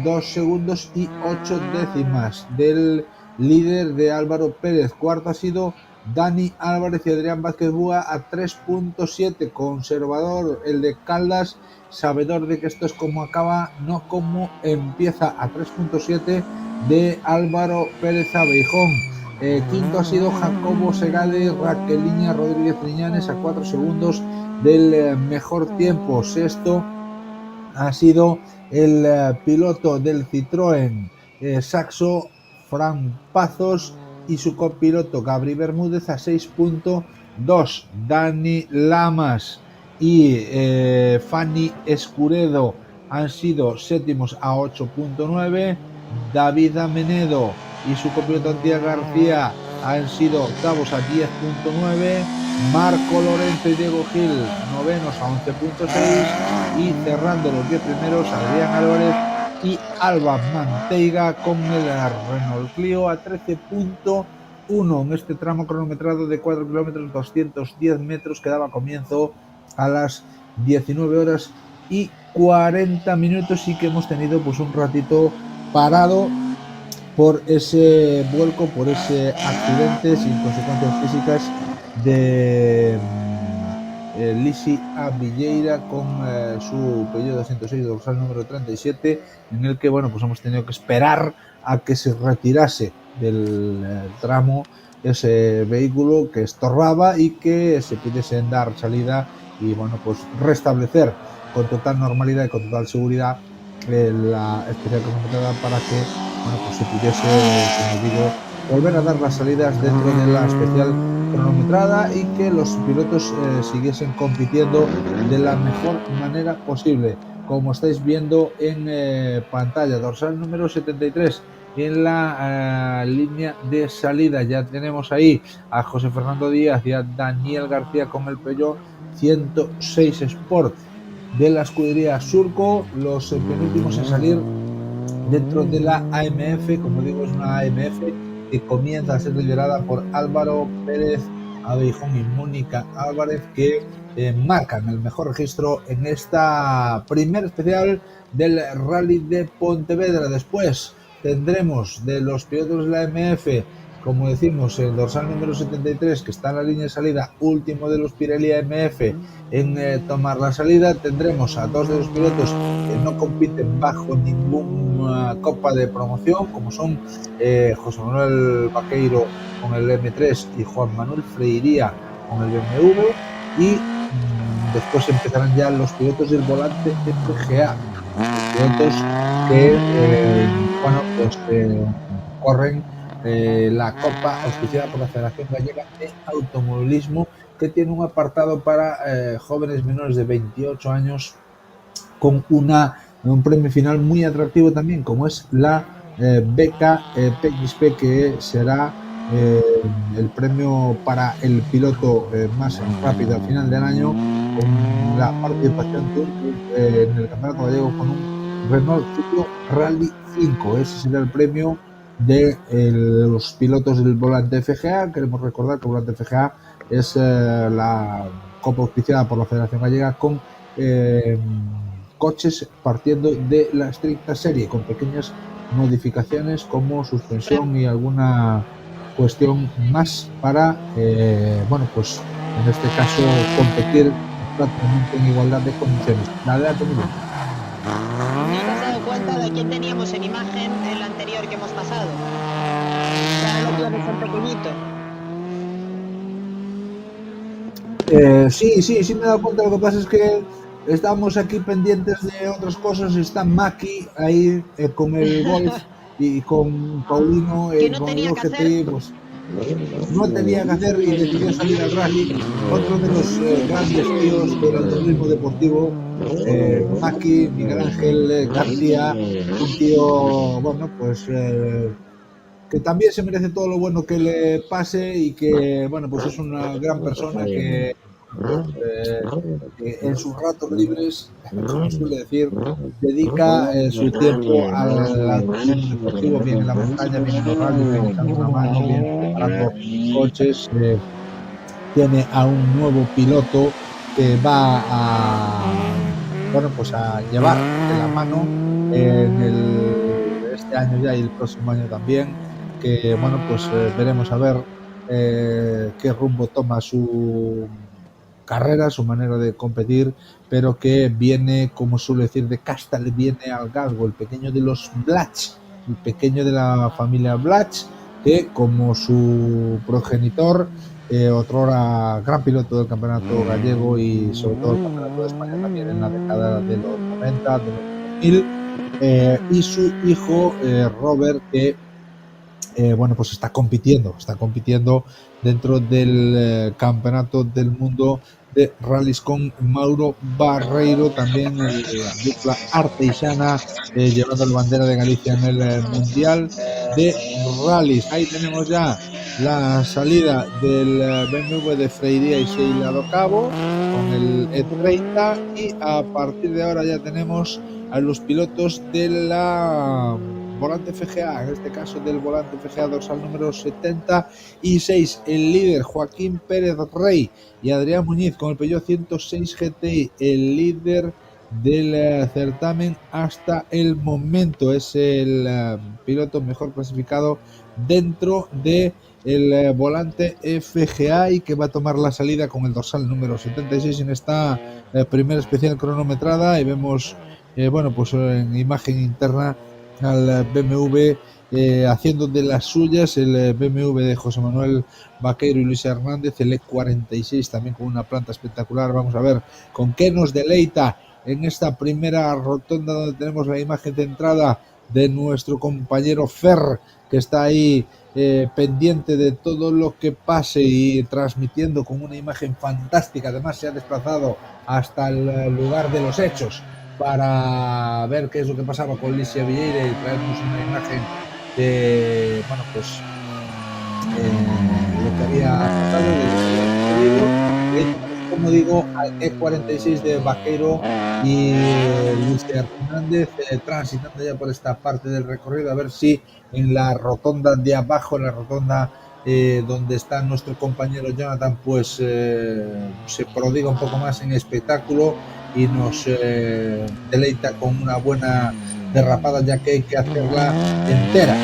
2 segundos y 8 décimas del líder de Álvaro Pérez. Cuarto ha sido Dani Álvarez y Adrián Vázquez Búa a 3.7, conservador el de Caldas, sabedor de que esto es como acaba, no como empieza, a 3.7 de Álvaro Pérez Abeijón. Quinto ha sido Jacobo Segade, Raqueliña Rodríguez Riñanes a 4 segundos del mejor tiempo. Sexto ha sido el piloto del Citroën Saxo, Fran Pazos, y su copiloto Gabri Bermúdez a 6.2. Dani Lamas y Fanny Escuredo han sido séptimos a 8.9. David Amenedo y su copiloto Antía García han sido octavos a 10.9. Marco Lorenzo y Diego Gil novenos a 11.6. y cerrando los 10 primeros Adrián Álvarez y Alba Manteiga con el Renault Clio a 13.1 en este tramo cronometrado de 4 kilómetros 210 metros que daba comienzo a las 19 horas y 40 minutos, y que hemos tenido pues un ratito parado por ese vuelco, por ese accidente sin consecuencias físicas de Lisi Abilleira con su Peugeot 206 dorsal número 37, en el que pues hemos tenido que esperar a que se retirase del tramo ese vehículo que estorbaba y que se pudiese dar salida y pues restablecer con total normalidad y con total seguridad la especial cronometrada para que bueno, pues se pudiese, como digo, volver a dar las salidas dentro de la especial cronometrada y que los pilotos siguiesen compitiendo de la mejor manera posible. Como estáis viendo en pantalla, dorsal número 73 en la línea de salida. Ya tenemos ahí a José Fernando Díaz y a Daniel García con el Peugeot 106 Sport de la escudería Surco, los penúltimos en salir dentro de la AMF. Como digo, es una AMF que comienza a ser liderada por Álvaro Pérez Abejón y Mónica Álvarez, que marcan el mejor registro en esta primer especial del Rally de Pontevedra. Después tendremos de los pilotos de la AMF, como decimos, el dorsal número 73, que está en la línea de salida, último de los Pirelli AMF en tomar la salida. Tendremos a dos de los pilotos que no compiten bajo ninguna copa de promoción, como son José Manuel Vaqueiro con el M3 y Juan Manuel Freiría con el BMW, y después empezarán ya los pilotos del volante FGA, pilotos que bueno, pues corren la copa auspiciada por la Federación Gallega de Automovilismo, que tiene un apartado para jóvenes menores de 28 años con un premio final muy atractivo también, como es la beca PXP, que será el premio para el piloto más rápido al final del año, con la participación en el Campeonato Gallego con un Renault Clio Rally 5. Ese será el premio de los pilotos del volante FGA. Queremos recordar que el volante FGA es la copa auspiciada por la Federación Gallega con coches partiendo de la estricta serie, con pequeñas modificaciones como suspensión y alguna cuestión más para, bueno, pues en este caso competir prácticamente en igualdad de condiciones. Adelante, Miguel. ¿No te has dado cuenta de quién teníamos en imagen en la anterior que hemos pasado? Ya lo tienes tan pequeñito. Sí me he dado cuenta. Lo que pasa es que estamos aquí pendientes de otras cosas. Está Maki ahí con el Golf y con Paulino no con tenía el que GTI, hacer. pues no tenía que hacer y decidió salir al rally. Otro de los grandes tíos del automovilismo deportivo, Maki Miguel Ángel García, un tío, bueno, pues que también se merece todo lo bueno que le pase y que, bueno, pues es una gran persona que en sus ratos libres, como suele decir, dedica su tiempo al automovilismo deportivo, bien en la montaña, bien en los rallies, bien echando una mano, bien preparando coches. Tiene a un nuevo piloto que va a, bueno, pues a llevar de la mano en este año ya y el próximo año también, que, bueno, pues veremos a ver qué rumbo toma su carrera, su manera de competir, pero que viene, como suele decir, de casta, le viene al galgo, el pequeño de los Blach, el pequeño de la familia Blach, que como su progenitor, otrora gran piloto del campeonato gallego y sobre todo el campeonato de España también en la década de los 90, de los 2000, y su hijo Robert, que bueno, pues está compitiendo dentro del campeonato del mundo de rallies con Mauro Barreiro, también la dupla artesana, llevando la bandera de Galicia en el mundial de rallies. Ahí tenemos ya la salida del BMW de Freiría y Sheila do Cabo con el E30, y a partir de ahora ya tenemos a los pilotos de la volante FGA, en este caso del volante FGA dorsal número 76, el líder Joaquín Pérez Rey y Adrián Muñiz con el Peugeot 106 GTI, el líder del certamen hasta el momento. Es el piloto mejor clasificado dentro de el volante FGA y que va a tomar la salida con el dorsal número 76 en esta primera especial cronometrada. Y vemos, bueno, pues en imagen interna al BMW haciendo de las suyas, el BMW de José Manuel Vaqueiro y Luis Hernández, el E46 también con una planta espectacular. Vamos a ver con qué nos deleita en esta primera rotonda, donde tenemos la imagen centrada de nuestro compañero Fer, que está ahí pendiente de todo lo que pase y transmitiendo con una imagen fantástica. Además se ha desplazado hasta el lugar de los hechos para ver qué es lo que pasaba con Licia Vieira y traernos una imagen de, bueno, pues lo que había pasado, como digo, al E46 de Vaquero y Luis Hernández transitando ya por esta parte del recorrido, a ver si en la rotonda de abajo, en la rotonda donde está nuestro compañero Jonathan, pues se prodiga un poco más en espectáculo y nos deleita con una buena derrapada, ya que hay que hacerla entera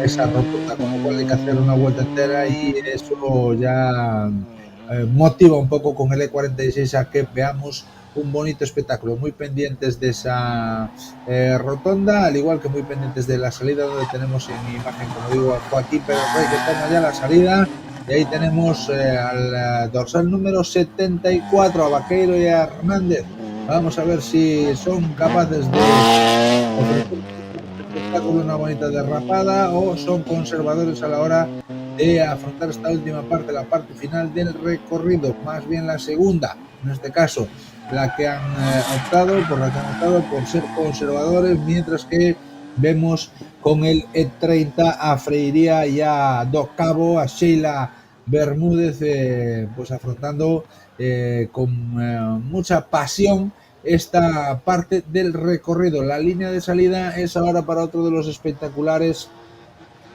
esa rotonda, con lo cual hay que hacer una vuelta entera y eso ya motiva un poco con el E46 a que veamos un bonito espectáculo. Muy pendientes de esa rotonda, al igual que muy pendientes de la salida, donde tenemos en imagen, como digo, a Joaquín Pérez Rey, que toma ya la salida, y ahí tenemos al dorsal número 74, a Vaqueiro y a Hernández. Vamos a ver si son capaces de una bonita derrapada o son conservadores a la hora de afrontar esta última parte, la parte final del recorrido, más bien la segunda, en este caso la que han optado por ser conservadores, mientras que vemos con el E30 a Freiría y a Do Cabo, a Sheila Bermúdez, pues afrontando con mucha pasión esta parte del recorrido. La línea de salida es ahora para otro de los espectaculares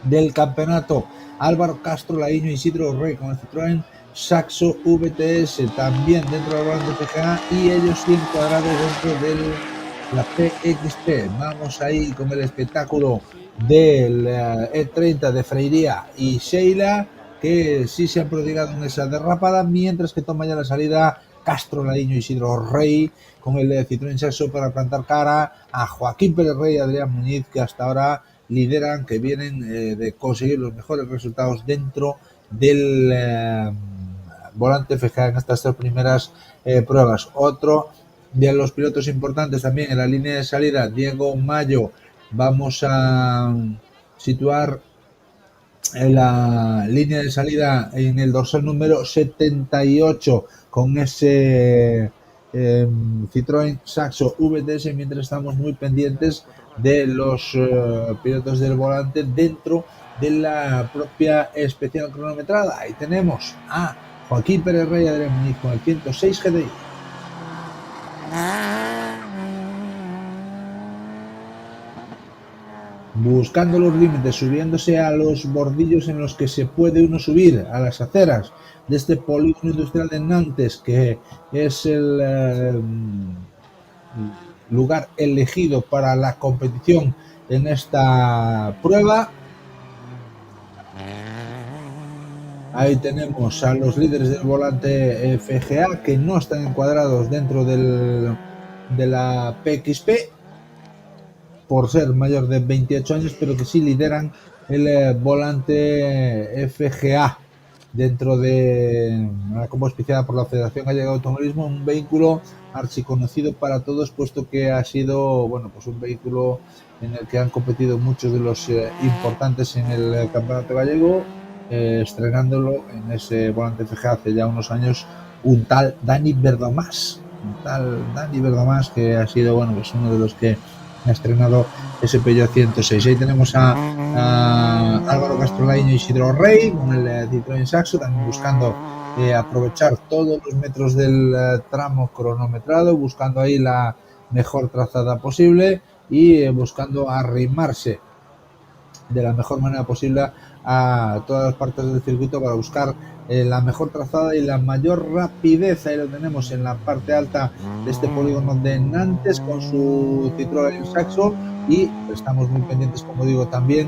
del campeonato, Álvaro Castro Laíño, Isidro Rey con el Citroën Saxo VTS, también dentro de la Volante FGA, y ellos sí encuadrados dentro de la PXP. Vamos ahí con el espectáculo del E30 de Freiría y Sheila, que sí se han prodigado en esa derrapada, mientras que toma ya la salida Castro Laíño, Isidro Rey con el Citroën Saxo para plantar cara a Joaquín Pérez Rey y Adrián Muñiz, que hasta ahora lideran, que vienen de conseguir los mejores resultados dentro del Volante FGA en estas tres primeras pruebas. Otro de los pilotos importantes también en la línea de salida, Diego Mayo. Vamos a situar en la línea de salida en el dorsal número 78 con ese Citroën Saxo VTS, mientras estamos muy pendientes de los pilotos del volante dentro de la propia especial cronometrada. Ahí tenemos a Joaquín Pérez Rey y Adrián Muñiz con el 106 GTI. Buscando los límites, subiéndose a los bordillos en los que se puede uno subir, a las aceras de este polígono industrial de Nantes, que es el lugar elegido para la competición en esta prueba. Ahí tenemos a los líderes del Volante FGA, que no están encuadrados dentro de la PXP por ser mayor de 28 años, pero que sí lideran el Volante FGA dentro de la Copa auspiciada por la Federación Gallega de Automovilismo, un vehículo archiconocido para todos, puesto que ha sido, bueno, pues un vehículo en el que han competido muchos de los importantes en el campeonato gallego, estrenándolo en ese Volante FGA hace ya unos años un tal Dani Verdomás, que ha sido, bueno, pues uno de los que ha estrenado ese Peugeot 106. Ahí tenemos a Álvaro Castro Laíño y Isidro Rey con el Citroën Saxo, también buscando aprovechar todos los metros del tramo cronometrado, buscando ahí la mejor trazada posible y buscando arrimarse de la mejor manera posible a todas las partes del circuito para buscar la mejor trazada y la mayor rapidez. Ahí lo tenemos en la parte alta de este polígono de Nantes con su Citroën Saxo, y estamos muy pendientes, como digo, también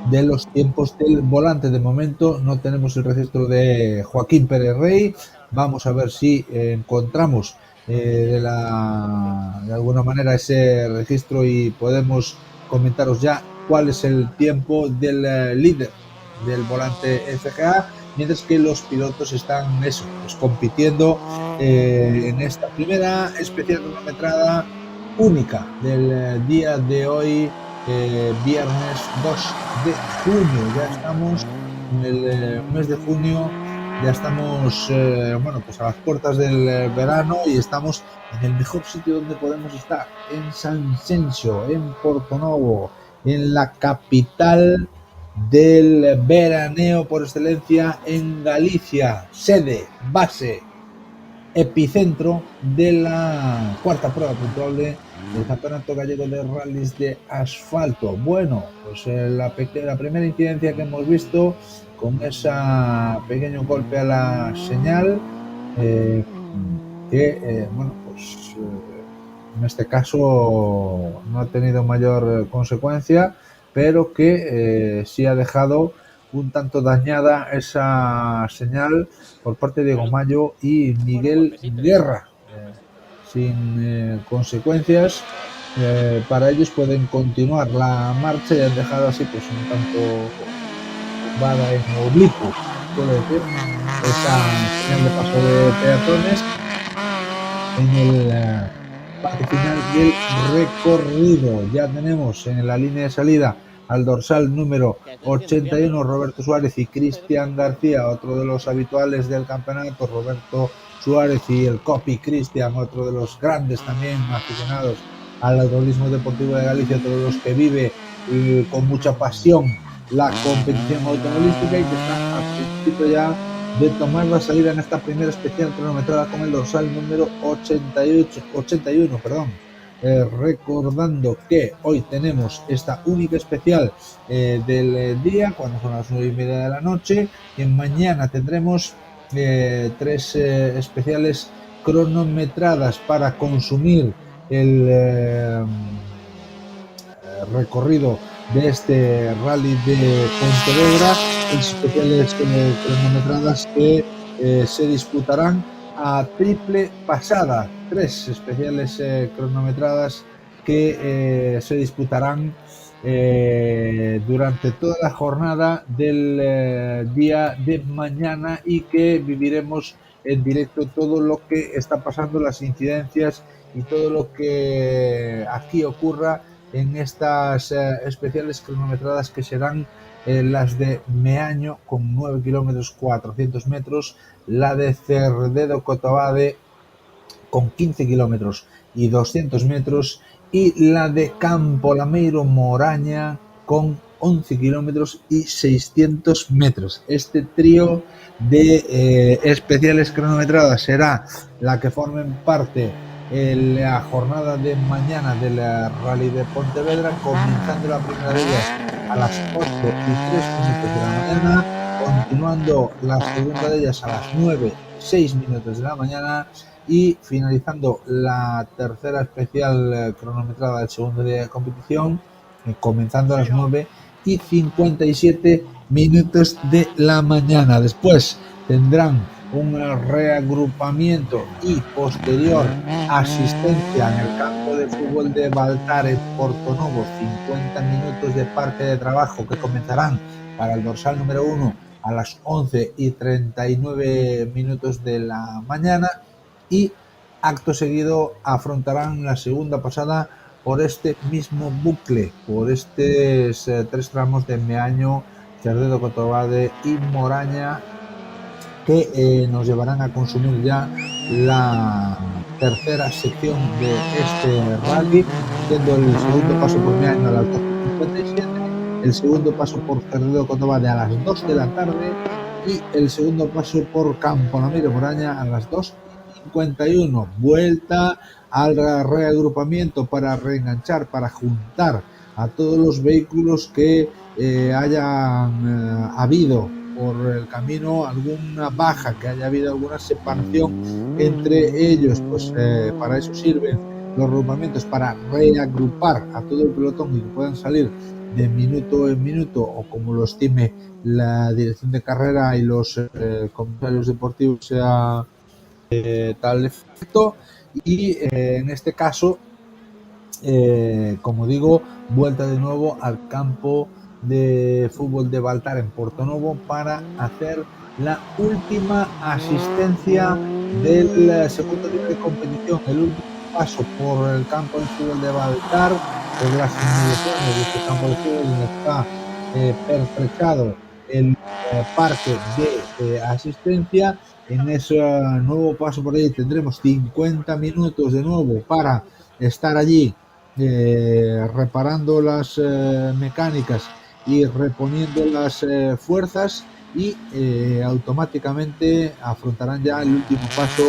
de los tiempos del volante. De momento no tenemos el registro de Joaquín Pérez Rey. Vamos a ver si encontramos de alguna manera ese registro y podemos comentaros ya cuál es el tiempo del líder del Volante FGA, mientras que los pilotos están pues compitiendo en esta primera especial cronometrada única del día de hoy, viernes 2 de junio. Ya estamos en el mes de junio, ya estamos bueno, pues a las puertas del verano y estamos en el mejor sitio donde podemos estar, en San Xenxo, en Portonovo, en la capital del veraneo por excelencia en Galicia, sede, base, epicentro de la cuarta prueba puntuable del Campeonato Gallego de Rallys de Asfalto. Bueno, pues la primera incidencia que hemos visto con ese pequeño golpe a la señal, que bueno, pues en este caso no ha tenido mayor consecuencia, pero que sí ha dejado un tanto dañada esa señal por parte de Diego Mayo y Miguel Guerra, sin consecuencias. Para ellos pueden continuar la marcha y han dejado así pues un tanto tumbada en oblicuo, puedo decir, esa señal de paso de peatones en el parte final del recorrido. Ya tenemos en la línea de salida al dorsal número 81 Roberto Suárez y Cristian García, otro de los habituales del campeonato. Roberto Suárez y el Copy Cristian, otro de los grandes también aficionados al automovilismo deportivo de Galicia, otro de los que vive con mucha pasión la competición automovilística y que está a principio ya de tomar la salida en esta primera especial cronometrada con el dorsal número 81. Recordando que hoy tenemos esta única especial del día, cuando son las 9:30 de la noche, y mañana tendremos 3 especiales cronometradas para consumir el recorrido de este rally de Pontevedra, especiales cronometradas que se disputarán a triple pasada. 3 especiales cronometradas que se disputarán durante toda la jornada del día de mañana y que viviremos en directo todo lo que está pasando, las incidencias y todo lo que aquí ocurra en estas especiales cronometradas que serán las de Meaño con 9 kilómetros 400 metros, la de Cerdedo-Cotobade con 15 kilómetros y 200 metros y la de Campo Lameiro Moraña con 11 kilómetros y 600 metros. Este trío de especiales cronometradas será la que formen parte la jornada de mañana del Rally de Pontevedra, comenzando la primera de ellas a las 8:03 de la mañana, continuando la segunda de ellas a las 9:06 de la mañana y finalizando la tercera especial cronometrada del segundo día de competición, comenzando a las 9:57 de la mañana. Después tendrán un reagrupamiento y posterior asistencia en el campo de fútbol de Baltar en Portonovo, 50 minutos de parque de trabajo que comenzarán para el dorsal número 1 a las 11:39 de la mañana y acto seguido afrontarán la segunda pasada por este mismo bucle, por estos 3 tramos de Meaño, Cerdedo-Cotobade y Moraña, que nos llevarán a consumir ya la tercera sección de este rally, siendo el segundo paso por Meaño a las 12:57, el segundo paso por Cerdedo-Cotobade a las 2 de la tarde y el segundo paso por Campo Lameiro Moraña a las 2:51. Vuelta al reagrupamiento para reenganchar, para juntar a todos los vehículos que hayan habido por el camino, alguna baja, que haya habido alguna separación entre ellos, pues para eso sirven los agrupamientos, para reagrupar a todo el pelotón y que puedan salir de minuto en minuto o como lo estime la dirección de carrera y los comisarios deportivos sea tal efecto. Y en este caso, como digo, vuelta de nuevo al campo de fútbol de Baltar en Portonovo para hacer la última asistencia del segundo día de competición, el último paso por el campo de fútbol de Baltar, por las inmediaciones de este campo de fútbol donde está pertrechado el parque de asistencia. En ese nuevo paso por ahí tendremos 50 minutos de nuevo para estar allí reparando las mecánicas y reponiendo las fuerzas, y automáticamente afrontarán ya el último paso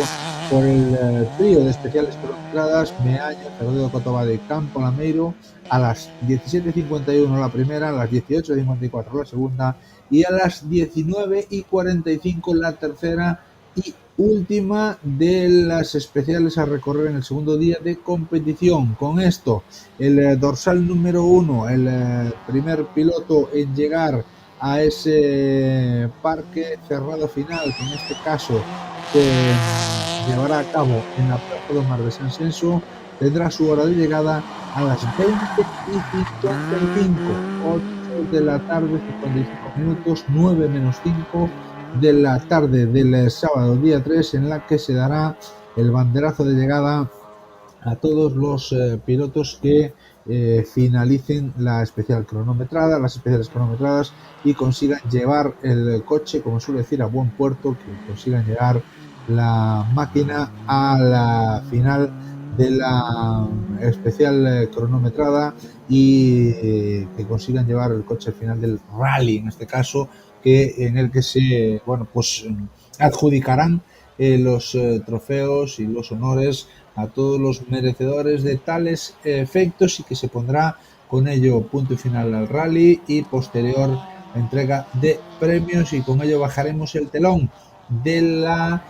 por el trío de especiales cronometradas Meaño, Cerredo Cotobá de Campo Lameiro, a las 17:51 la primera, a las 18:54 la segunda y a las 19:45 la tercera y última de las especiales a recorrer en el segundo día de competición. Con esto, el dorsal número 1, el primer piloto en llegar a ese parque cerrado final, que en este caso se llevará a cabo en la Plaza do Mar de San Censo, tendrá su hora de llegada a las 20:55, 8 de la tarde, 55 minutos, 9 menos 5 de la tarde del sábado día 3, en la que se dará el banderazo de llegada a todos los pilotos que finalicen la especial cronometrada, las especiales cronometradas, y consigan llevar el coche, como suele decir, a buen puerto, que consigan llegar la máquina a la final de la especial cronometrada y que consigan llevar el coche al final del rally, en este caso, en el que se adjudicarán los trofeos y los honores a todos los merecedores de tales efectos, y que se pondrá con ello punto y final al rally y posterior entrega de premios, y con ello bajaremos el telón de la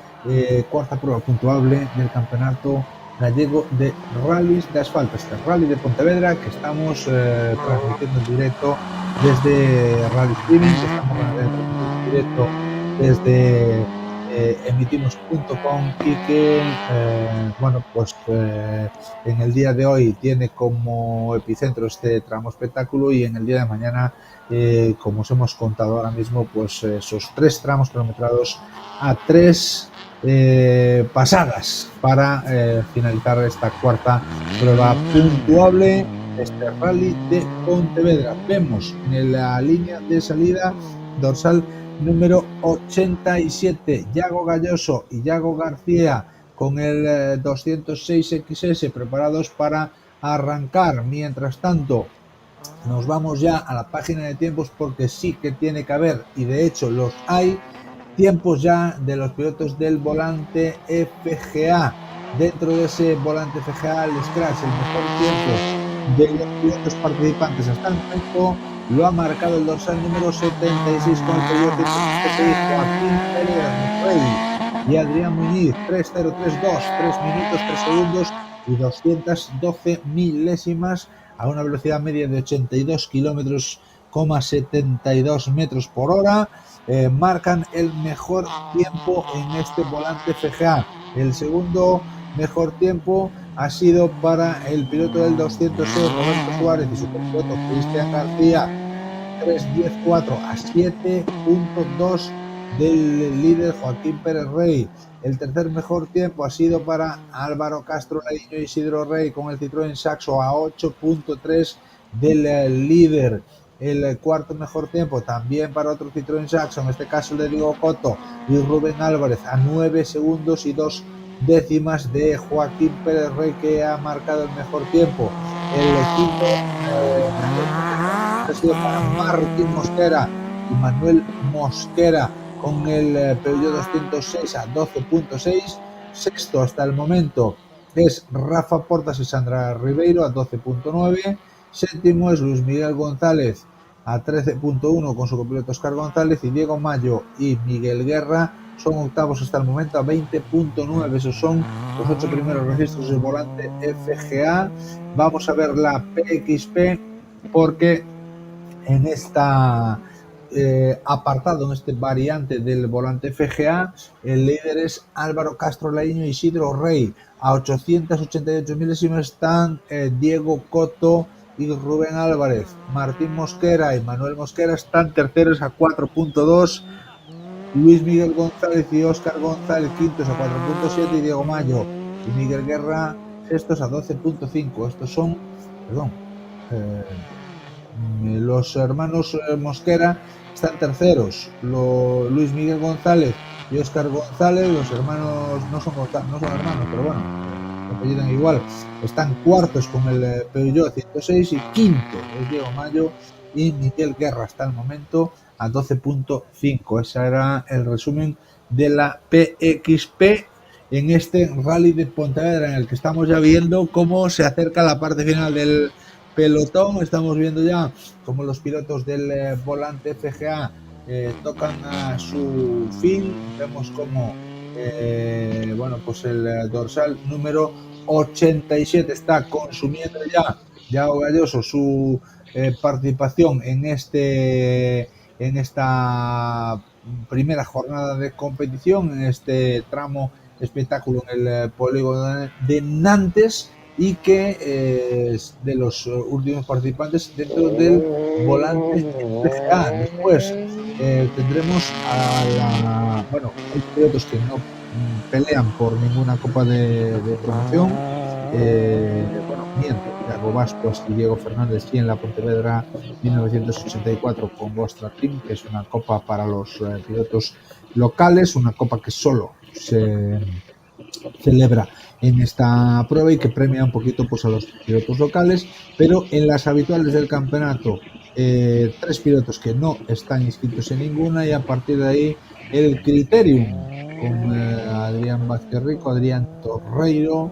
cuarta prueba puntuable del Campeonato Gallego de Rallys de Asfalto, este Rally de Pontevedra que estamos transmitiendo en directo desde Rally Streaming, que estamos transmitiendo en directo desde emitimos.com, y que en el día de hoy tiene como epicentro este tramo espectáculo, y en el día de mañana, como os hemos contado ahora mismo, pues esos 3 tramos cronometrados a 3 pasadas para finalizar esta cuarta prueba puntuable, este Rally de Pontevedra. Vemos en la línea de salida dorsal número 87, Yago Galloso y Yago García con el 206 XS preparados para arrancar. Mientras tanto, nos vamos ya a la página de tiempos, porque sí que tiene que haber, y de hecho los hay, tiempos ya de los pilotos del volante FGA. Dentro de ese volante FGA, el Scratch, el mejor tiempo de los pilotos participantes hasta el momento lo ha marcado el dorsal número 76 con el Peugeot 176, Joaquín Pérez Rey y Adrián Muñiz, 3:032, 3 minutos 3 segundos y 212 milésimas a una velocidad media de 82 kilómetros,72 metros por hora. Marcan el mejor tiempo en este volante FGA. El segundo mejor tiempo ha sido para el piloto del 206, Roberto Suárez, y su copiloto Cristian García, 3:10.4 a 7.2 del líder Joaquín Pérez Rey. El tercer mejor tiempo ha sido para Álvaro Castro Laíño y Isidro Rey con el Citroën Saxo, a 8.3 del líder. El cuarto mejor tiempo también para otro Citroën Saxo, en este caso el de Diego Coto y Rubén Álvarez, a 9 segundos y 2 décimas de Joaquín Pérez Rey, que ha marcado el mejor tiempo. El quinto ha sido para Martín Mosquera y Manuel Mosquera con el Peugeot 206 a 12.6. Sexto hasta el momento es Rafa Portas y Sandra Ribeiro a 12.9. Séptimo es Luis Miguel González a 13.1 con su copiloto Oscar González, y Diego Mayo y Miguel Guerra son octavos hasta el momento a 20.9. Esos son los 8 primeros registros del volante FGA. Vamos a ver la PXP, porque en esta apartado, en este variante del volante FGA, el líder es Álvaro Castro Laíño y Isidro Rey. A 888 milésimas están Diego Coto y Rubén Álvarez. Martín Mosquera y Manuel Mosquera están terceros a 4.2. Luis Miguel González y Óscar González quintos a 4.7, y Diego Mayo y Miguel Guerra estos a 12.5. Estos son, perdón, los hermanos Mosquera están terceros. Luis Miguel González y Óscar González, los hermanos no son hermanos, pero bueno, apellidan igual, están cuartos con el Peugeot 106 y quinto es Diego Mayo y Miguel Guerra hasta el momento a 12.5. Ese era el resumen de la PXP en este Rally de Pontevedra, en el que estamos ya viendo cómo se acerca la parte final del pelotón. Estamos viendo ya cómo los pilotos del volante FGA tocan a su fin. Vemos cómo pues el dorsal número 87 está consumiendo ya Yago Galloso su participación en esta primera jornada de competición, en este tramo espectáculo en el polígono de Nantes, y que es de los últimos participantes dentro del volante FGA. Después tendremos hay pilotos que no pelean por ninguna copa de promoción. Iago Bastos y Diego Fernández y en la Pontevedra 1984 con Vostra Team, que es una copa para los pilotos locales, una copa que solo se celebra en esta prueba y que premia un poquito pues a los pilotos locales. Pero en las habituales del campeonato, 3 pilotos que no están inscritos en ninguna, y a partir de ahí el Criterium con Adrián Vázquez Rico, Adrián Torreiro,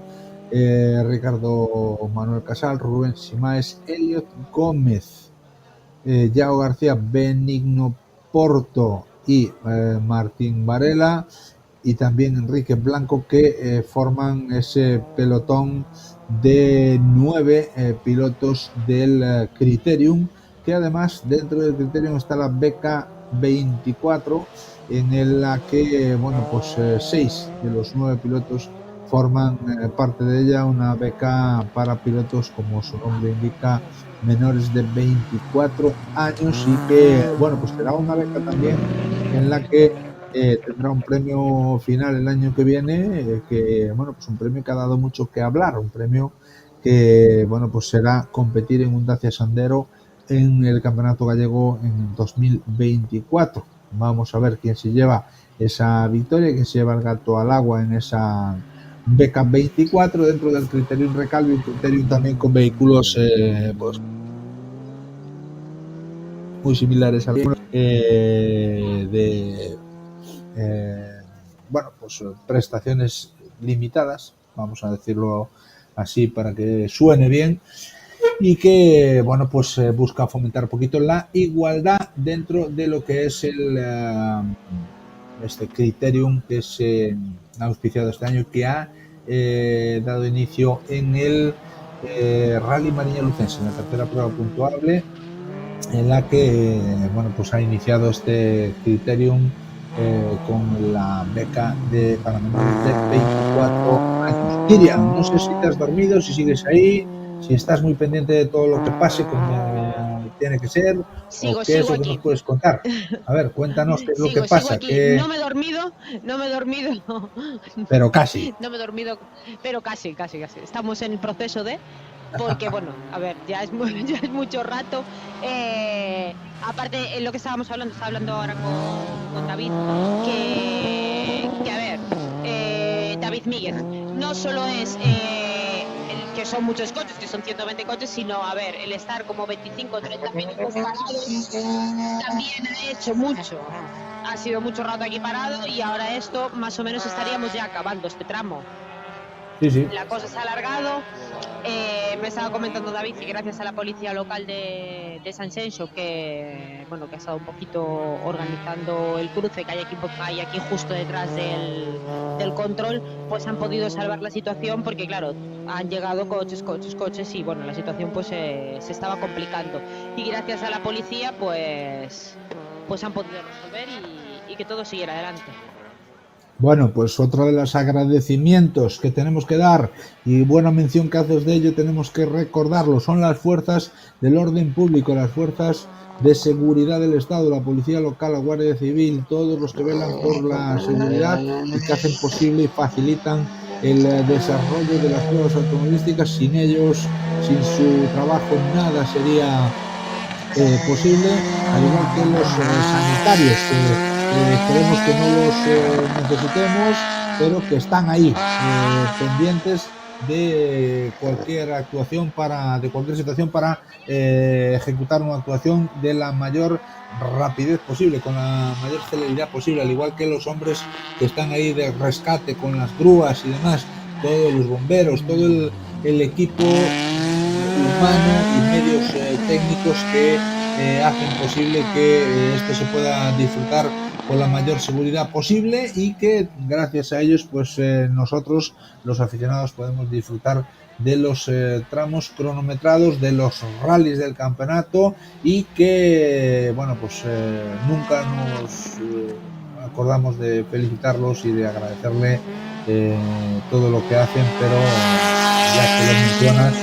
Ricardo Manuel Casal, Rubén Simaes, Elliot Gómez, Yago García, Benigno Porto y Martín Varela, y también Enrique Blanco, que forman ese pelotón de 9 pilotos del Criterium, que además dentro del Criterium está la beca 24, en la que 6 de los 9 pilotos forman parte de ella, una beca para pilotos, como su nombre indica, menores de 24 años, y que será una beca también en la que tendrá un premio final el año que viene, un premio que ha dado mucho que hablar, un premio que será competir en un Dacia Sandero en el Campeonato Gallego en 2024. Vamos a ver quién se lleva esa victoria, quién se lleva el gato al agua en esa beca 24 dentro del Criterium Recalvi, un Criterium también con vehículos muy similares a algunos prestaciones limitadas, vamos a decirlo así para que suene bien, y que busca fomentar un poquito la igualdad dentro de lo que es este Criterium, que es auspiciado este año, que ha dado inicio en el Rally Mariña Lucense, en la tercera prueba puntuable, en la que ha iniciado este Criterium con la beca para menores de 24 años. Miriam, no sé si te has dormido, si sigues ahí, si estás muy pendiente de todo lo que pase como tiene que ser. Sigo ¿Qué es lo aquí. que nos puedes contar? A ver, cuéntanos qué es lo que pasa. No me he dormido. Pero casi. No me he dormido, pero casi. Estamos en el proceso de... Porque, ya es mucho rato. Aparte, en lo que estaba hablando ahora con David, que David Míguez no solo es que son muchos coches, que son 120 coches, sino, el estar como 25 o 30 minutos parados también ha hecho mucho. Ha sido mucho rato aquí parado, y ahora esto, más o menos estaríamos ya acabando este tramo. Sí. La cosa se ha alargado. Me estaba comentando David que gracias a la policía local de San Xenxo, que ha estado un poquito organizando el cruce que hay aquí justo detrás del control, pues han podido salvar la situación, porque claro, han llegado coches y la situación se estaba complicando, y gracias a la policía pues han podido resolver y que todo siguiera adelante. Otro de los agradecimientos que tenemos que dar, y buena mención que haces de ello, tenemos que recordarlo, son las fuerzas del orden público, las fuerzas de seguridad del Estado, la policía local, la Guardia Civil, todos los que velan por la seguridad y que hacen posible y facilitan el desarrollo de las pruebas automovilísticas. Sin ellos, sin su trabajo, nada sería posible, al igual que los sanitarios, que esperemos que no los necesitemos, pero que están ahí pendientes de cualquier actuación de cualquier situación para ejecutar una actuación de la mayor rapidez posible, con la mayor celeridad posible, al igual que los hombres que están ahí de rescate con las grúas y demás, todos los bomberos, todo el equipo humano y medios técnicos que hacen posible que esto se pueda disfrutar con la mayor seguridad posible, y que gracias a ellos pues nosotros los aficionados podemos disfrutar de los tramos cronometrados, de los rallies del campeonato, y que bueno pues nunca nos acordamos de felicitarlos y de agradecerle todo lo que hacen, pero ya que lo mencionas,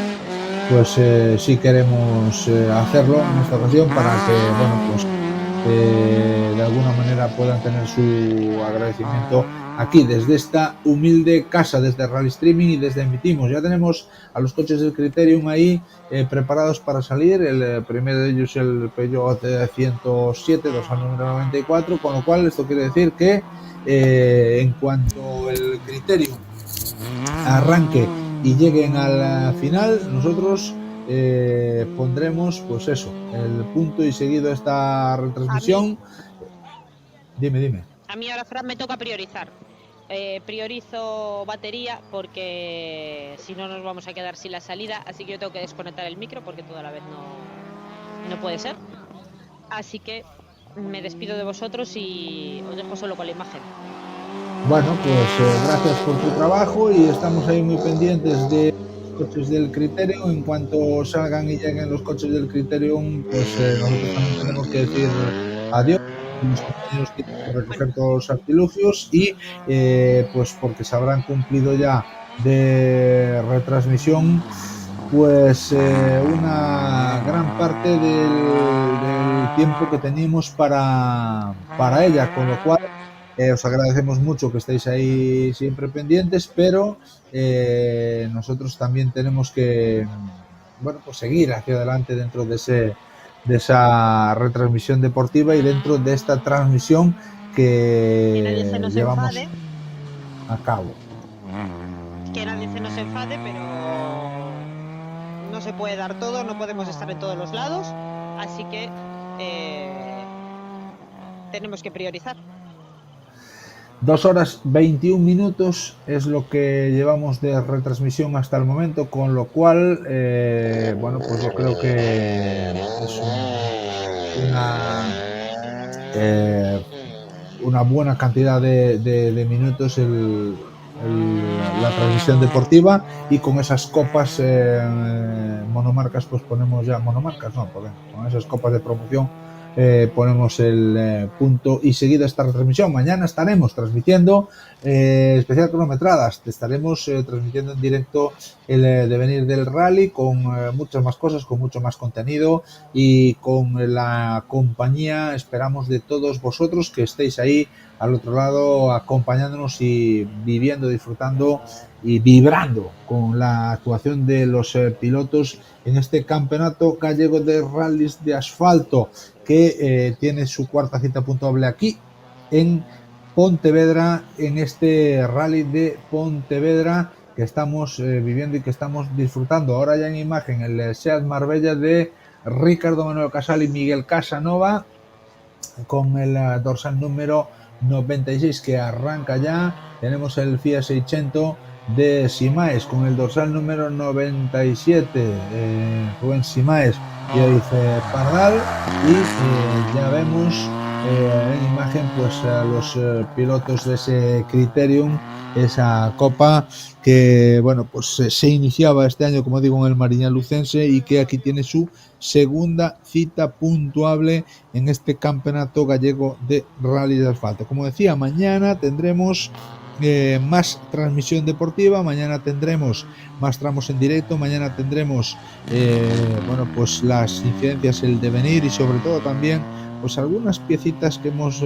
pues sí queremos hacerlo en esta ocasión para que bueno pues de alguna manera puedan tener su agradecimiento aquí desde esta humilde casa, desde Rally Streaming y desde Emitimos. Ya tenemos a los coches del Criterium ahí preparados para salir. El primero de ellos el Peugeot 107, dorsal número 94, con lo cual esto quiere decir que en cuanto el Criterium arranque y lleguen al final, nosotros pondremos pues eso, el punto y seguido a esta retransmisión. Dime. A mí ahora, Fran, me toca priorizar. Priorizo batería porque si no nos vamos a quedar sin la salida, así que yo tengo que desconectar el micro porque toda la vez no puede ser. Así que me despido de vosotros y os dejo solo con la imagen. Bueno, pues gracias por tu trabajo y estamos ahí muy pendientes de los coches del Criterium. En cuanto salgan y lleguen los coches del Criterium, pues nosotros también tenemos que decir adiós. Los compañeros tienen que recoger todos los artilugios y pues porque se habrán cumplido ya de retransmisión pues una gran parte del tiempo que teníamos para ella, con lo cual os agradecemos mucho que estéis ahí siempre pendientes, pero nosotros también tenemos que bueno pues seguir hacia adelante dentro de esa retransmisión deportiva y dentro de esta transmisión que llevamos a cabo. Que nadie se nos enfade, pero no se puede dar todo, no podemos estar en todos los lados, así que tenemos que priorizar. 2 horas 21 minutos es lo que llevamos de retransmisión hasta el momento, con lo cual, bueno, pues yo creo que es una buena cantidad de minutos la transmisión deportiva, y con esas copas monomarcas, pues ponemos ya, monomarcas no, con esas copas de promoción ponemos el punto y seguida esta retransmisión. Mañana estaremos transmitiendo especial cronometradas, estaremos transmitiendo en directo el devenir del rally con muchas más cosas, con mucho más contenido y con la compañía, esperamos, de todos vosotros que estéis ahí al otro lado acompañándonos y viviendo, disfrutando y vibrando con la actuación de los pilotos en este campeonato gallego de rallies de asfalto, que tiene su cuarta cita puntuable aquí en Pontevedra, en este rally de Pontevedra que estamos viviendo y que estamos disfrutando. Ahora ya en imagen el Seat Marbella de Ricardo Manuel Casal y Miguel Casanova, con el dorsal número 96 que arranca ya. Tenemos el Fiat 600 de Simaes con el dorsal número 97, Rubén Simaes y dice Pardal, y ya vemos en imagen pues a los pilotos de ese Criterium, esa copa que bueno pues se iniciaba este año, como digo, en el Mariña Lucense, y que aquí tiene su segunda cita puntuable en este campeonato gallego de rally de asfalto. Como decía, mañana tendremos más transmisión deportiva. Mañana tendremos más tramos en directo, mañana tendremos bueno, pues las incidencias, el devenir y sobre todo también pues algunas piecitas que hemos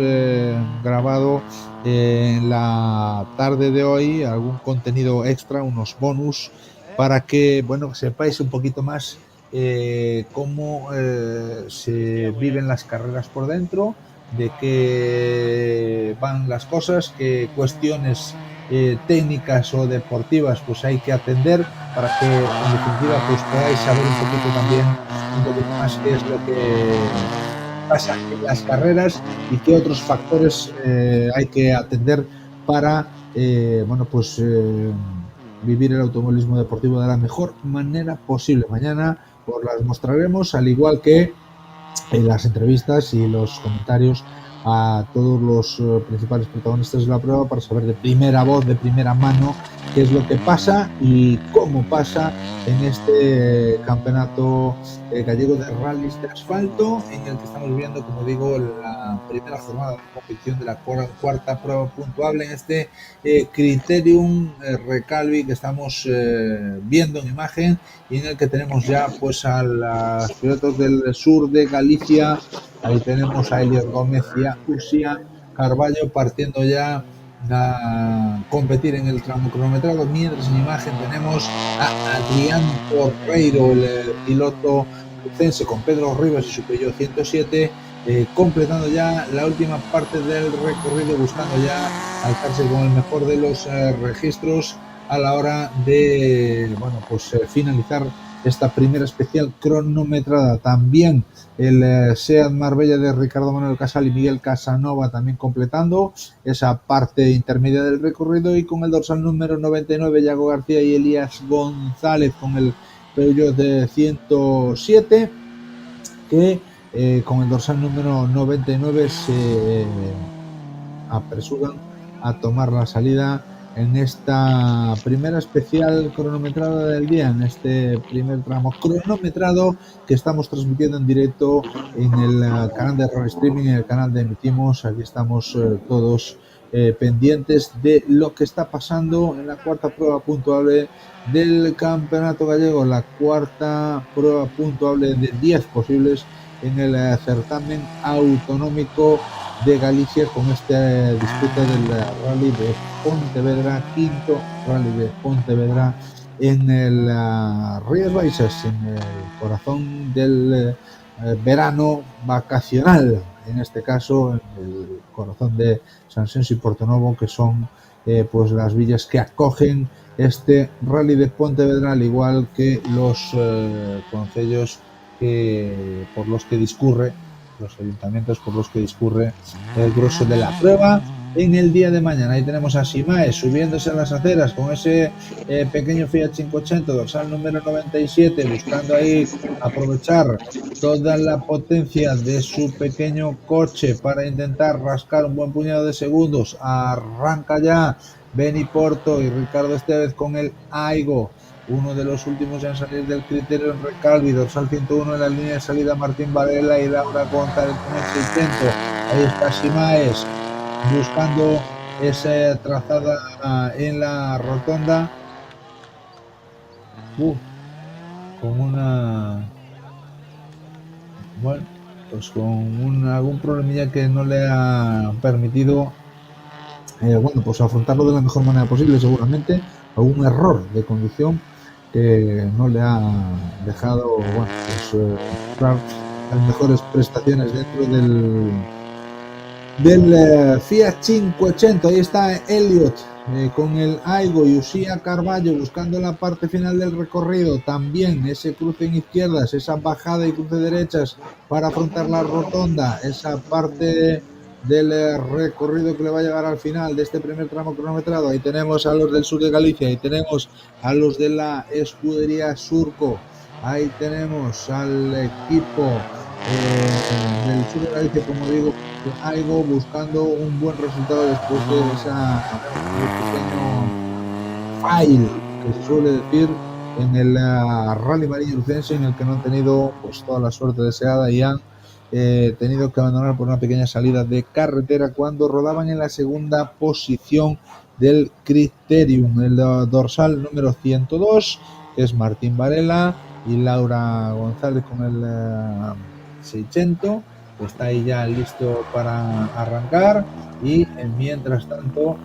grabado en la tarde de hoy, algún contenido extra, unos bonus para que, bueno, sepáis un poquito más cómo se viven las carreras por dentro, de qué van las cosas, qué cuestiones técnicas o deportivas pues hay que atender para que en definitiva pues podáis saber un poquito también un poquito más qué es lo que pasa en las carreras y qué otros factores hay que atender para bueno, pues vivir el automovilismo deportivo de la mejor manera posible. Mañana os las mostraremos, al igual que las entrevistas y los comentarios a todos los principales protagonistas de la prueba para saber de primera voz, de primera mano, qué es lo que pasa y cómo pasa en este campeonato gallego de rallies de asfalto, en el que estamos viendo, como digo, la primera jornada de competición de la cuarta prueba puntuable en este Criterium Recalvi que estamos viendo en imagen y en el que tenemos ya pues a los pilotos del sur de Galicia. Ahí tenemos a Eliot Gómez y a Ursía Carballo partiendo ya a competir en el tramo cronometrado, mientras en imagen tenemos a Adrián Porreiro, el piloto lucense, con Pedro Rivas y su Peugeot 107, completando ya la última parte del recorrido, buscando ya alzarse con el mejor de los registros a la hora de, bueno, pues finalizar esta primera especial cronometrada. También el SEAT Marbella de Ricardo Manuel Casal y Miguel Casanova también completando esa parte intermedia del recorrido, y con el dorsal número 99 Yago García y Elías González con el Peugeot de 107, que con el dorsal número 99 se apresuran a tomar la salida en esta primera especial cronometrada del día, en este primer tramo cronometrado que estamos transmitiendo en directo en el canal de Rally Streaming, en el canal de Emitimos. Aquí estamos todos pendientes de lo que está pasando en la cuarta prueba puntuable del campeonato gallego, la cuarta prueba puntuable de 10 posibles en el certamen autonómico de Galicia, con este disputa del Rally de Pontevedra, quinto Rally de Pontevedra en el Rías Baixas, en el corazón del verano vacacional, en este caso en el corazón de Sanxenxo y Portonovo, que son pues las villas que acogen este Rally de Pontevedra, al igual que los concellos por los que discurre, los ayuntamientos por los que discurre el grosso de la prueba en el día de mañana. Ahí tenemos a Simae subiéndose a las aceras con ese pequeño Fiat 580 dorsal número 97, buscando ahí aprovechar toda la potencia de su pequeño coche para intentar rascar un buen puñado de segundos. Arranca ya Beni Porto y Ricardo Estevez con el Aigo, uno de los últimos en salir del Criterium Recalvi, dorsal 101 en la línea de salida Martín Varela y Laura González con el 600. Ahí está Simaes buscando esa trazada en la rotonda, con una, bueno, pues con algún problemilla que no le ha permitido bueno, pues afrontarlo de la mejor manera posible, seguramente algún error de conducción que no le ha dejado, bueno, pues mostrar las mejores prestaciones dentro del Fiat 580. Ahí está Elliot con el Aigo y Ursía Carballo buscando la parte final del recorrido. También ese cruce en izquierdas, esa bajada y cruce derechas para afrontar la rotonda, esa parte del recorrido que le va a llevar al final de este primer tramo cronometrado. Ahí tenemos a los del sur de Galicia, ahí tenemos a los de la escudería Surco, ahí tenemos al equipo del sur de Galicia, como digo, Aigo buscando un buen resultado después de esa pequeño fail que se suele decir en el Rally Mariño Lucense, en el que no han tenido pues toda la suerte deseada y han tenido que abandonar por una pequeña salida de carretera cuando rodaban en la segunda posición del Criterium. El dorsal número 102, que es Martín Varela, y Laura González con el 600, que está ahí ya listo para arrancar. Y mientras tanto,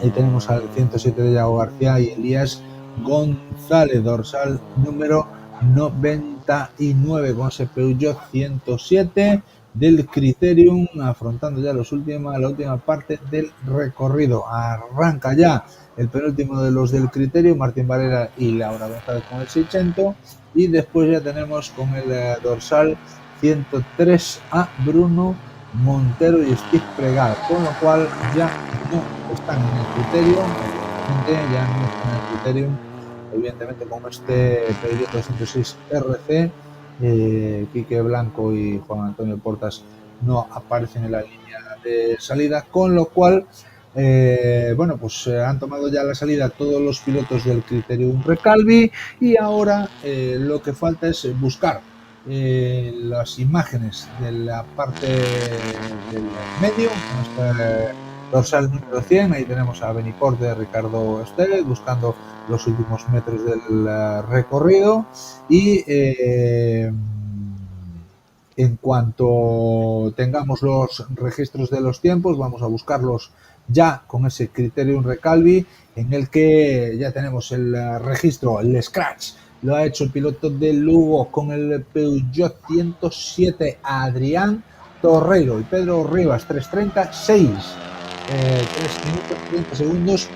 ahí tenemos al 107 de Yago García y Elías González, dorsal número 99 con ese Peugeot 107 del Criterium, afrontando ya la última parte del recorrido. Arranca ya el penúltimo de los del Criterium, Martín Varela y Laura González con el 600, y después ya tenemos con el dorsal 103 a Bruno Montero y Steve Pregal, con lo cual ya no están en el Criterium, ya no están en el Criterium, evidentemente con este Peugeot 206 RC. Quique Blanco y Juan Antonio Portas no aparecen en la línea de salida, con lo cual han tomado ya la salida todos los pilotos del Criterium Recalvi, y ahora lo que falta es buscar las imágenes de la parte del medio, con este dorsal número 100. Ahí tenemos a Beniport de Ricardo Estel buscando los últimos metros del recorrido, y en cuanto tengamos los registros de los tiempos, vamos a buscarlos ya con ese Criterium Recalvi, en el que ya tenemos el registro, el scratch lo ha hecho el piloto de Lugo con el Peugeot 107, Adrián Torreiro, y Pedro Rivas 3:36, 3 minutos 30 segundos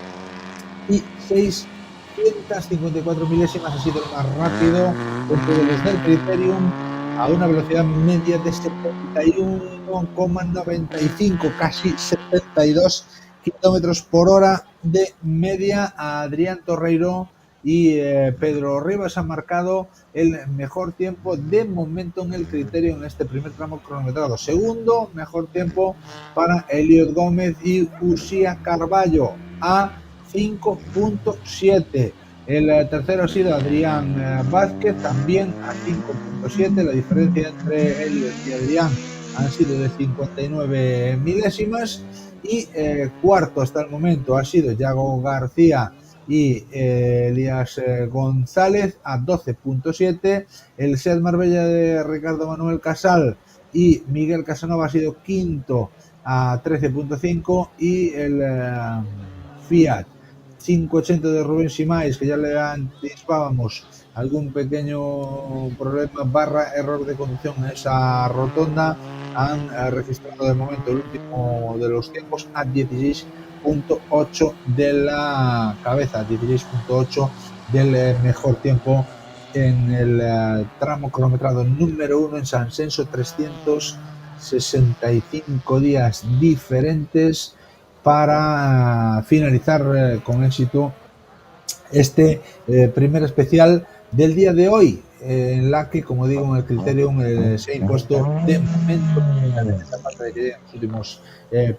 y 654 milésimas. Ha sido el más rápido dentro de los del Criterium, a una velocidad media de 71,95, casi 72 kilómetros por hora de media. A Adrián Torreiro y Pedro Rivas han marcado el mejor tiempo de momento en el Criterium en este primer tramo cronometrado. Segundo mejor tiempo para Eliot Gómez y Uxía Carballo a 5.7. El tercero ha sido Adrián Vázquez, también a 5.7. La diferencia entre él y Adrián han sido de 59 milésimas. Y cuarto hasta el momento ha sido Yago García y Elías González a 12.7. El Seat Marbella de Ricardo Manuel Casal y Miguel Casanova ha sido quinto a 13.5. Y el Fiat 580 de Rubén Simais, que ya le anticipábamos algún pequeño problema / error de conducción en esa rotonda, han registrado de momento el último de los tiempos a 16.8 de la cabeza, 16.8 del mejor tiempo en el tramo cronometrado número 1 en San Censo. 365 días diferentes para finalizar con éxito este primer especial del día de hoy, en la que, como digo, en el Criterium se ha impuesto de momento, aparte de que llegan los últimos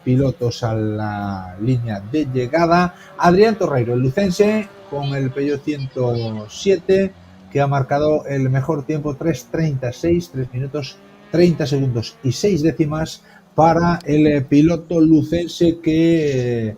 pilotos a la línea de llegada, Adrián Torreiro, el lucense, con el Peugeot 107, que ha marcado el mejor tiempo, 3:36, 3 minutos 30 segundos y 6 décimas para el piloto lucense, que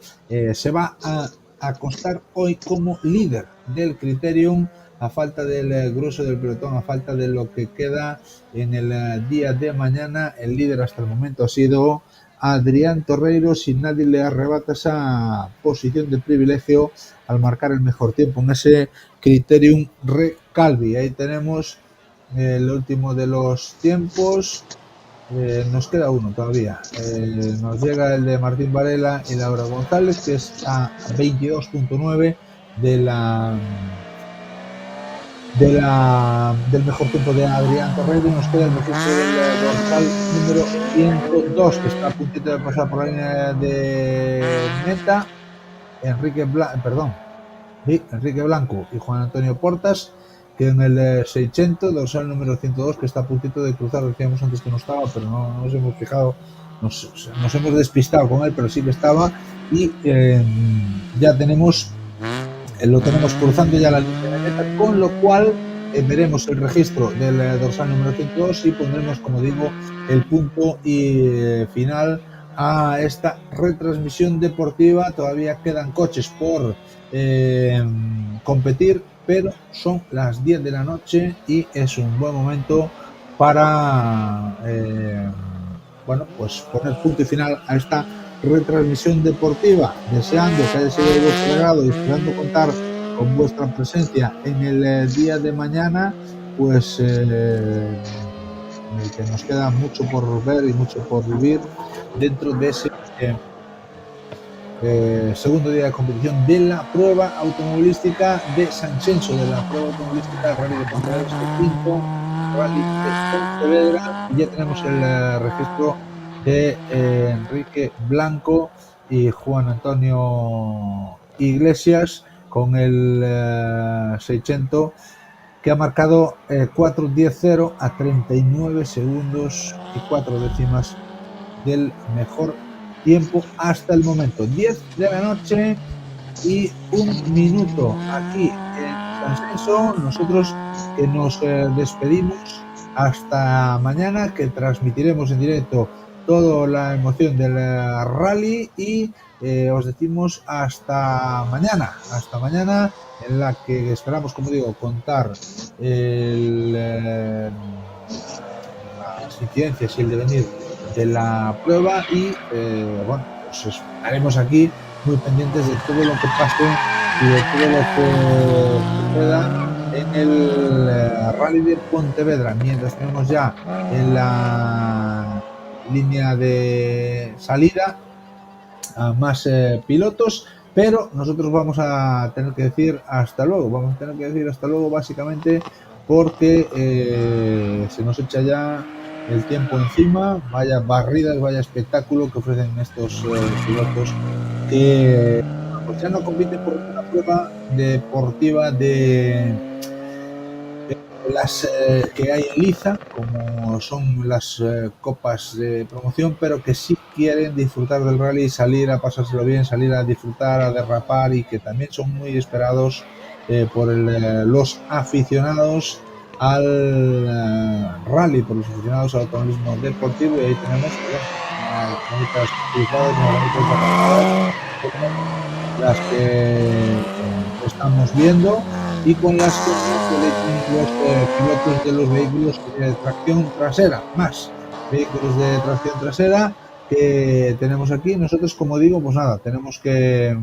se va a acostar hoy como líder del Criterium, a falta del grueso del pelotón, a falta de lo que queda en el día de mañana. El líder hasta el momento ha sido Adrián Torreiro, si nadie le arrebata esa posición de privilegio al marcar el mejor tiempo en ese Criterium Recalvi. Ahí tenemos el último de los tiempos. Nos queda uno todavía. Nos llega el de Martín Varela y Laura González, que es a 22.9 del mejor tiempo de Adrián Torreiro. Nos queda el registro del dorsal número 102, que está a puntito de pasar por la línea de meta. Enrique Blanco y Juan Antonio Portas, que en el 600, dorsal número 102, que está a puntito de cruzar. Decíamos antes que no estaba, pero no nos hemos fijado, nos hemos despistado con él, pero sí que estaba. Y ya lo tenemos cruzando ya la línea de meta, con lo cual veremos el registro del dorsal número 102 y pondremos, como digo, el punto final a esta retransmisión deportiva. Todavía quedan coches por competir, pero son las 10 de la noche y es un buen momento para pues poner punto y final a esta retransmisión deportiva, deseando que haya sido de vuestro agrado y esperando contar con vuestra presencia en el día de mañana, pues en el que nos queda mucho por ver y mucho por vivir dentro de ese segundo día de competición de la prueba automovilística de San Censo, de la prueba automovilística del Rally de Pontevedra, este quinto Rally de Pontevedra. Ya tenemos el registro de Enrique Blanco y Juan Antonio Iglesias con el 600, que ha marcado 4:10.0 a 39 segundos y 4 décimas del mejor tiempo hasta el momento. 10 de la noche y 1 minuto aquí en San Censo. Nosotros que nos despedimos hasta mañana, que transmitiremos en directo toda la emoción del rally y os decimos hasta mañana, en la que esperamos, como digo, contar las incidencias y el devenir de la prueba y pues estaremos aquí muy pendientes de todo lo que pase y de todo lo que suceda en el Rally de Pontevedra, mientras tenemos ya en la línea de salida a más pilotos, pero nosotros vamos a tener que decir hasta luego, básicamente porque se nos echa ya el tiempo encima. Vaya barridas, vaya espectáculo que ofrecen estos pilotos que pues ya no compiten por una prueba deportiva de las que hay en Liza, como son las copas de promoción, pero que sí quieren disfrutar del rally, salir a pasárselo bien, salir a disfrutar, a derrapar, y que también son muy esperados por los aficionados al rally, por los aficionados al automovilismo deportivo. Y ahí tenemos bonitas las que estamos viendo, y con las que los pilotos de los vehículos de tracción trasera, más vehículos de tracción trasera que tenemos aquí. Nosotros, como digo, pues nada, tenemos que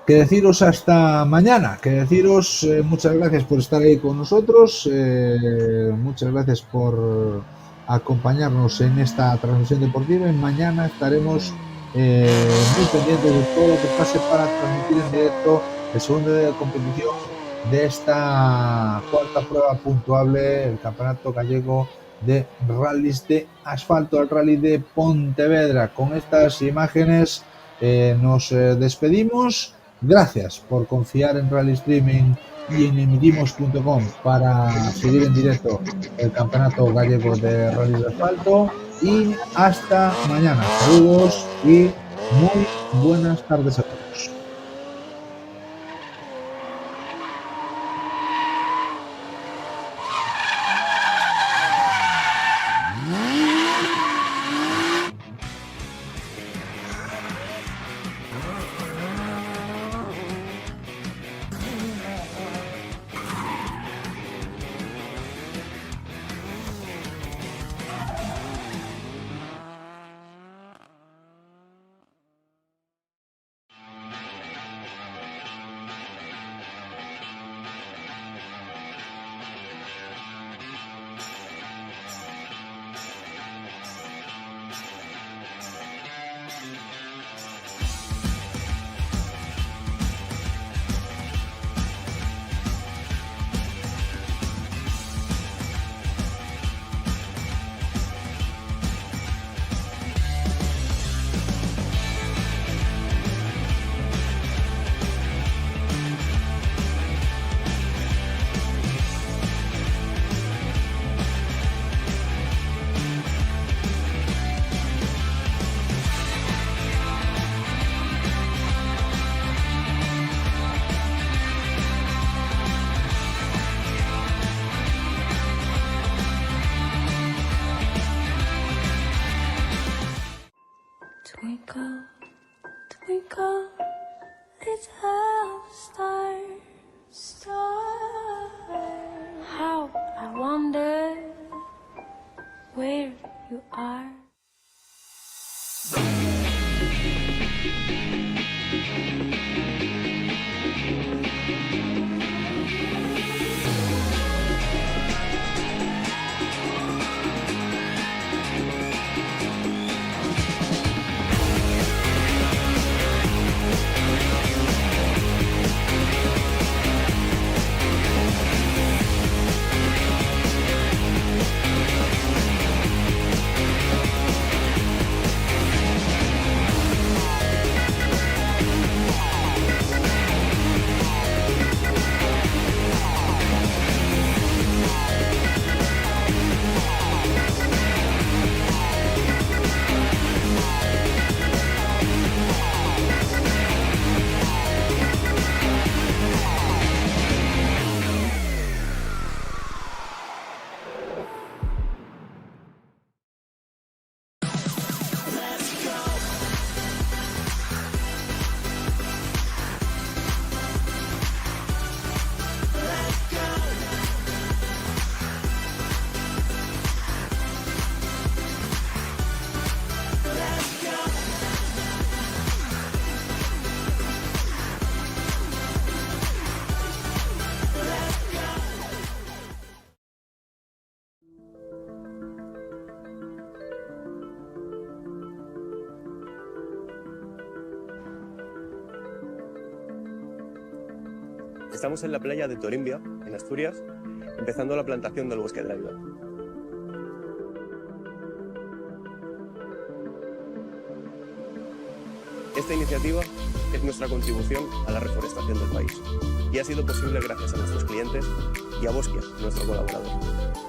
deciros hasta mañana, que deciros muchas gracias por estar ahí con nosotros, muchas gracias por acompañarnos en esta transmisión deportiva, y mañana estaremos muy pendientes de todo lo que pase para transmitir en directo el segundo día de competición de esta cuarta prueba puntuable, el Campeonato Gallego de Rallys de Asfalto, el Rally de Pontevedra. Con estas imágenes nos despedimos. Gracias por confiar en Rally Streaming y en emitimos.com para seguir en directo el Campeonato Gallego de Rallys de Asfalto, y hasta mañana. Saludos y muy buenas tardes a todos. Twinkle, twinkle, little star, star. How I wonder where you are. Estamos en la playa de Torimbia, en Asturias, empezando la plantación del bosque de la vida. Esta iniciativa es nuestra contribución a la reforestación del país y ha sido posible gracias a nuestros clientes y a Bosquia, nuestro colaborador.